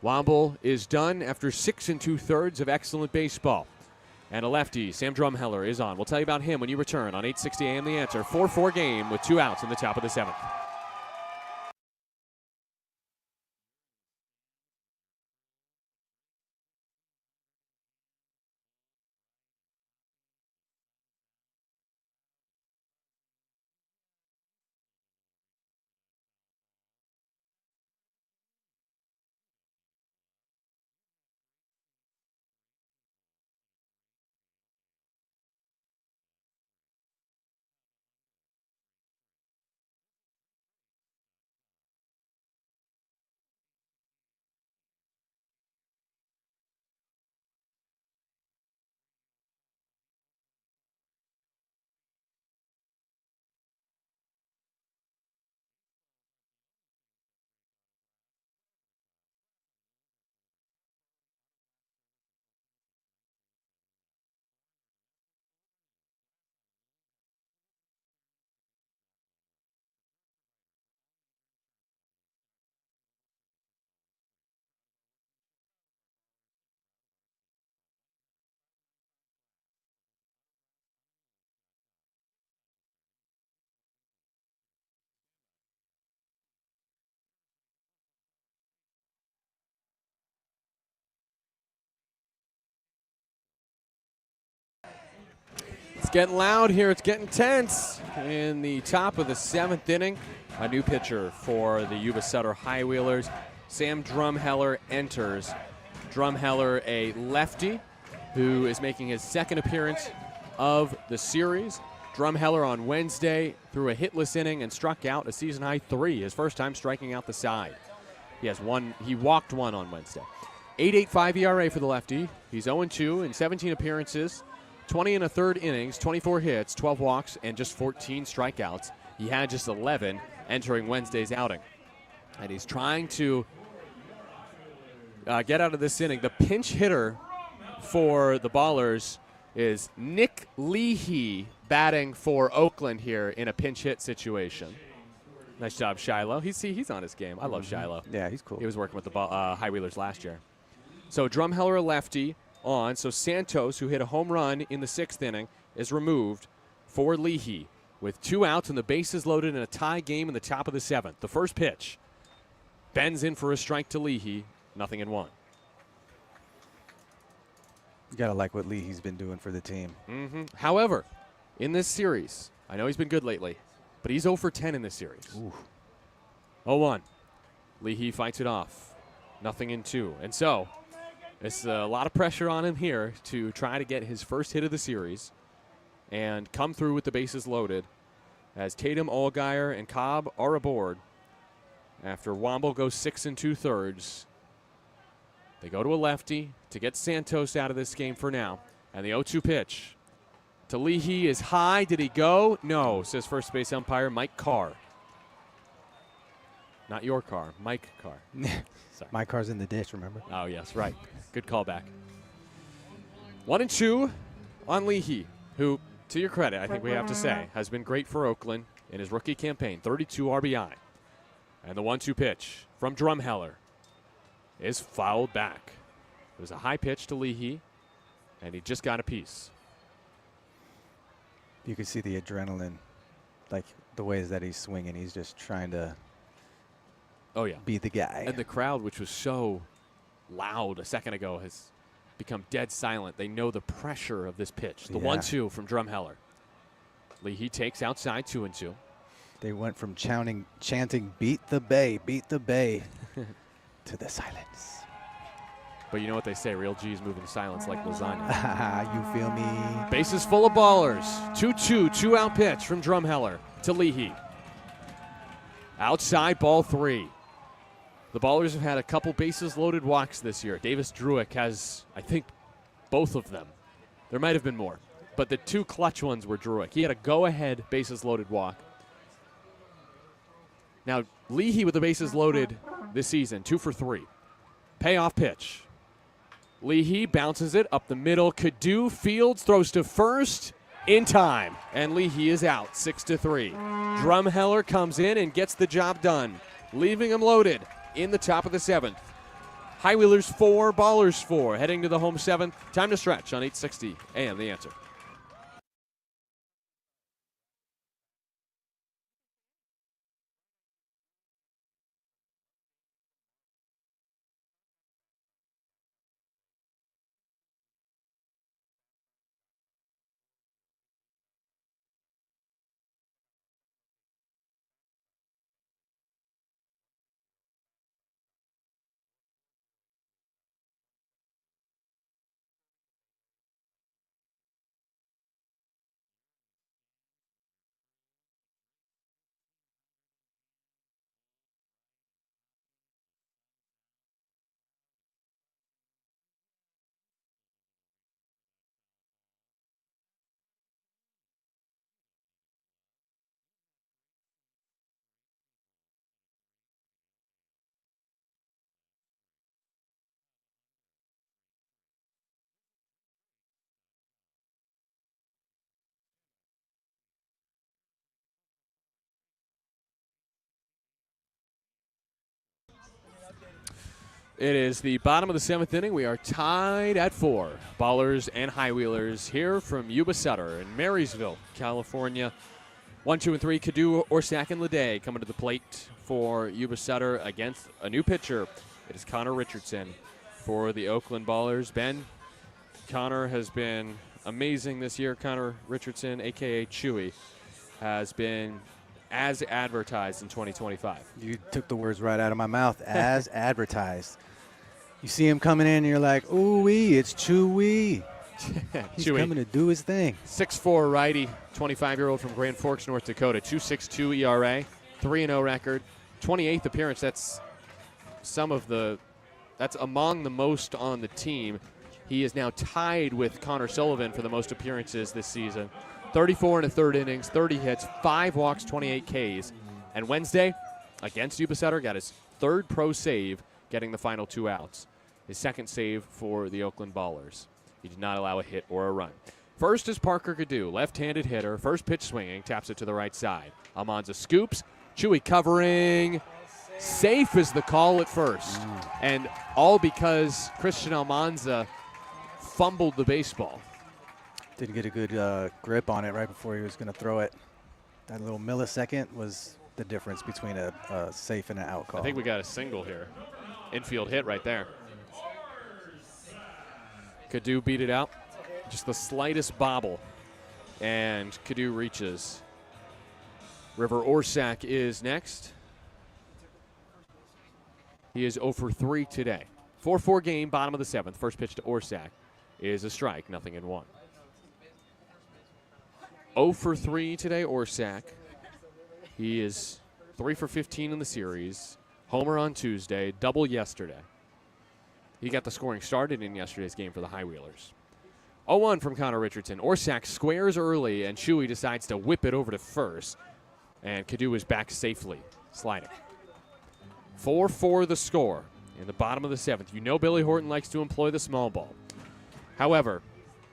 Womble is done after 6 2/3 of excellent baseball. And a lefty, Sam Drumheller, is on. We'll tell you about him when you return on 860 AM The Answer. 4-4 game with 2 outs in the top of the 7th. It's getting loud here. It's getting tense in the top of the 7th inning. A new pitcher for the Yuba Sutter High Wheelers. Sam Drumheller enters. Drumheller, a lefty who is making his 2nd appearance of the series. Drumheller on Wednesday threw a hitless inning and struck out a season-high 3, his first time striking out the side. He walked 1 on Wednesday. 8.85 ERA for the lefty. He's 0-2 in 17 appearances, 20 and a third innings, 24 hits, 12 walks, and just 14 strikeouts. He had just 11 entering Wednesday's outing. And he's trying to get out of this inning. The pinch hitter for the Ballers is Nick Leahy, batting for Oakland here in a pinch hit situation. Nice job, Shiloh. He's on his game. I love Shiloh. Yeah, he's cool. He was working with the High Wheelers last year. So Drumheller, a lefty, on. So Santos, who hit a home run in the 6th inning, is removed for Leahy with 2 outs and the bases loaded in a tie game in the top of the 7th. The first pitch bends in for a strike to Leahy, 0-1. You got to like what Leahy's been doing for the team. However, in this series, I know he's been good lately, but he's 0 for 10 in this series. 0-1. Leahy fights it off. 0-2. And so, it's a lot of pressure on him here to try to get his first hit of the series and come through with the bases loaded as Tatum, Allgaier, and Cobb are aboard. After Womble goes 6 2/3, they go to a lefty to get Santos out of this game for now. And the 0-2 pitch to Leahy is high. Did he go? No, says first base umpire Mike Carr. Not your car, Mike Carr. Sorry. My car's in the ditch, remember? Oh, yes, right. Good callback. 1-2 on Leahy, who, to your credit, I think we have to say, has been great for Oakland in his rookie campaign. 32 RBI. And the 1-2 pitch from Drumheller is fouled back. It was a high pitch to Leahy, and he just got a piece. You can see the adrenaline, like the ways that he's swinging. He's just trying to be the guy. And the crowd, which was so loud a second ago, has become dead silent. They know the pressure of this pitch. The 1-2 from Drumheller. Leahy takes outside 2-2. They went from chanting beat the bay, to the silence. But you know what they say, real G's move in silence like lasagna. You feel me? Bases full of Ballers. 2-2, 2-out pitch from Drumheller to Leahy. Outside, ball 3. The Ballers have had a couple bases loaded walks this year. Davis Druick has, I think, both of them. There might have been more, but the 2 clutch ones were Druick. He had a go-ahead bases loaded walk. Now, Leahy with the bases loaded this season, 2 for 3. Payoff pitch. Leahy bounces it up the middle. Cadu Fields throws to first in time, and Leahy is out, 6-3. Drumheller comes in and gets the job done, leaving him loaded in the top of the 7th. High Wheelers 4, Ballers 4, heading to the home 7th. Time to stretch on 860 AM The Answer. It is the bottom of the 7th inning. We are tied at 4. Ballers and High Wheelers here from Yuba Sutter in Marysville, California. 1, 2, and 3, Cadu, Orsak, and Leday coming to the plate for Yuba Sutter against a new pitcher. It is Connor Richardson for the Oakland Ballers. Ben, Connor has been amazing this year. Connor Richardson, a.k.a. Chewy, has been as advertised in 2025. You took the words right out of my mouth. As advertised. You see him coming in, and you're like, ooh-wee, it's Chewy. He's Chewy, coming to do his thing. 6'4" righty, 25-year-old from Grand Forks, North Dakota. 2.62 ERA, 3-0 record, 28th appearance. That's among the most on the team. He is now tied with Connor Sullivan for the most appearances this season. 34 and a third innings, 30 hits, 5 walks, 28 Ks. And Wednesday, against Yuba Sutter, got his third pro save, getting the final 2 outs. His second save for the Oakland Ballers. He did not allow a hit or a run. First is Parker Cadu, left-handed hitter. First pitch swinging, taps it to the right side. Almanza scoops. Chewy covering. Safe is the call at first. And all because Christian Almanza fumbled the baseball. Didn't get a good grip on it right before he was going to throw it. That little millisecond was the difference between a safe and an out call. I think we got a single here. Infield hit right there. Cadu beat it out. Just the slightest bobble. And Cadu reaches. River Orsak is next. He is 0 for 3 today. 4-4 game, bottom of the 7th. First pitch to Orsak is a strike, 0-1. 0 for 3 today, Orsak. He is 3 for 15 in the series. Homer on Tuesday, double yesterday. He got the scoring started in yesterday's game for the High Wheelers. 0-1 from Connor Richardson. Orsak squares early, and Chewy decides to whip it over to first. And Cadu is back safely, sliding. 4-4 the score in the bottom of the 7th. You know Billy Horton likes to employ the small ball. However,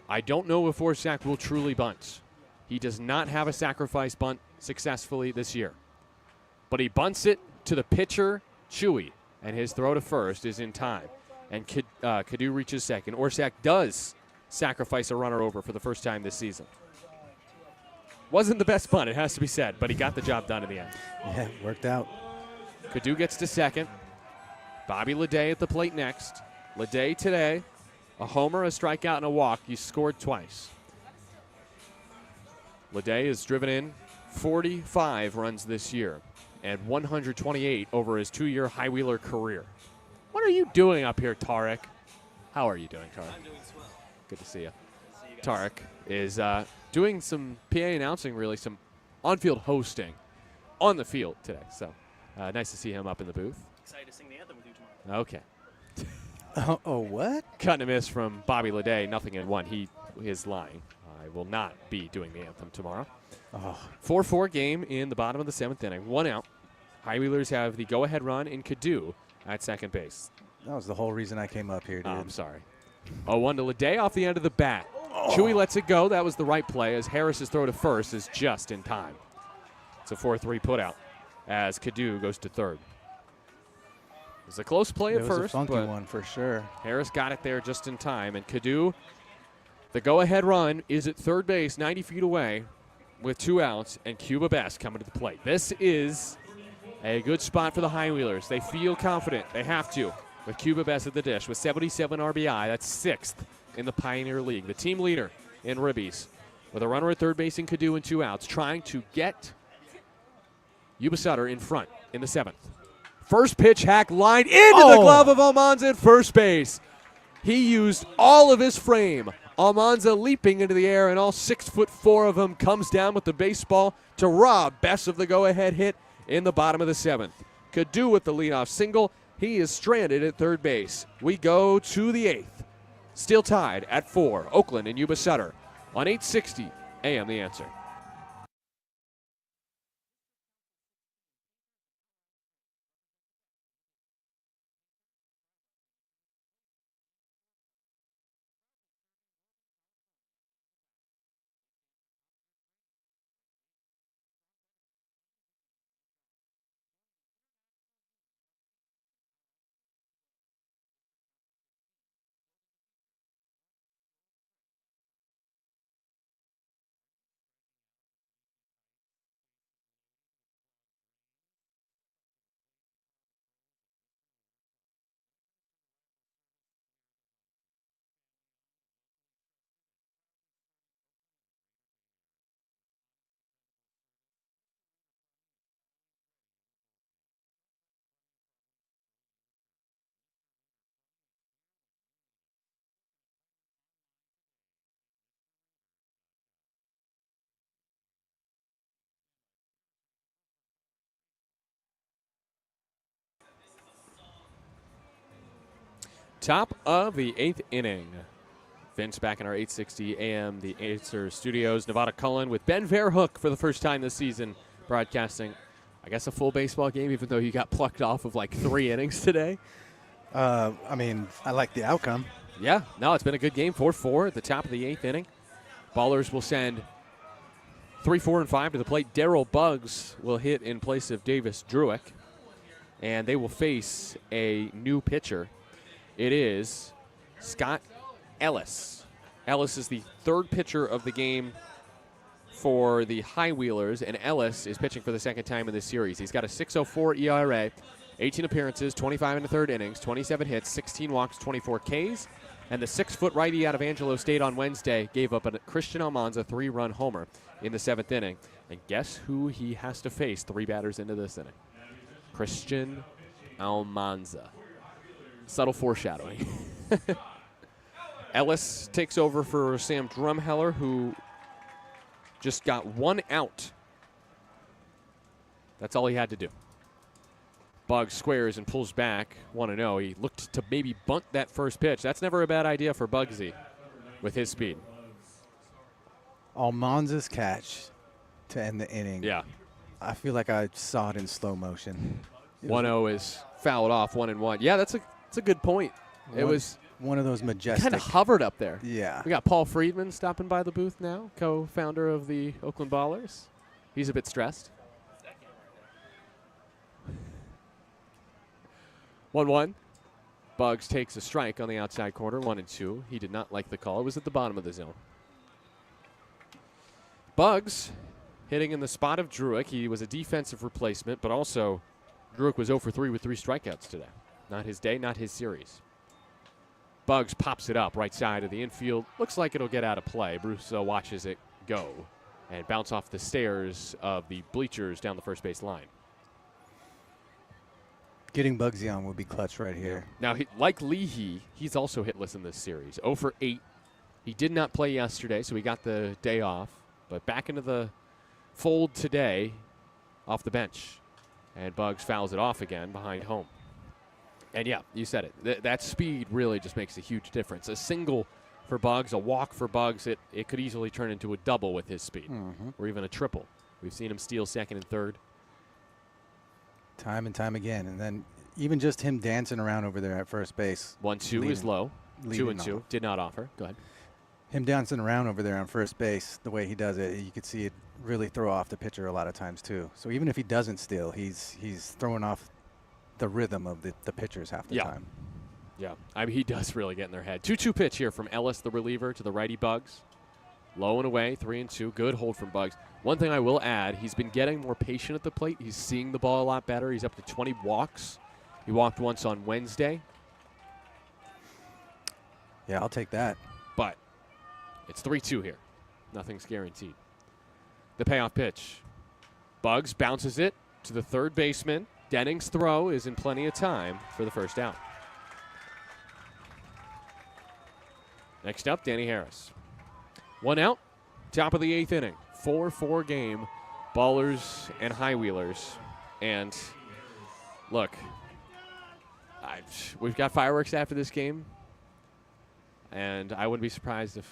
I don't know if Orsak will truly bunt. He does not have a sacrifice bunt successfully this year. But he bunts it to the pitcher, Chewy, and his throw to first is in time. And Cadu reaches second. Orsak does sacrifice a runner over for the first time this season. Wasn't the best bunt, it has to be said, but he got the job done in the end. Yeah, worked out. Cadu gets to second. Bobby Leday at the plate next. Leday today, a homer, a strikeout, and a walk. He scored twice. Leday has driven in 45 runs this year and 128 over his 2-year High Wheeler career. What are you doing up here, Tarek? How are you doing, Tarek? I'm doing swell. Good to see you. See you guys. Tarek is doing some PA announcing, really, some on-field hosting on the field today. So nice to see him up in the booth. Excited to sing the anthem with you tomorrow. Okay. Oh, what? Cut and a miss from Bobby Leday, 0-1. He is lying. I will not be doing the anthem tomorrow. Oh, 4-4 game in the bottom of the 7th inning. 1 out. High Wheelers have the go-ahead run in Cadu at second base. that was the whole reason I came up here, dude. I'm sorry. 0-1 to Leday off the end of the bat. Chewy lets it go. That was the right play, as Harris's throw to first is just in time. It's a 4-3 putout as Cadu goes to third. It was a close play It at was first, a funky but one for sure. Harris got it there just in time. And Cadu, the go-ahead run is at third base, 90 feet away with 2 outs, and Cuba Best coming to the plate. This is a good spot for the High Wheelers. They feel confident. They have to. With Cuba Best at the dish with 77 RBI. That's 6th in the Pioneer League. The team leader in ribbies with a runner at third base in Cadu and 2 outs, trying to get Yuba Sutter in front in the 7th. First pitch hack line into the glove of Almanza at first base. He used all of his frame. Almanza leaping into the air, and all 6'4" of him comes down with the baseball to rob Best of the go-ahead hit in the bottom of the 7th. Cadu with the leadoff single. He is stranded at third base. We go to the 8th. Still tied at 4. Oakland and Yuba Sutter on 860 AM The Answer. Top of the 8th inning. Vince back in our 860 AM, the Acer Studios. Nevada Cullen with Ben Verhoek for the first time this season, broadcasting, I guess, a full baseball game, even though you got plucked off of like 3 innings today. I mean, I like the outcome. Yeah, no, it's been a good game. 4-4 at the top of the 8th inning. Ballers will send 3, 4, and 5 to the plate. Darryl Buggs will hit in place of Davis Druick, and they will face a new pitcher. It is Scott Ellis. Ellis is the 3rd pitcher of the game for the High Wheelers, and Ellis is pitching for the 2nd time in this series. He's got a 6.04 ERA, 18 appearances, 25 in the 3rd innings, 27 hits, 16 walks, 24 Ks, and the 6-foot righty out of Angelo State on Wednesday gave up a Christian Almanza 3-run homer in the 7th inning. And guess who he has to face 3 batters into this inning? Christian Almanza. Subtle foreshadowing. Ellis takes over for Sam Drumheller, who just got 1 out. That's all he had to do. Buggs squares and pulls back 1-0. He looked to maybe bunt that first pitch. That's never a bad idea for Buggsy with his speed. Almanza's catch to end the inning. Yeah. I feel like I saw it in slow motion. 1-0 is fouled off, 1-1. Yeah, that's a good point. It was one of those majestic. kind of hovered up there. Yeah. We got Paul Friedman stopping by the booth now, co-founder of the Oakland Ballers. He's a bit stressed. 1-1. Buggs takes a strike on the outside corner, 1-2. He did not like the call. It was at the bottom of the zone. Buggs hitting in the spot of Druick. He was a defensive replacement, but also Druick was 0 for 3 with 3 strikeouts today. Not his day, not his series. Buggs pops it up right side of the infield. Looks like it'll get out of play. Bruce watches it go and bounce off the stairs of the bleachers down the first base line. Getting Buggsy on would be clutch right here. Now, like Leahy, he's also hitless in this series. 0 for 8. He did not play yesterday, so he got the day off. But back into the fold today off the bench. And Buggs fouls it off again behind home. And, yeah, you said it. That speed really just makes a huge difference. A single for Buggs, a walk for Buggs, it could easily turn into a double with his speed, or even a triple. We've seen him steal 2nd and 3rd. Time and time again. And then even just him dancing around over there at first base. 1-2 is low. 2-2 did not offer. Go ahead. Him dancing around over there on first base, the way he does it, you could see it really throw off the pitcher a lot of times too. So even if he doesn't steal, he's throwing off the rhythm of the pitchers half the time. Yeah, I mean, he does really get in their head. 2-2 pitch here from Ellis, the reliever, to the righty Buggs. Low and away, 3-2. Good hold from Buggs. One thing I will add, he's been getting more patient at the plate. He's seeing the ball a lot better. He's up to 20 walks. He walked once on Wednesday. Yeah, I'll take that. But it's 3-2 here. Nothing's guaranteed. The payoff pitch. Buggs bounces it to the 3rd baseman. Denning's throw is in plenty of time for the first out. Next up, Danny Harris. 1 out, top of the 8th inning. 4-4 game, Ballers and High Wheelers. And look, we've got fireworks after this game. And I wouldn't be surprised if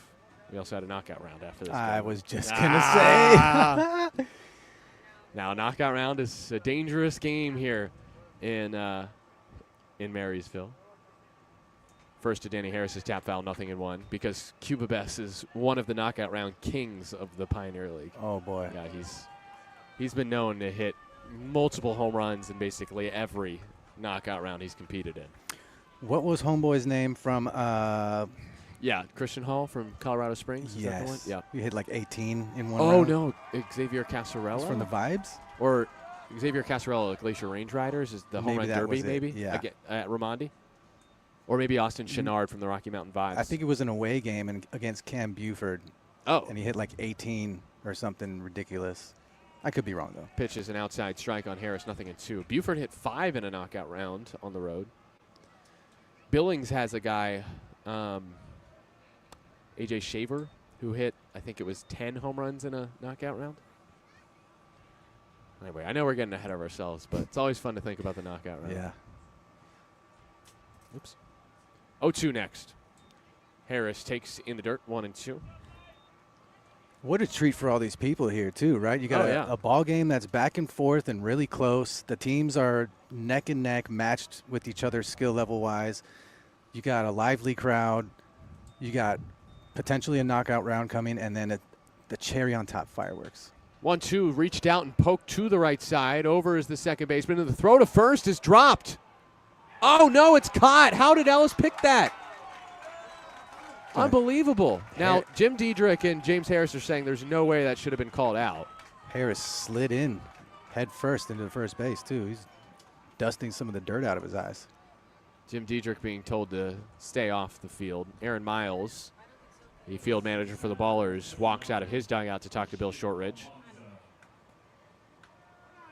we also had a knockout round after this I game. was just going to say. Now, knockout round is a dangerous game here in Marysville. First to Danny Harris's tap foul, 0-1, because Cuba Bess is one of the knockout round kings of the Pioneer League. Oh, boy. Yeah, he's been known to hit multiple home runs in basically every knockout round he's competed in. What was Homeboy's name from Yeah, Christian Hall from Colorado Springs. Is that the one? Yes. Yeah. You hit like 18 in one Oh, round. no. Xavier Casarella? It's from the Vibes? Or Xavier Casarella, Glacier Range Riders, is the home Maybe run that derby, was it, maybe? yeah. At Ramondi? Or maybe Austin Chenard from the Rocky Mountain Vibes. I think it was an away game against Cam Buford. Oh. And he hit like 18 or something ridiculous. I could be wrong, though. Pitch is an outside strike on Harris, 0-2. Buford hit 5 in a knockout round on the road. Billings has a guy, A.J. Shaver, who hit, I think it was 10 home runs in a knockout round. Anyway, I know we're getting ahead of ourselves, but it's always fun to think about the knockout round. Yeah. Oops. 0-2 next. Harris takes in the dirt, 1-2. What a treat for all these people here, too, right? You got a ball game that's back and forth and really close. The teams are neck and neck, matched with each other skill level-wise. You got a lively crowd. You got potentially a knockout round coming, and then the cherry on top, fireworks. 1-2, reached out and poked to the right side. Over is the second baseman, and the throw to first is dropped. Oh, no, it's caught. How did Ellis pick that? Unbelievable. Now, Jim Diedrich and James Harris are saying there's no way that should have been called out. Harris slid in head first into the first base, too. He's dusting some of the dirt out of his eyes. Jim Diedrich being told to stay off the field. Aaron Miles, the field manager for the Ballers, walks out of his dugout to talk to Bill Shortridge.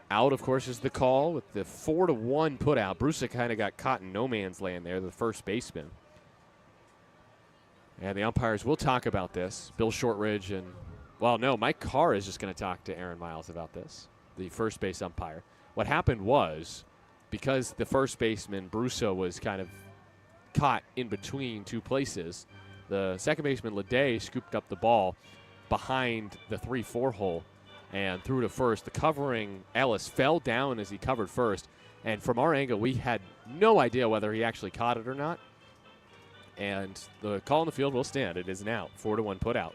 Out, of course, is the call with the 4-1 put out. Brusa kind of got caught in no man's land there, the first baseman. And the umpires will talk about this. Bill Shortridge and, well, no, Mike Carr is just going to talk to Aaron Miles about this, the first base umpire. What happened was, because the first baseman, Brusa, was kind of caught in between two places, the second baseman, Leday, scooped up the ball behind the 3-4 hole and threw to first. The covering, Ellis, fell down as he covered first. And from our angle, we had no idea whether he actually caught it or not. And the call in the field will stand. It is an out, 4-1 put out,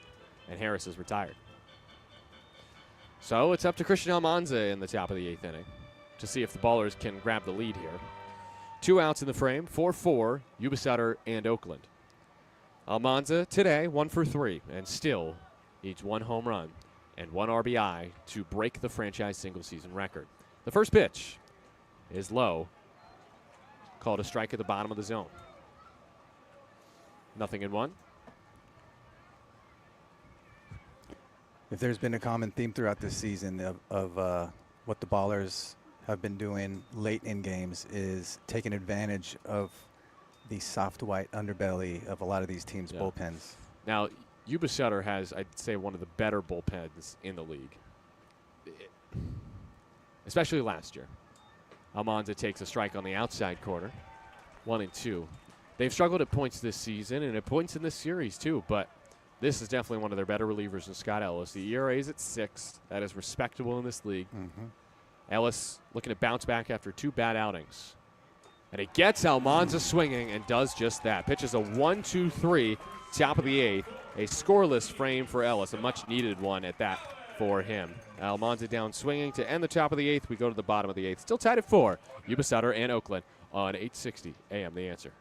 and Harris is retired. So it's up to Christian Almanza in the top of the 8th inning to see if the Ballers can grab the lead here. 2 outs in the frame, 4-4, Yuba Sutter and Oakland. Almanza today 1 for 3 and still needs 1 home run and 1 RBI to break the franchise single-season record. The first pitch is low, called a strike at the bottom of the zone. 0-1. If there's been a common theme throughout this season of what the Ballers have been doing late in games is taking advantage of the soft white underbelly of a lot of these teams' bullpens. Now, Yuba Sutter has, I'd say, one of the better bullpens in the league, especially last year. Almanza takes a strike on the outside corner, 1-2. They've struggled at points this season and at points in this series, too, but this is definitely one of their better relievers in Scott Ellis. The ERA is at 6. That is respectable in this league. Ellis looking to bounce back after 2 bad outings. And he gets Almanza swinging and does just that. Pitches a 1-2-3, top of the 8th. A scoreless frame for Ellis, a much-needed one at that for him. Almanza down swinging to end the top of the 8th. We go to the bottom of the 8th. Still tied at 4. Yuba Sutter and Oakland on 860 AM. The Answer.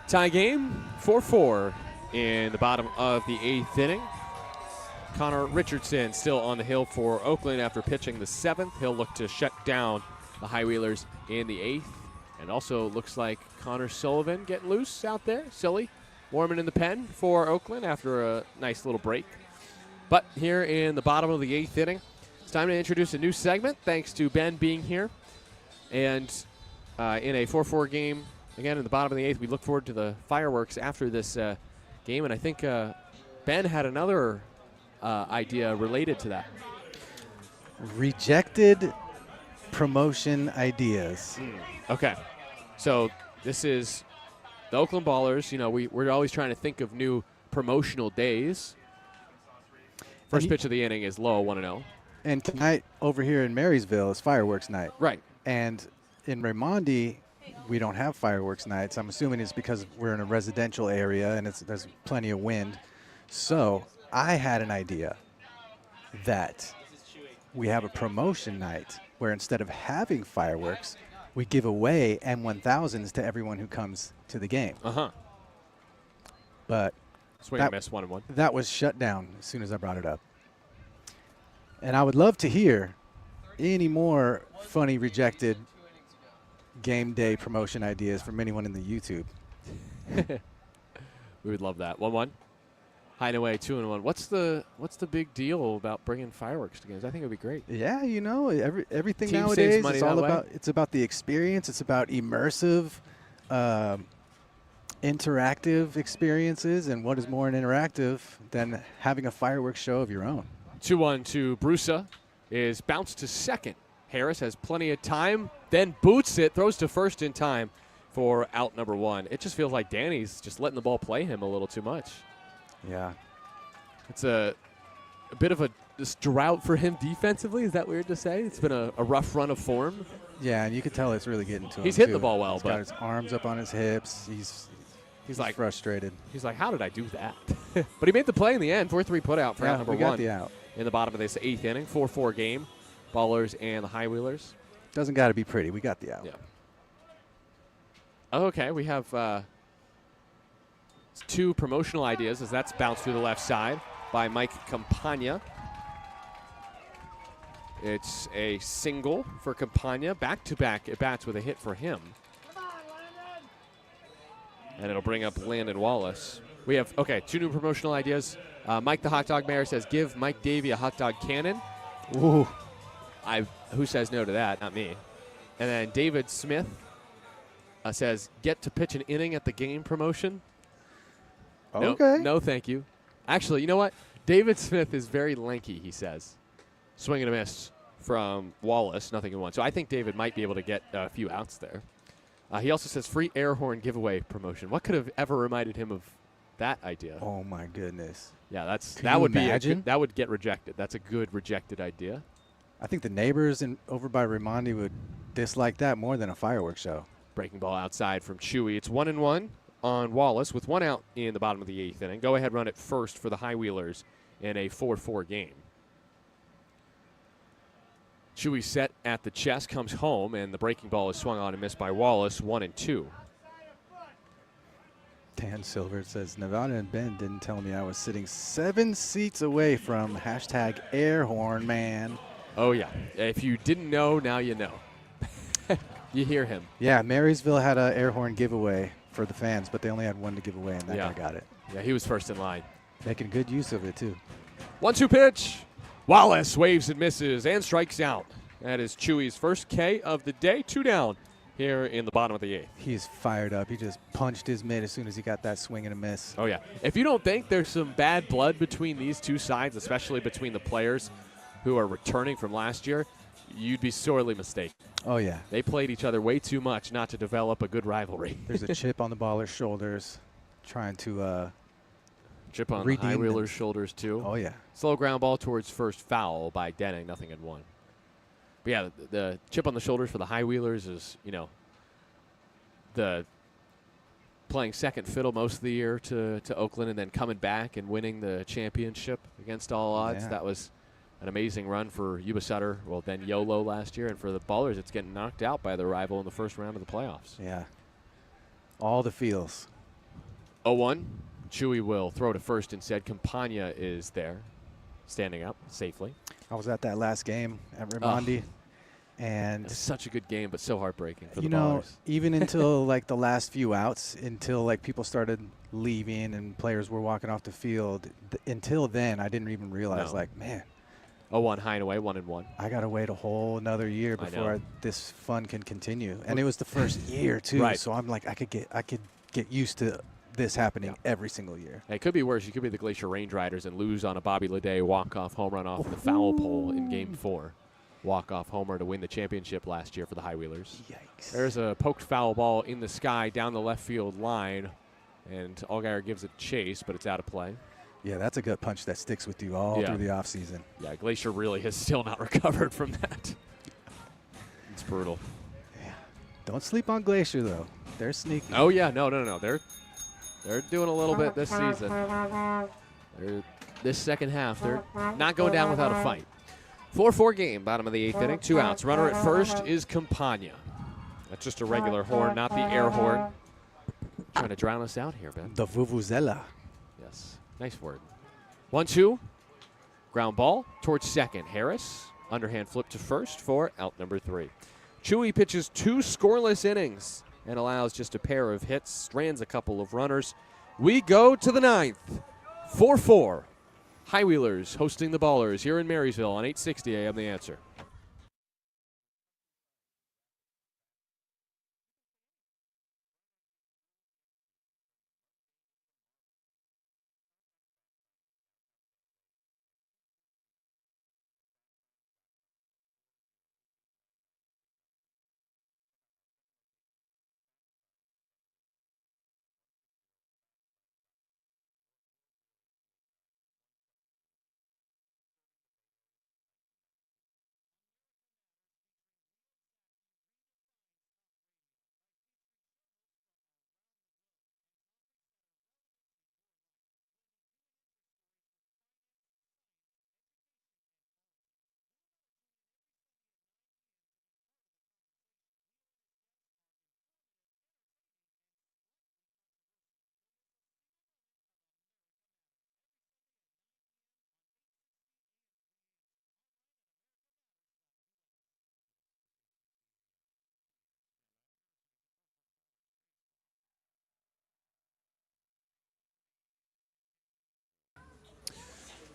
Tie game, 4-4 in the bottom of the 8th inning. Connor Richardson still on the hill for Oakland after pitching the 7th. He'll look to shut down the High Wheelers in the 8th. And also looks like Connor Sullivan getting loose out there. Sully warming in the pen for Oakland after a nice little break. But here in the bottom of the 8th inning, it's time to introduce a new segment thanks to Ben being here. And in a 4-4 game, again, in the bottom of the 8th, we look forward to the fireworks after this game. And I think Ben had another idea related to that. Rejected promotion ideas. Okay. So this is the Oakland Ballers. You know, we're always trying to think of new promotional days. First pitch of the inning is low, 1-0. And tonight over here in Marysville is fireworks night. Right. And in Raimondi, we don't have fireworks nights. I'm assuming it's because we're in a residential area and there's plenty of wind. So I had an idea that we have a promotion night where instead of having fireworks, we give away M1000s to everyone who comes to the game. Uh-huh. But Swing and miss, 1-1. that was shut down as soon as I brought it up. And I would love to hear any more funny rejected game day promotion ideas from anyone in the YouTube. We would love that. 1-1. Hideaway 2-1. What's the big deal about bringing fireworks to games? I think it would be great. Yeah, you know, everything Team saves nowadays money is that all way. about the experience. It's about immersive, interactive experiences, and what is more interactive than having a fireworks show of your own? 2-1 to Brusa is bounced to second. Harris has plenty of time, then boots it, throws to first in time for out number 1. It just feels like Danny's just letting the ball play him a little too much. Yeah. It's a bit of a this drought for him defensively. Is that weird to say? It's been a rough run of form. Yeah, and you can tell it's really getting to him. He's hitting too. the ball well, He's but got his arms up on his hips. He's like frustrated. He's like, how did I do that? But he made the play in the end. 4-3 put out for out number we got 1 the out. in the bottom of this 8th inning. 4-4 game. Ballers and the High Wheelers. Doesn't got to be pretty. We got the out. Yeah. Okay, we have 2 promotional ideas as that's bounced through the left side by Mike Campagna. It's a single for Campagna, back-to-back at-bats with a hit for him. And it'll bring up Landon Wallace. We have, 2 new promotional ideas. Mike the Hot Dog Mayor says, give Mike Davey a hot dog cannon. Ooh. Who says no to that? Not me. And then David Smith says, get to pitch an inning at the game promotion. Okay. No, thank you. Actually, you know what? David Smith is very lanky, he says. Swing and a miss from Wallace, nothing in 1. So I think David might be able to get a few outs there. He also says free air horn giveaway promotion. What could have ever reminded him of that idea? Oh my goodness. Yeah, Can that you would imagine? be that would get rejected. That's a good rejected idea. I think the neighbors over by Raimondi would dislike that more than a fireworks show. Breaking ball outside from Chewy. It's 1-1 on Wallace with 1 out in the bottom of the 8th inning. Go ahead run at first for the High Wheelers in a 4-4 game. Chewy set at the chest, comes home, and the breaking ball is swung on and missed by Wallace, 1-2. Dan Silver says, Nevada and Ben didn't tell me I was sitting 7 seats away from #airhornman. Oh, yeah. If you didn't know, now you know. You hear him. Yeah, Marysville had an air horn giveaway for the fans, but they only had 1 to give away, and that guy got it. Yeah, he was first in line. Making good use of it, too. 1-2 pitch. Wallace waves and misses and strikes out. That is Chewy's first K of the day. 2 down here in the bottom of the 8th. He's fired up. He just punched his mitt as soon as he got that swing and a miss. Oh, yeah. If you don't think there's some bad blood between these two sides, especially between the players who are returning from last year, you'd be sorely mistaken. Oh, yeah. They played each other way too much not to develop a good rivalry. There's a chip on the baller's shoulders trying to Chip on the redeem High them. Wheeler's shoulders, too. Oh, yeah. Slow ground ball towards first, foul by Denning, nothing in 1. But, yeah, the chip on the shoulders for the High Wheelers is, the playing second fiddle most of the year to Oakland and then coming back and winning the championship against all odds. Yeah. That was an amazing run for Yuba Sutter, well, then YOLO last year. And for the Ballers, it's getting knocked out by the rival in the first round of the playoffs. Yeah. All the feels. 0-1. Chewy will throw to first instead. Campagna is there, standing up safely. I was at that last game at Raimondi, and It's such a good game, but so heartbreaking for the you know, Ballers. even until like the last few outs, until like people started leaving and players were walking off the field, until then I didn't even realize, No. like, man, 0-1 high and away, 1-1. I got to wait a whole another year I before know. this fun can continue. And it was the first year too, Right. so I'm like, I could get used to this happening every single year. It could be worse. You could be the Glacier Range Riders and lose on a Bobby Leday walk-off home run off the foul pole in Game 4. Walk-off homer to win the championship last year for the High Wheelers. Yikes. There's a poked foul ball in the sky down the left field line, and Allgaier gives it chase, but it's out of play. Yeah, that's a gut punch that sticks with you all through the offseason. Yeah, Glacier really has still not recovered from that. It's brutal. Yeah. Don't sleep on Glacier, though. They're sneaky. Oh, yeah. No. They're doing a little bit this season. This second half, they're not going down without a fight. 4-4 game, bottom of the 8th inning, 2 outs. Runner at first is Campagna. That's just a regular horn, not the air horn. Trying to drown us out here, Ben. The Vuvuzela. Yes, nice word. 1-2, ground ball towards second. Harris, underhand flip to first for out number 3. Chewy pitches 2 scoreless innings and allows just a pair of hits, strands a couple of runners. We go to the 9th, 4-4. High Wheelers hosting the Ballers here in Marysville on 860 AM The Answer.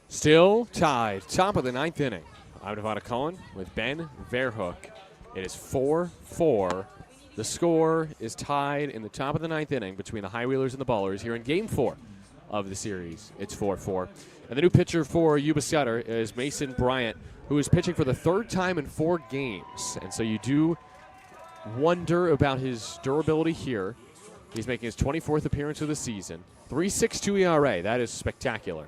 Still tied, top of the 9th inning. I'm Devon Cohen with Ben Verhoek. It is 4-4. The score is tied in the top of the 9th inning between the High Wheelers and the Ballers here in Game 4 of the series. It's 4-4. And the new pitcher for Yuba Sutter is Mason Bryant, who is pitching for the 3rd time in 4 games. And so you do wonder about his durability here. He's making his 24th appearance of the season. 3.62 ERA. That is spectacular.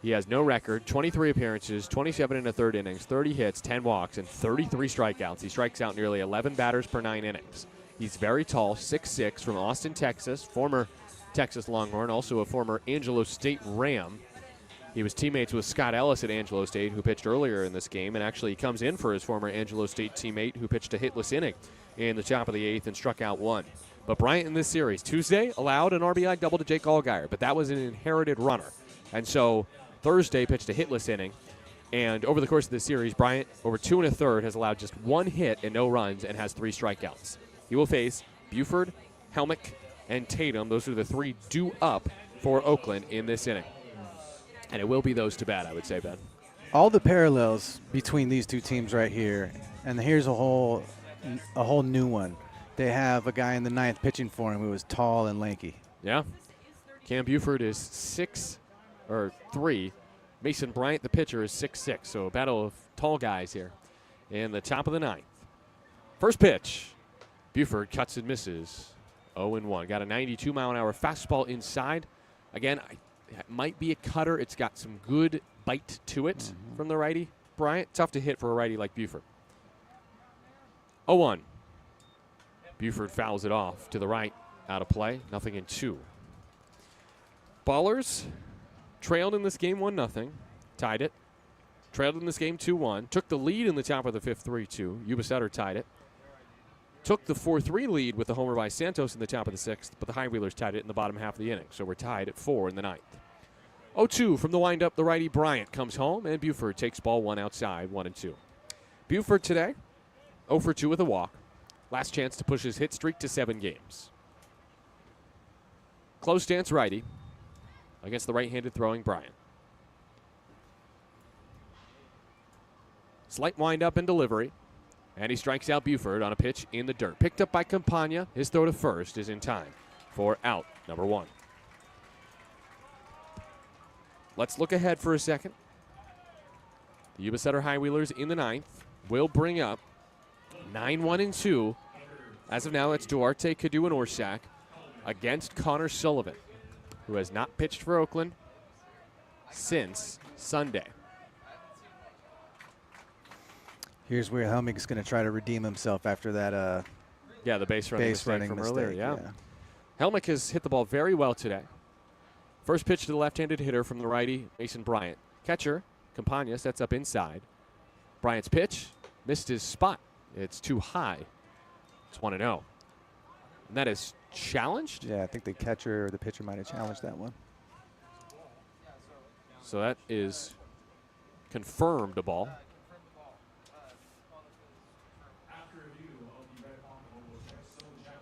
He has no record, 23 appearances, 27 1/3 innings, 30 hits, 10 walks, and 33 strikeouts. He strikes out nearly 11 batters per 9 innings. He's very tall, 6'6", from Austin, Texas, former Texas Longhorn, also a former Angelo State Ram. He was teammates with Scott Ellis at Angelo State, who pitched earlier in this game, and actually comes in for his former Angelo State teammate, who pitched a hitless inning in the top of the 8th and struck out 1. But Bryant in this series, Tuesday, allowed an RBI double to Jake Allgaier, but that was an inherited runner. And so Thursday pitched a hitless inning, and over the course of the series, Bryant, over 2 1/3, has allowed just 1 hit and no runs and has 3 strikeouts. He will face Buford, Helmick, and Tatum. Those are the 3 due up for Oakland in this inning. And it will be those to bat, I would say, Ben. All the parallels between these two teams right here, and here's a whole new one. They have a guy in the 9th pitching for him who is tall and lanky. Yeah. Cam Buford is 6'3". Mason Bryant, the pitcher, is 6'6". So a battle of tall guys here in the top of the 9th. First pitch. Buford cuts and misses. 0-1. Got a 92-mile-an-hour fastball inside. Again, it might be a cutter. It's got some good bite to it from the righty. Bryant, tough to hit for a righty like Buford. 0-1. Buford fouls it off to the right. Out of play. 0-2. Ballers trailed in this game 1-0. Tied it. Trailed in this game 2-1. Took the lead in the top of the 5th 3-2. Yuba Sutter tied it. Took the 4-3 lead with the homer by Santos in the top of the 6th, but the High Wheelers tied it in the bottom half of the inning. So we're tied at 4 in the 9th. 0-2 from the windup. The righty Bryant comes home, and Buford takes ball 1 outside, 1-2. Buford today, 0-for-2 with a walk. Last chance to push his hit streak to 7 games. Close stance righty against the right-handed throwing Bryant. Slight windup and delivery. And he strikes out Buford on a pitch in the dirt. Picked up by Campagna. His throw to first is in time for out number 1. Let's look ahead for a second. The Yuba Sutter High Wheelers in the 9th will bring up 9-1-2. As of now, it's Duarte, Cadu, and Orsak against Connor Sullivan, who has not pitched for Oakland since Sunday. Here's where Helmig's going to try to redeem himself after that Yeah, the base running mistake from earlier. Yeah. Helmick has hit the ball very well today. First pitch to the left-handed hitter from the righty, Mason Bryant. Catcher, Campagna, sets up inside. Bryant's pitch missed his spot. It's too high. It's 1-0. And that is challenged? Yeah, I think the catcher or the pitcher might have challenged that one. So that is confirmed a ball.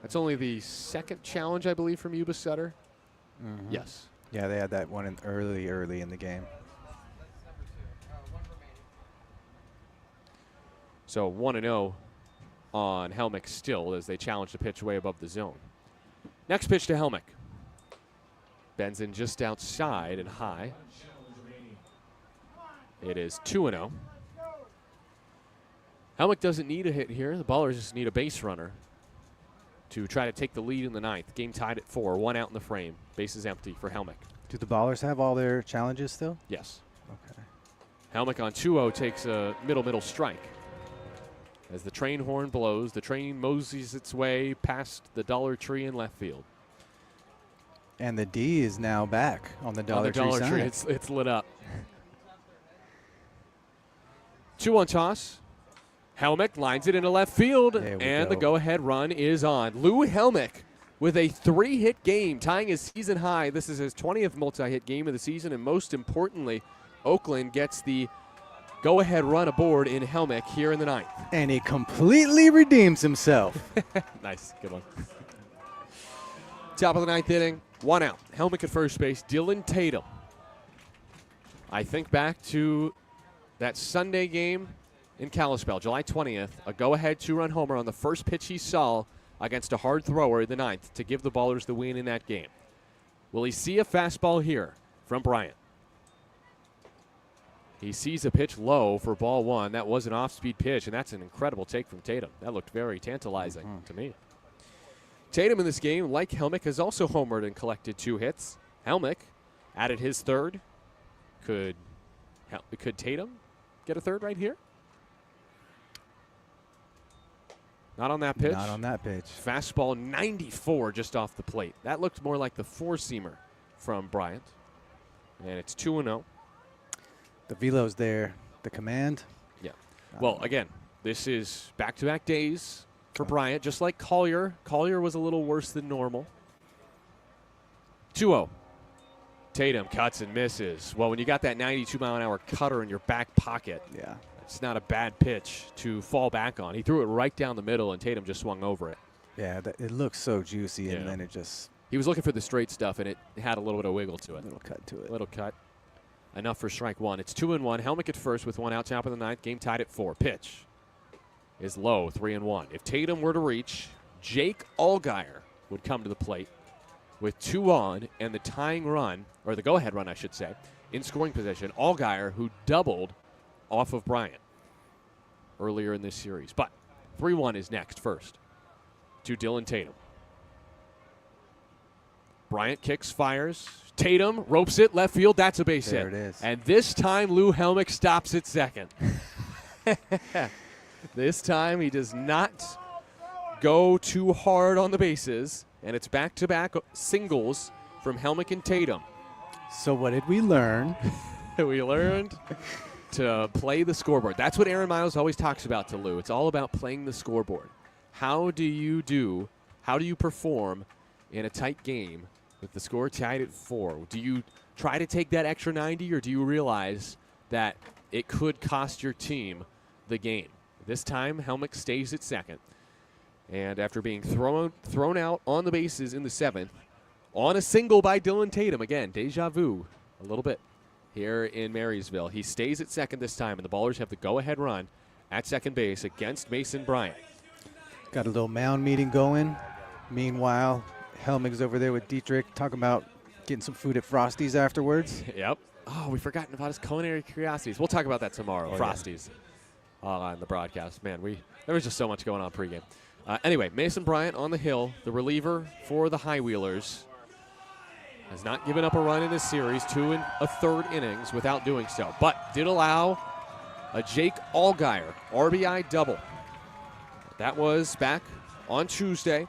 That's only the second challenge, I believe, from Yuba Sutter. Mm-hmm. Yes. Yeah, they had that one in early in the game. So 1-0 on Helmick still as they challenge the pitch way above the zone. Next pitch to Helmick. Bends in just outside and high. It is 2-0. Helmick doesn't need a hit here. The Ballers just need a base runner to try to take the lead in the ninth. Game tied at 4, 1 out in the frame. Bases empty for Helmick. Do the Ballers have all their challenges still? Yes. Okay. Helmick on 2-0 takes a middle strike. As the train horn blows, the train moseys its way past the Dollar Tree in left field. And the D is now back on the Dollar Tree sign. It's lit up. 2-1 toss. Helmick lines it into left field, and the go-ahead run is on. Lou Helmick with a 3-hit game, tying his season high. This is his 20th multi-hit game of the season, and most importantly, Oakland gets the go-ahead run aboard in Helmick here in the ninth. And he completely redeems himself. Nice, good one. Top of the ninth inning, 1 out. Helmick at first base, Dylan Tatum. I think back to that Sunday game in Kalispell, July 20th, a go-ahead 2-run homer on the first pitch he saw against a hard thrower in the ninth to give the Ballers the win in that game. Will he see a fastball here from Bryant? He sees a pitch low for ball one. That was an off-speed pitch, and that's an incredible take from Tatum. That looked very tantalizing to me. Tatum in this game, like Helmick, has also homered and collected 2 hits. Helmick added his third. Could Tatum get a third right here? Not on that pitch. Not on that pitch. Fastball 94 just off the plate. That looked more like the 4-seamer from Bryant. And it's 2-0. The velo's there. The command. Yeah. Well, again, this is back-to-back days for Bryant, just like Collier. Collier was a little worse than normal. 2-0. Tatum cuts and misses. Well, when you got that 92-mile-an-hour cutter in your back pocket, yeah, it's not a bad pitch to fall back on. He threw it right down the middle, and Tatum just swung over it. Yeah, it looks so juicy, and then it just... He was looking for the straight stuff, and it had a little bit of wiggle to it. Little cut to it. Little cut. Enough for strike one. It's 2-1. Helmick at first with 1 out, top of the ninth. Game tied at 4. Pitch is low, 3-1. If Tatum were to reach, Jake Allgaier would come to the plate with 2 on and the tying run, or the go-ahead run, I should say, in scoring position. Allgaier, who doubled off of Bryant earlier in this series. But 3-1 is next first to Dylan Tatum. Bryant kicks, fires. Tatum ropes it, left field. That's a base hit. There it is. And this time, Lou Helmick stops at second. This time, he does not go too hard on the bases, and it's back-to-back singles from Helmick and Tatum. So what did we learn? We learned to play the scoreboard. That's what Aaron Miles always talks about to Lou. It's all about playing the scoreboard. How do you perform in a tight game with the score tied at 4? Do you try to take that extra 90, or do you realize that it could cost your team the game? This time, Helmick stays at second. And after being thrown out on the bases in the 7th, on a single by Dylan Tatum, again, deja vu a little bit here in Marysville. He stays at second this time, and the Ballers have the go-ahead run at second base against Mason Bryant. Got a little mound meeting going. Meanwhile, Helmig's over there with Dietrich talking about getting some food at Frosty's afterwards. Yep. Oh, we've forgotten about his culinary curiosities. We'll talk about that tomorrow, Frosty's, on the broadcast. Man, there was just so much going on pregame. Anyway, Mason Bryant on the hill, the reliever for the High Wheelers. has not given up a run in this series, 2 1/3 innings without doing so, but did allow a Jake Allgaier RBI double. That was back on Tuesday,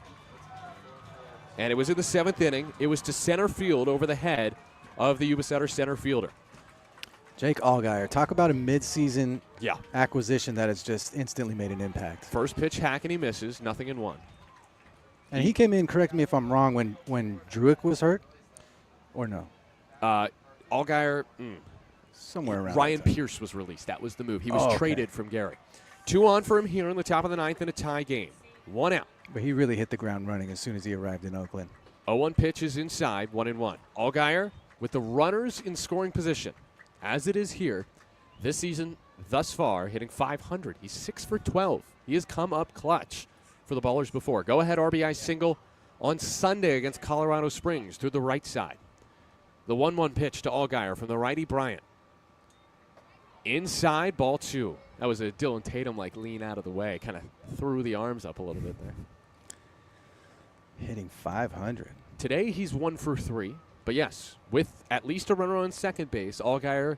and it was in the 7th inning. It was to center field over the head of the Yuba Sutter center fielder. Jake Allgaier, talk about a midseason Yeah. acquisition that has just instantly made an impact. First pitch hack, and he misses, 0-1. And he came in, correct me if I'm wrong, when Druick was hurt, or no? Allgaier, Somewhere around. Ryan that time. Pierce was released. That was the move. He was okay. traded from Gary. 2 on for him here in the top of the 9th in a tie game. 1 out. But he really hit the ground running as soon as he arrived in Oakland. 0-1 pitch is inside, 1-1. Allgaier with the runners in scoring position. As it is here, this season thus far, hitting .500. He's 6 for 12. He has come up clutch for the Ballers before. Go-ahead RBI single on Sunday against Colorado Springs through the right side. The 1-1 pitch to Allgaier from the righty Bryant. Inside, ball 2. That was a Dylan Tatum lean out of the way. Kind of threw the arms up a little bit there. Hitting .500. Today he's 1 for 3. But yes, with at least a runner on second base, Allgaier,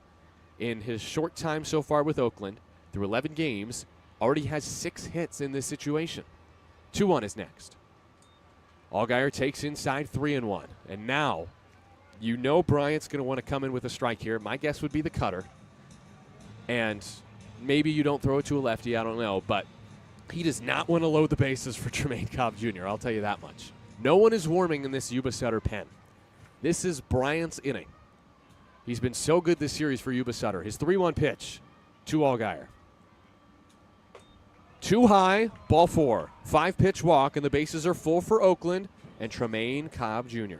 in his short time so far with Oakland, through 11 games, already has 6 hits in this situation. 2-1 is next. Allgaier takes inside, 3-1. And now, you know Bryant's going to want to come in with a strike here. My guess would be the cutter. And maybe you don't throw it to a lefty, I don't know. But he does not want to load the bases for Tremaine Cobb Jr., I'll tell you that much. No one is warming in this Yuba Sutter pen. This is Bryant's inning. He's been so good this series for Yuba Sutter. His 3-1 pitch to Allgaier. Too high, ball 4. 5-pitch walk, and the bases are full for Oakland and Tremaine Cobb Jr.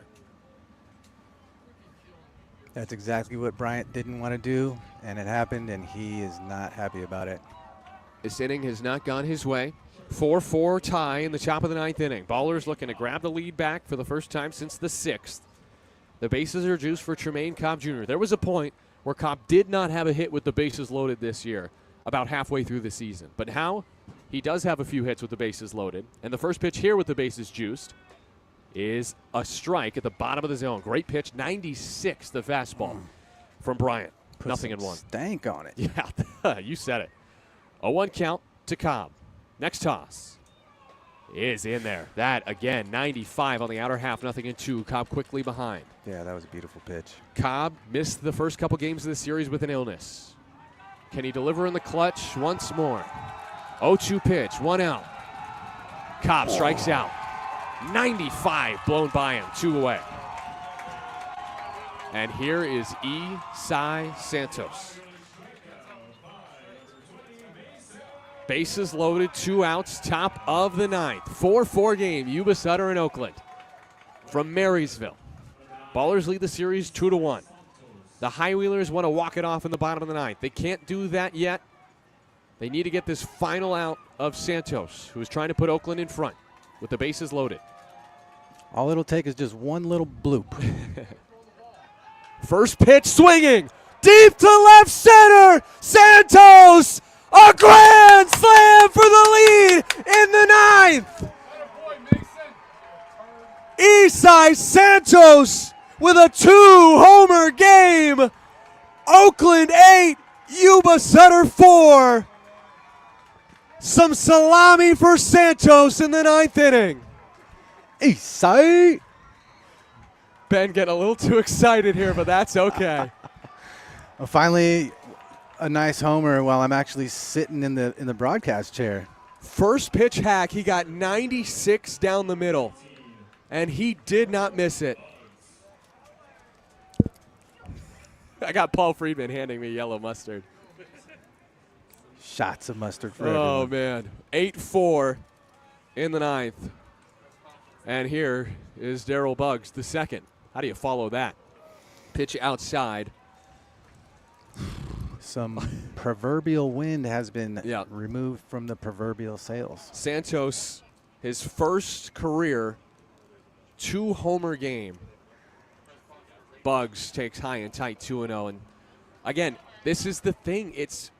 That's exactly what Bryant didn't want to do, and it happened, and he is not happy about it. This inning has not gone his way. 4-4 tie in the top of the 9th inning. Ballers looking to grab the lead back for the first time since the 6th. The bases are juiced for Tremaine Cobb Jr. There was a point where Cobb did not have a hit with the bases loaded this year, about halfway through the season. But now he does have a few hits with the bases loaded. And the first pitch here with the bases juiced is a strike at the bottom of the zone. Great pitch, 96, the fastball from Bryant. Put 0-1. Stank on it. Yeah, you said it. 0-1 count to Cobb. Next toss is in there. That, again, 95 on the outer half, 0-2. Cobb quickly behind. Yeah, that was a beautiful pitch. Cobb missed the first couple games of the series with an illness. Can he deliver in the clutch once more? 0-2 pitch, 1 out. Cobb strikes out. 95 blown by him, 2 away. And here is Isai Santos. Bases loaded, 2 outs, top of the 9th. 4-4 game, Yuba Sutter and Oakland from Marysville. Ballers lead the series 2-1. The Highwheelers want to walk it off in the bottom of the 9th. They can't do that yet. They need to get this final out of Santos, who is trying to put Oakland in front with the bases loaded. All it'll take is just one little bloop. First pitch swinging, deep to left center, Santos! A grand slam for the lead in the 9th. Isai Santos with a 2-homer game. Oakland 8, Yuba Sutter 4. Some salami for Santos in the 9th inning. Isai! Ben getting a little too excited here, but that's okay. Well, finally, a nice homer while I'm actually sitting in the broadcast chair. First pitch hack, he got 96 down the middle, and he did not miss it. I got Paul Friedman handing me yellow mustard. Shots of mustard for Oh, everyone. man. 8-4 in the 9th. And here is Darryl Buggs, the second. How do you follow that? Pitch outside. Some proverbial wind has been Yeah. removed from the proverbial sails. Santos, his first career 2-homer game. Buggs takes high and tight 2-0. And again, this is the thing. It's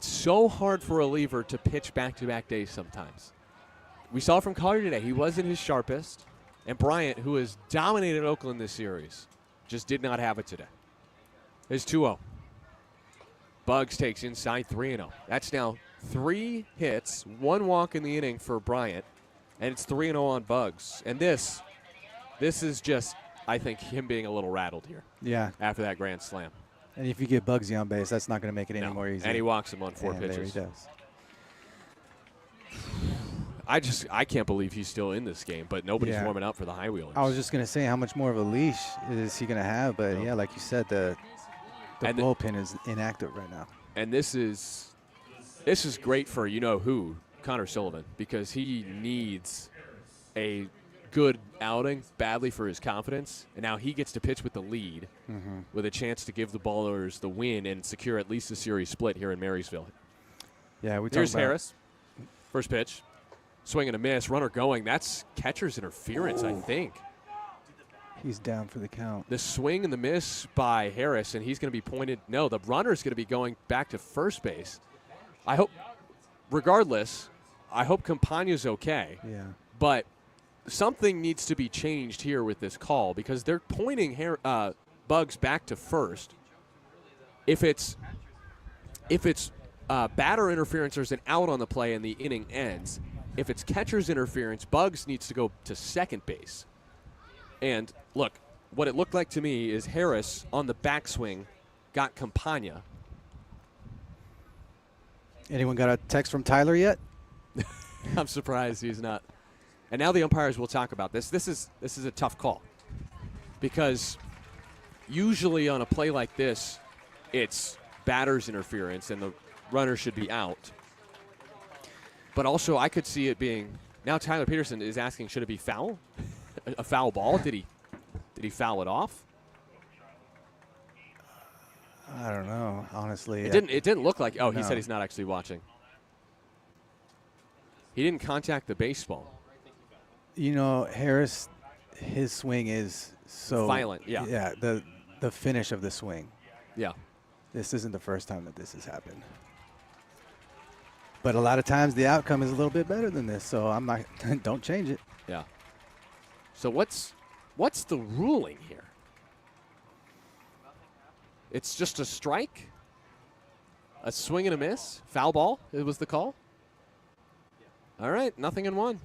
so hard for a reliever to pitch back-to-back days sometimes. We saw from Collier today, he wasn't his sharpest. And Bryant, who has dominated Oakland this series, Just did not have it today. It's 2-0. Bugs takes inside 3-0. That's now 3 hits, 1 walk in the inning for Bryant, and it's 3-0 on Bugs. And this is just, I think, him being a little rattled here. Yeah. After that grand slam. And if you get Bugsy on base, that's not going to make it any No. more easy. And he walks him on 4 and pitches. There he does. I can't believe he's still in this game, but nobody's warming up for the High Wheelers. I was just going to say, how much more of a leash is he going to have? But, No. yeah, like you said, the bullpen is inactive right now. And this is great for you-know-who, Connor Sullivan, because he needs a good outing badly for his confidence. And now he gets to pitch with the lead with a chance to give the Ballers the win and secure at least a series split here in Marysville. Yeah, Here's Harris. First pitch. Swing and a miss. Runner going. That's catcher's interference, I think. He's down for the count. The swing and the miss by Harris, and he's going to be pointed. No, the runner's going to be going back to first base. I hope, regardless, I hope Campagna's okay. Yeah. But something needs to be changed here with this call because they're pointing Bugs back to first. If it's batter interference, there's an out on the play and the inning ends. If it's catcher's interference, Bugs needs to go to second base. And look, what it looked like to me is Harris on the backswing got Campagna. Anyone got a text from Tyler yet? I'm surprised he's not. And now the umpires will talk about this. This is a tough call because usually on a play like this, it's batter's interference and the runner should be out. But also, I could see it being now. Tyler Peterson is asking, should it be foul? A foul ball? Did he foul it off? I don't know, honestly. It didn't look like. Oh, No. He said he's not actually watching. He didn't contact the baseball. You know, Harris, his swing is so Violent, yeah. Yeah, the finish of the swing. Yeah. This isn't the first time that this has happened. But a lot of times the outcome is a little bit better than this, so I'm not. Don't change it. Yeah. So what's the ruling here? It's just a strike, a swing and a miss, foul ball. It was the call. All right, 0-1.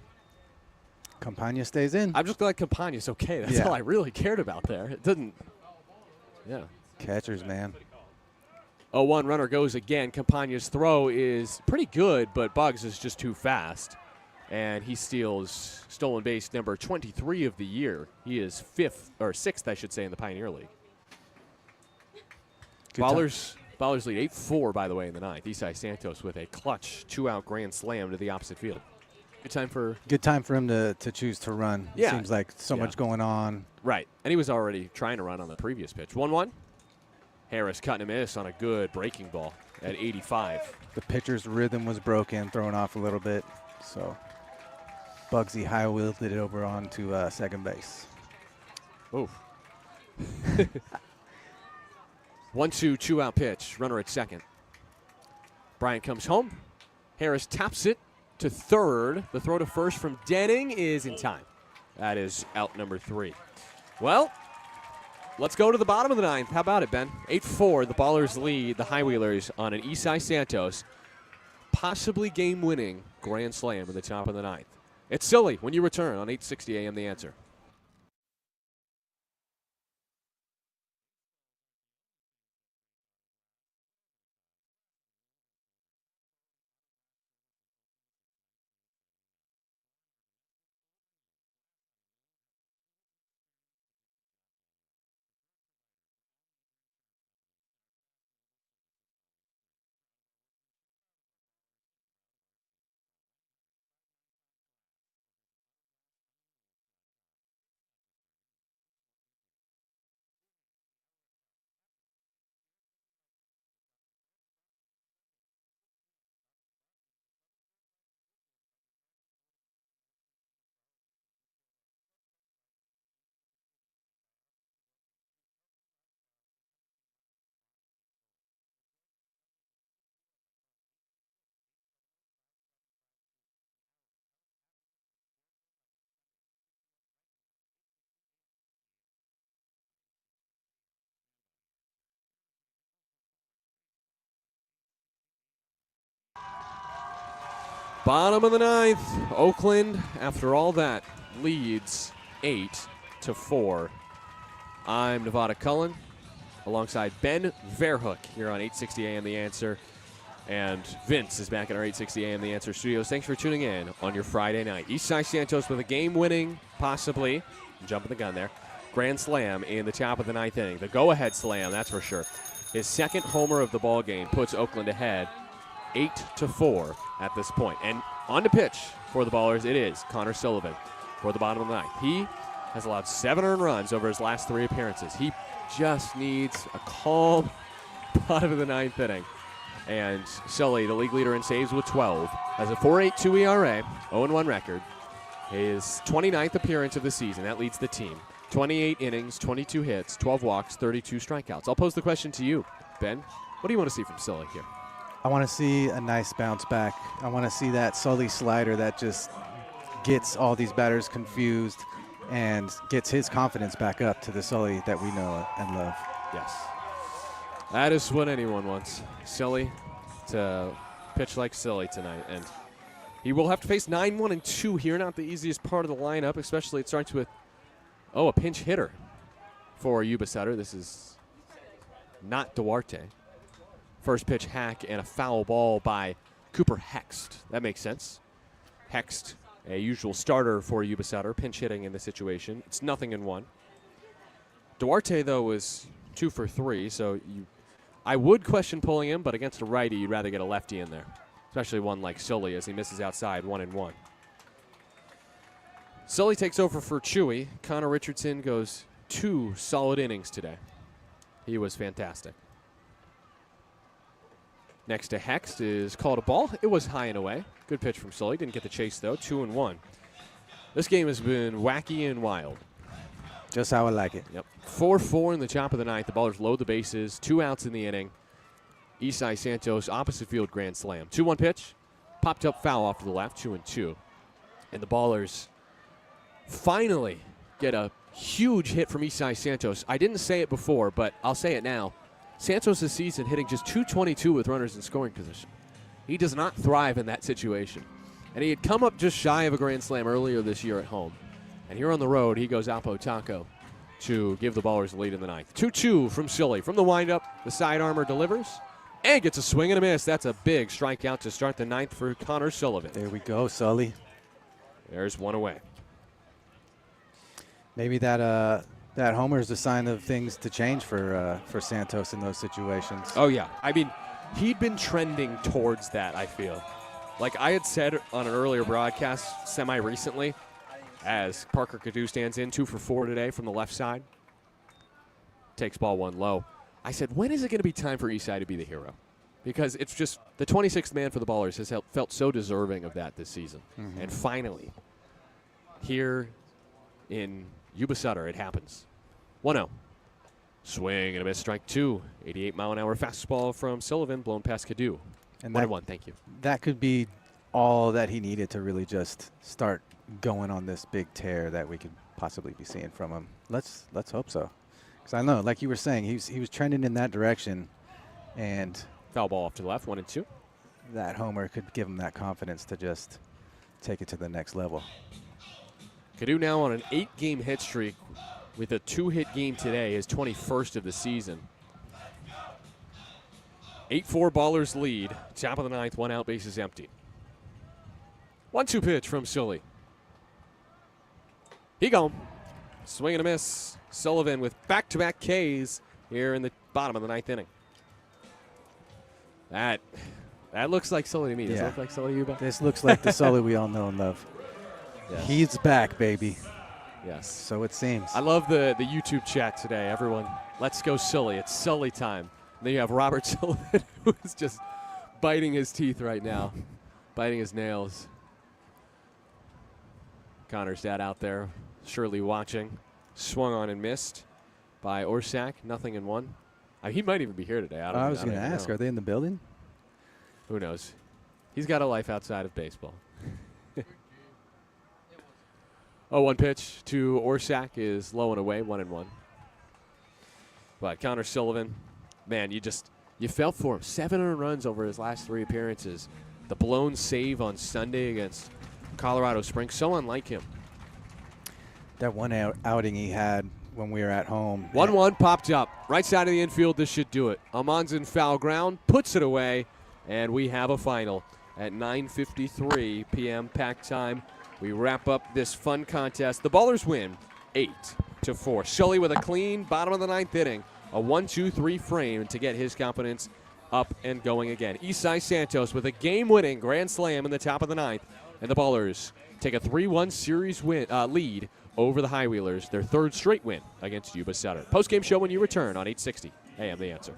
Campagna stays in. I'm just glad Campagna's okay. That's all I really cared about there. It didn't. Yeah. Catchers, man. 0-1 runner goes again. Campagna's throw is pretty good, but Bugs is just too fast. And he steals stolen base number 23 of the year. He is sixth, I should say, in the Pioneer League. Ballers lead 8-4, by the way, in the ninth. Isai Santos with a clutch 2-out grand slam to the opposite field. Good time for him to choose to run. Yeah. It seems like so much going on. Right. And he was already trying to run on the previous pitch. 1-1. Harris cutting a miss on a good breaking ball at 85. The pitcher's rhythm was broken, thrown off a little bit. So Bugsy high-wheeled it over onto second base. Oh. 1-2, 2-out pitch. Runner at second. Bryant comes home. Harris taps it to third. The throw to first from Denning is in time. That is out number 3. Well, let's go to the bottom of the ninth. How about it, Ben? 8-4, the Ballers lead the High Wheelers on an Isai Santos possibly game-winning grand slam in the top of the ninth. It's silly when you return on 860 AM The Answer. Bottom of the ninth. Oakland, after all that, leads 8-4. I'm Nevada Cullen, alongside Ben Verhoek here on 860 AM The Answer. And Vince is back at our 860 AM The Answer studios. Thanks for tuning in on your Friday night. Eastside Santos with a game-winning, possibly, jumping the gun there, grand slam in the top of the ninth inning. The go-ahead slam, that's for sure. His second homer of the ball game puts Oakland ahead 8-4 at this point. And on the pitch for the Ballers, it is Connor Sullivan for the bottom of the ninth. He has allowed 7 earned runs over his last 3 appearances. He just needs a calm bottom of the ninth inning. And Sully, the league leader in saves with 12, has a 4.82 ERA, 0-1 record. His 29th appearance of the season, that leads the team. 28 innings, 22 hits, 12 walks, 32 strikeouts. I'll pose the question to you, Ben. What do you want to see from Sully here? I want to see a nice bounce back. I want to see that Sully slider that just gets all these batters confused and gets his confidence back up to the Sully that we know and love. Yes. That is what anyone wants. Sully to pitch like Sully tonight. And he will have to face 9-1-2 here. Not the easiest part of the lineup, especially it starts with, a pinch hitter for Yuba Sutter. This is not Duarte. First pitch hack and a foul ball by Cooper Hext. That makes sense. Hext, a usual starter for Yuba Sutter, pinch hitting in this situation. It's 0-1. Duarte, though, was 2 for 3, so I would question pulling him, but against a righty, you'd rather get a lefty in there, especially one like Sully as he misses outside 1-1. Sully takes over for Chewy. Connor Richardson goes 2 solid innings today. He was fantastic. Next to Hext is called a ball. It was high and away. Good pitch from Sully. Didn't get the chase, though. 2-1. This game has been wacky and wild. Just how I like it. Yep. 4-4 in the top of the ninth. The Ballers load the bases. 2 outs in the inning. Eastside Santos, opposite field grand slam. 2-1 pitch. Popped up foul off to the left. 2-2. And the Ballers finally get a huge hit from Eastside Santos. I didn't say it before, but I'll say it now. Santos this season hitting just .222 with runners in scoring position. He does not thrive in that situation. And he had come up just shy of a grand slam earlier this year at home. And here on the road, he goes Alpo Taco to give the Ballers the lead in the ninth. 2-2 from Sully. From the windup, the side armor delivers and gets a swing and a miss. That's a big strikeout to start the ninth for Connor Sullivan. There we go, Sully. There's one away. Maybe that homer is a sign of things to change for Santos in those situations. Oh, yeah. I mean, he'd been trending towards that, I feel. Like I had said on an earlier broadcast semi-recently, as Parker Cadu stands in 2 for 4 today from the left side. Takes ball 1 low. I said, when is it going to be time for Eastside to be the hero? Because it's just the 26th man for the Ballers has felt so deserving of that this season. Mm-hmm. And finally, here in Yuba Sutter, it happens. 1-0. Swing and a miss, strike 2. 88-mile-an-hour fastball from Sullivan, blown past Cadu. And 1-1, thank you. That could be all that he needed to really just start going on this big tear that we could possibly be seeing from him. Let's hope so. Because I know, like you were saying, he was trending in that direction. And foul ball off to the left, 1-2. That homer could give him that confidence to just take it to the next level. Cadu now on an 8-game hit streak with a 2-hit game today, his 21st of the season. 8-4 Ballers lead. Top of the ninth, 1 out, bases empty. 1-2 pitch from Sully. He gone. Swing and a miss. Sullivan with back-to-back Ks here in the bottom of the ninth inning. That looks like Sully to me. Does it look like Sully to you, Ben? This looks like the Sully we all know and love. Yes. He's back, baby. Yes. So it seems. I love the YouTube chat today. Everyone, let's go Sully. It's Sully time. And then you have Robert Sullivan, who is just biting his teeth right now, biting his nails. Connor's dad out there, surely watching. Swung on and missed by Orsak. 0-1. He might even be here today. I was going to ask, are they in the building? Who knows? He's got a life outside of baseball. 0-1 pitch to Orsak is low and away, 1-1. But Connor Sullivan, man, you felt for him. 7 earned runs over his last 3 appearances. The blown save on Sunday against Colorado Springs, so unlike him. That one outing he had when we were at home. 1-1 popped up. Right side of the infield, this should do it. Amon's in foul ground, puts it away, and we have a final at 9:53 p.m. pack time. We wrap up this fun contest. The Ballers win 8-4. Sully with a clean bottom of the ninth inning. A 1-2-3 frame to get his confidence up and going again. Isai Santos with a game-winning grand slam in the top of the ninth. And the Ballers take a 3-1 series lead over the Highwheelers, their third straight win against Yuba Sutter. Post-game show when you return on 860 AM The Answer.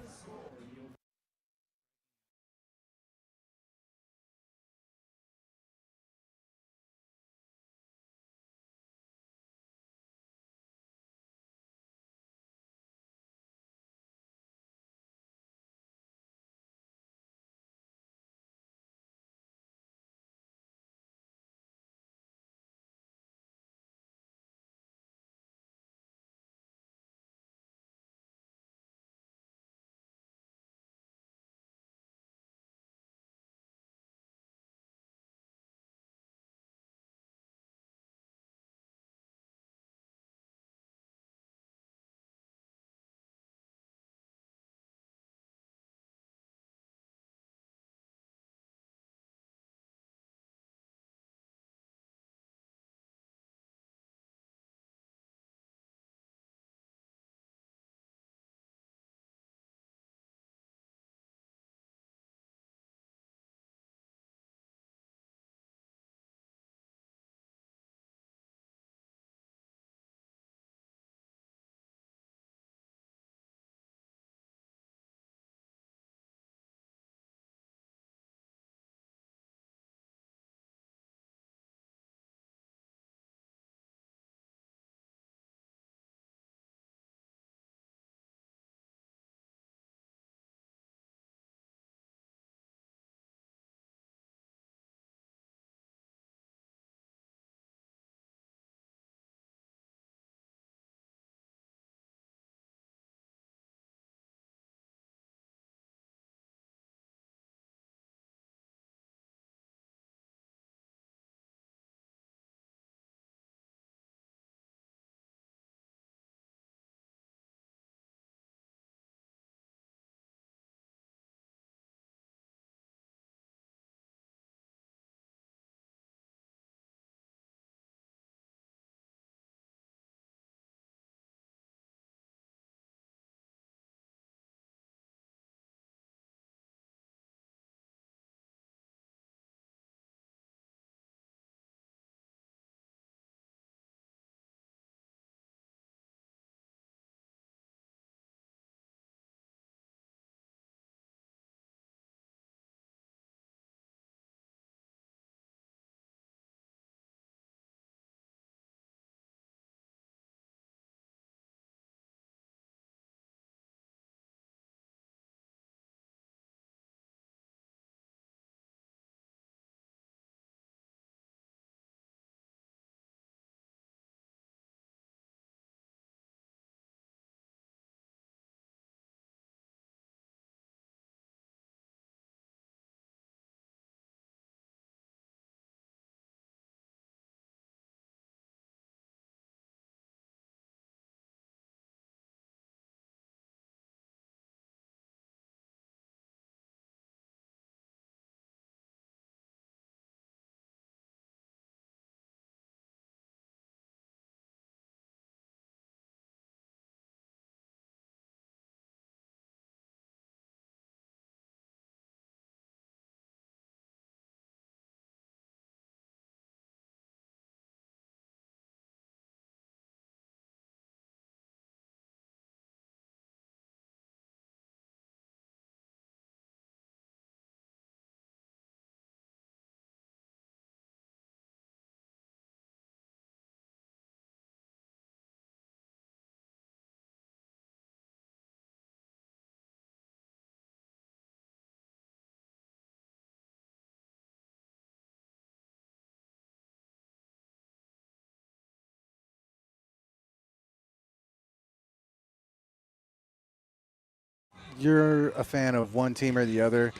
You're a fan of one team or the other.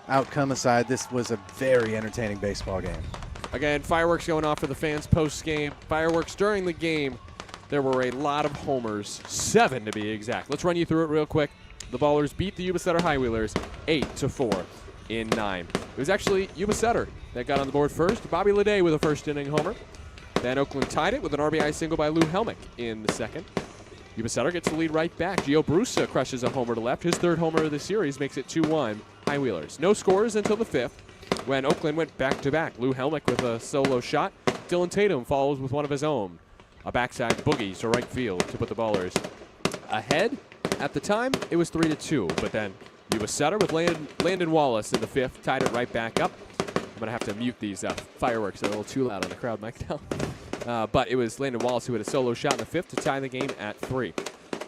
outcome aside, this was a very entertaining baseball game. Again, fireworks going off for the fans post-game. Fireworks during the game. There were a lot of homers, 7 to be exact. Let's run you through it real quick. The Ballers beat the Yuba Sutter High Wheelers 8-4 in 9. It was actually Yuba Sutter that got on the board first. Bobby Leday with a first-inning homer. Then Oakland tied it with an RBI single by Lou Helmick in the second. Yuba Sutter gets the lead right back. Gio Brusa crushes a homer to left. His third homer of the series makes it 2-1 High Wheelers. No scores until the 5th when Oakland went back-to-back. Lou Helmick with a solo shot. Dylan Tatum follows with one of his own. A backside boogie to right field to put the Ballers ahead. At the time, it was 3-2, but then Yuba Sutter with Landon Wallace in the 5th tied it right back up. I'm going to have to mute these fireworks. They're a little too loud on the crowd mic now. But it was Landon Wallace who had a solo shot in the 5th to tie the game at 3.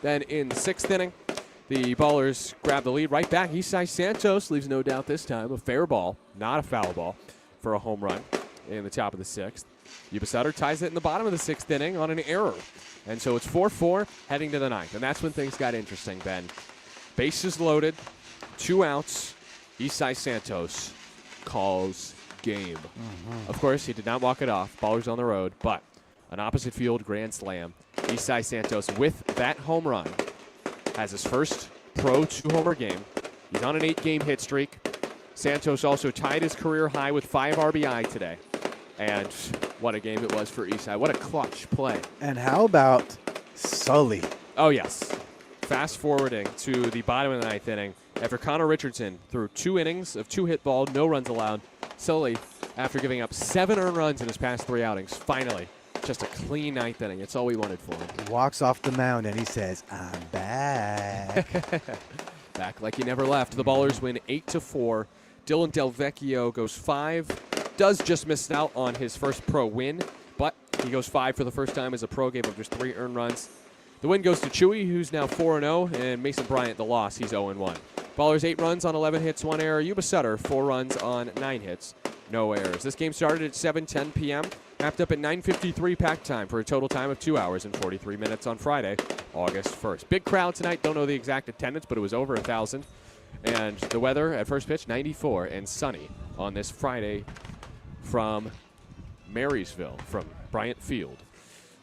Then in the 6th inning, the Ballers grab the lead right back. Isai Santos leaves no doubt this time. A fair ball, not a foul ball, for a home run in the top of the 6th. Yuba Sutter ties it in the bottom of the 6th inning on an error. And so it's 4-4 heading to the 9th. And that's when things got interesting, Ben. Bases loaded, 2 outs. Isai Santos calls game. Of course, he did not walk it off. Ballers on the road, but an opposite field grand slam. Isai Santos with that home run has his first pro 2-homer game. He's on an 8-game hit streak. Santos also tied his career high with 5 RBI today. And what a game it was for Isai. What a clutch play. And how about Sully? Oh, yes. Fast forwarding to the bottom of the 9th inning. After Connor Richardson threw 2 innings of 2-hit ball, no runs allowed. Sully, after giving up 7 earned runs in his past 3 outings, finally, just a clean 9th inning. It's all we wanted for him. He walks off the mound and he says, I'm back. Back like he never left. The Ballers win 8-4. Dylan Delvecchio goes 5. Does just miss out on his first pro win, but he goes 5 for the first time as a pro, gave up just 3 earned runs. The win goes to Chewy, who's now 4-0, and Mason Bryant, the loss, he's 0-1. Ballers 8 runs on 11 hits, 1 error. Yuba Sutter 4 runs on 9 hits, no errors. This game started at 7:10 p.m., wrapped up at 9:53 pack time for a total time of 2 hours and 43 minutes on Friday, August 1st. Big crowd tonight. Don't know the exact attendance, but it was over 1,000. And the weather at first pitch, 94 and sunny on this Friday from Marysville, from Bryant Field.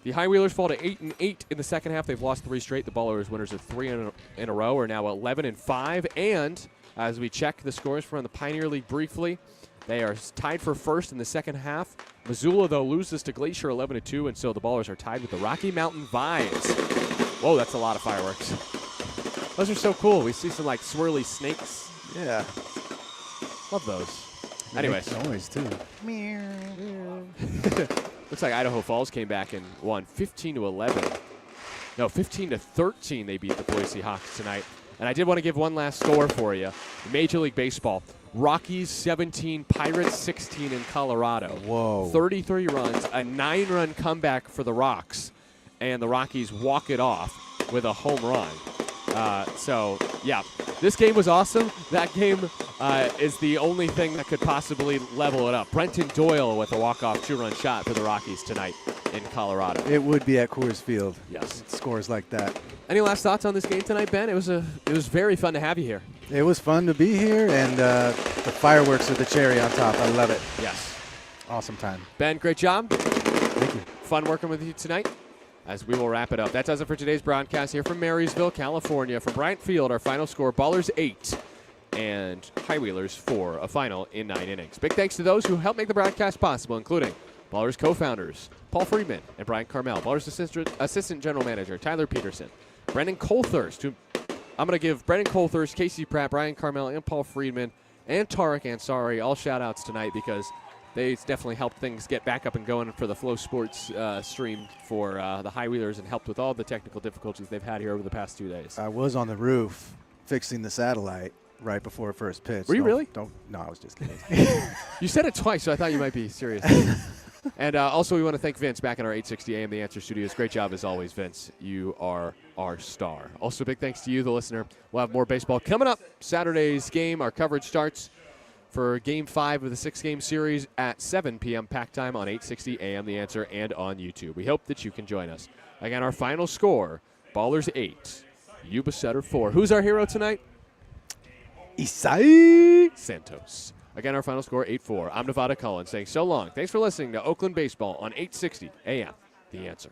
The High Wheelers fall to 8-8 in the second half. They've lost 3 straight. The Ballers, winners of 3 in a row, are now 11-5. And as we check the scores from the Pioneer League briefly, they are tied for first in the second half. Missoula, though, loses to Glacier 11-2, and so the Ballers are tied with the Rocky Mountain Vibes. Whoa, that's a lot of fireworks. Those are so cool. We see some, like, swirly snakes. Yeah. Love those. Anyways. Noise, too. Looks like Idaho Falls came back and won 15-11. No, 15-13 they beat the Boise Hawks tonight. And I did want to give one last score for you. Major League Baseball. Rockies 17, Pirates 16 in Colorado. Whoa. 33 runs, a 9-run comeback for the Rocks. And the Rockies walk it off with a home run. So, yeah, this game was awesome. That game is the only thing that could possibly level it up. Brenton Doyle with a walk-off 2-run shot for the Rockies tonight in Colorado. It would be at Coors Field. Yes. Scores like that. Any last thoughts on this game tonight, Ben? It was very fun to have you here. It was fun to be here, and the fireworks are the cherry on top. I love it. Yes. Awesome time. Ben, great job. Thank you. Fun working with you tonight. As we will wrap it up. That does it for today's broadcast here from Marysville, California. From Bryant Field, our final score, Ballers 8 and High Wheelers 4, a final in 9 innings. Big thanks to those who helped make the broadcast possible, including Ballers co-founders Paul Friedman and Brian Carmel, Ballers assistant general manager Tyler Peterson, Brendan Colthurst, who I'm going to give Brendan Colthurst, Casey Pratt, Brian Carmel, and Paul Friedman, and Tarek Ansari all shout-outs tonight because they definitely helped things get back up and going for the Flow Sports stream for the High Wheelers and helped with all the technical difficulties they've had here over the past 2 days. I was on the roof fixing the satellite right before first pitch. Were you really? No, I was just kidding. You said it twice, so I thought you might be serious. And also we want to thank Vince back in our 860 AM The Answer studios. Great job as always, Vince. You are our star. Also big thanks to you, the listener. We'll have more baseball coming up. Saturday's game, our coverage starts for Game 5 of the 6-game series at 7 p.m. pack time on 860 AM The Answer and on YouTube. We hope that you can join us. Again, our final score, Ballers 8, Yuba Sutter 4. Who's our hero tonight? Isai Santos. Again, our final score, 8-4. I'm Nevada Cullen saying so long. Thanks for listening to Oakland Baseball on 860 AM. The Answer.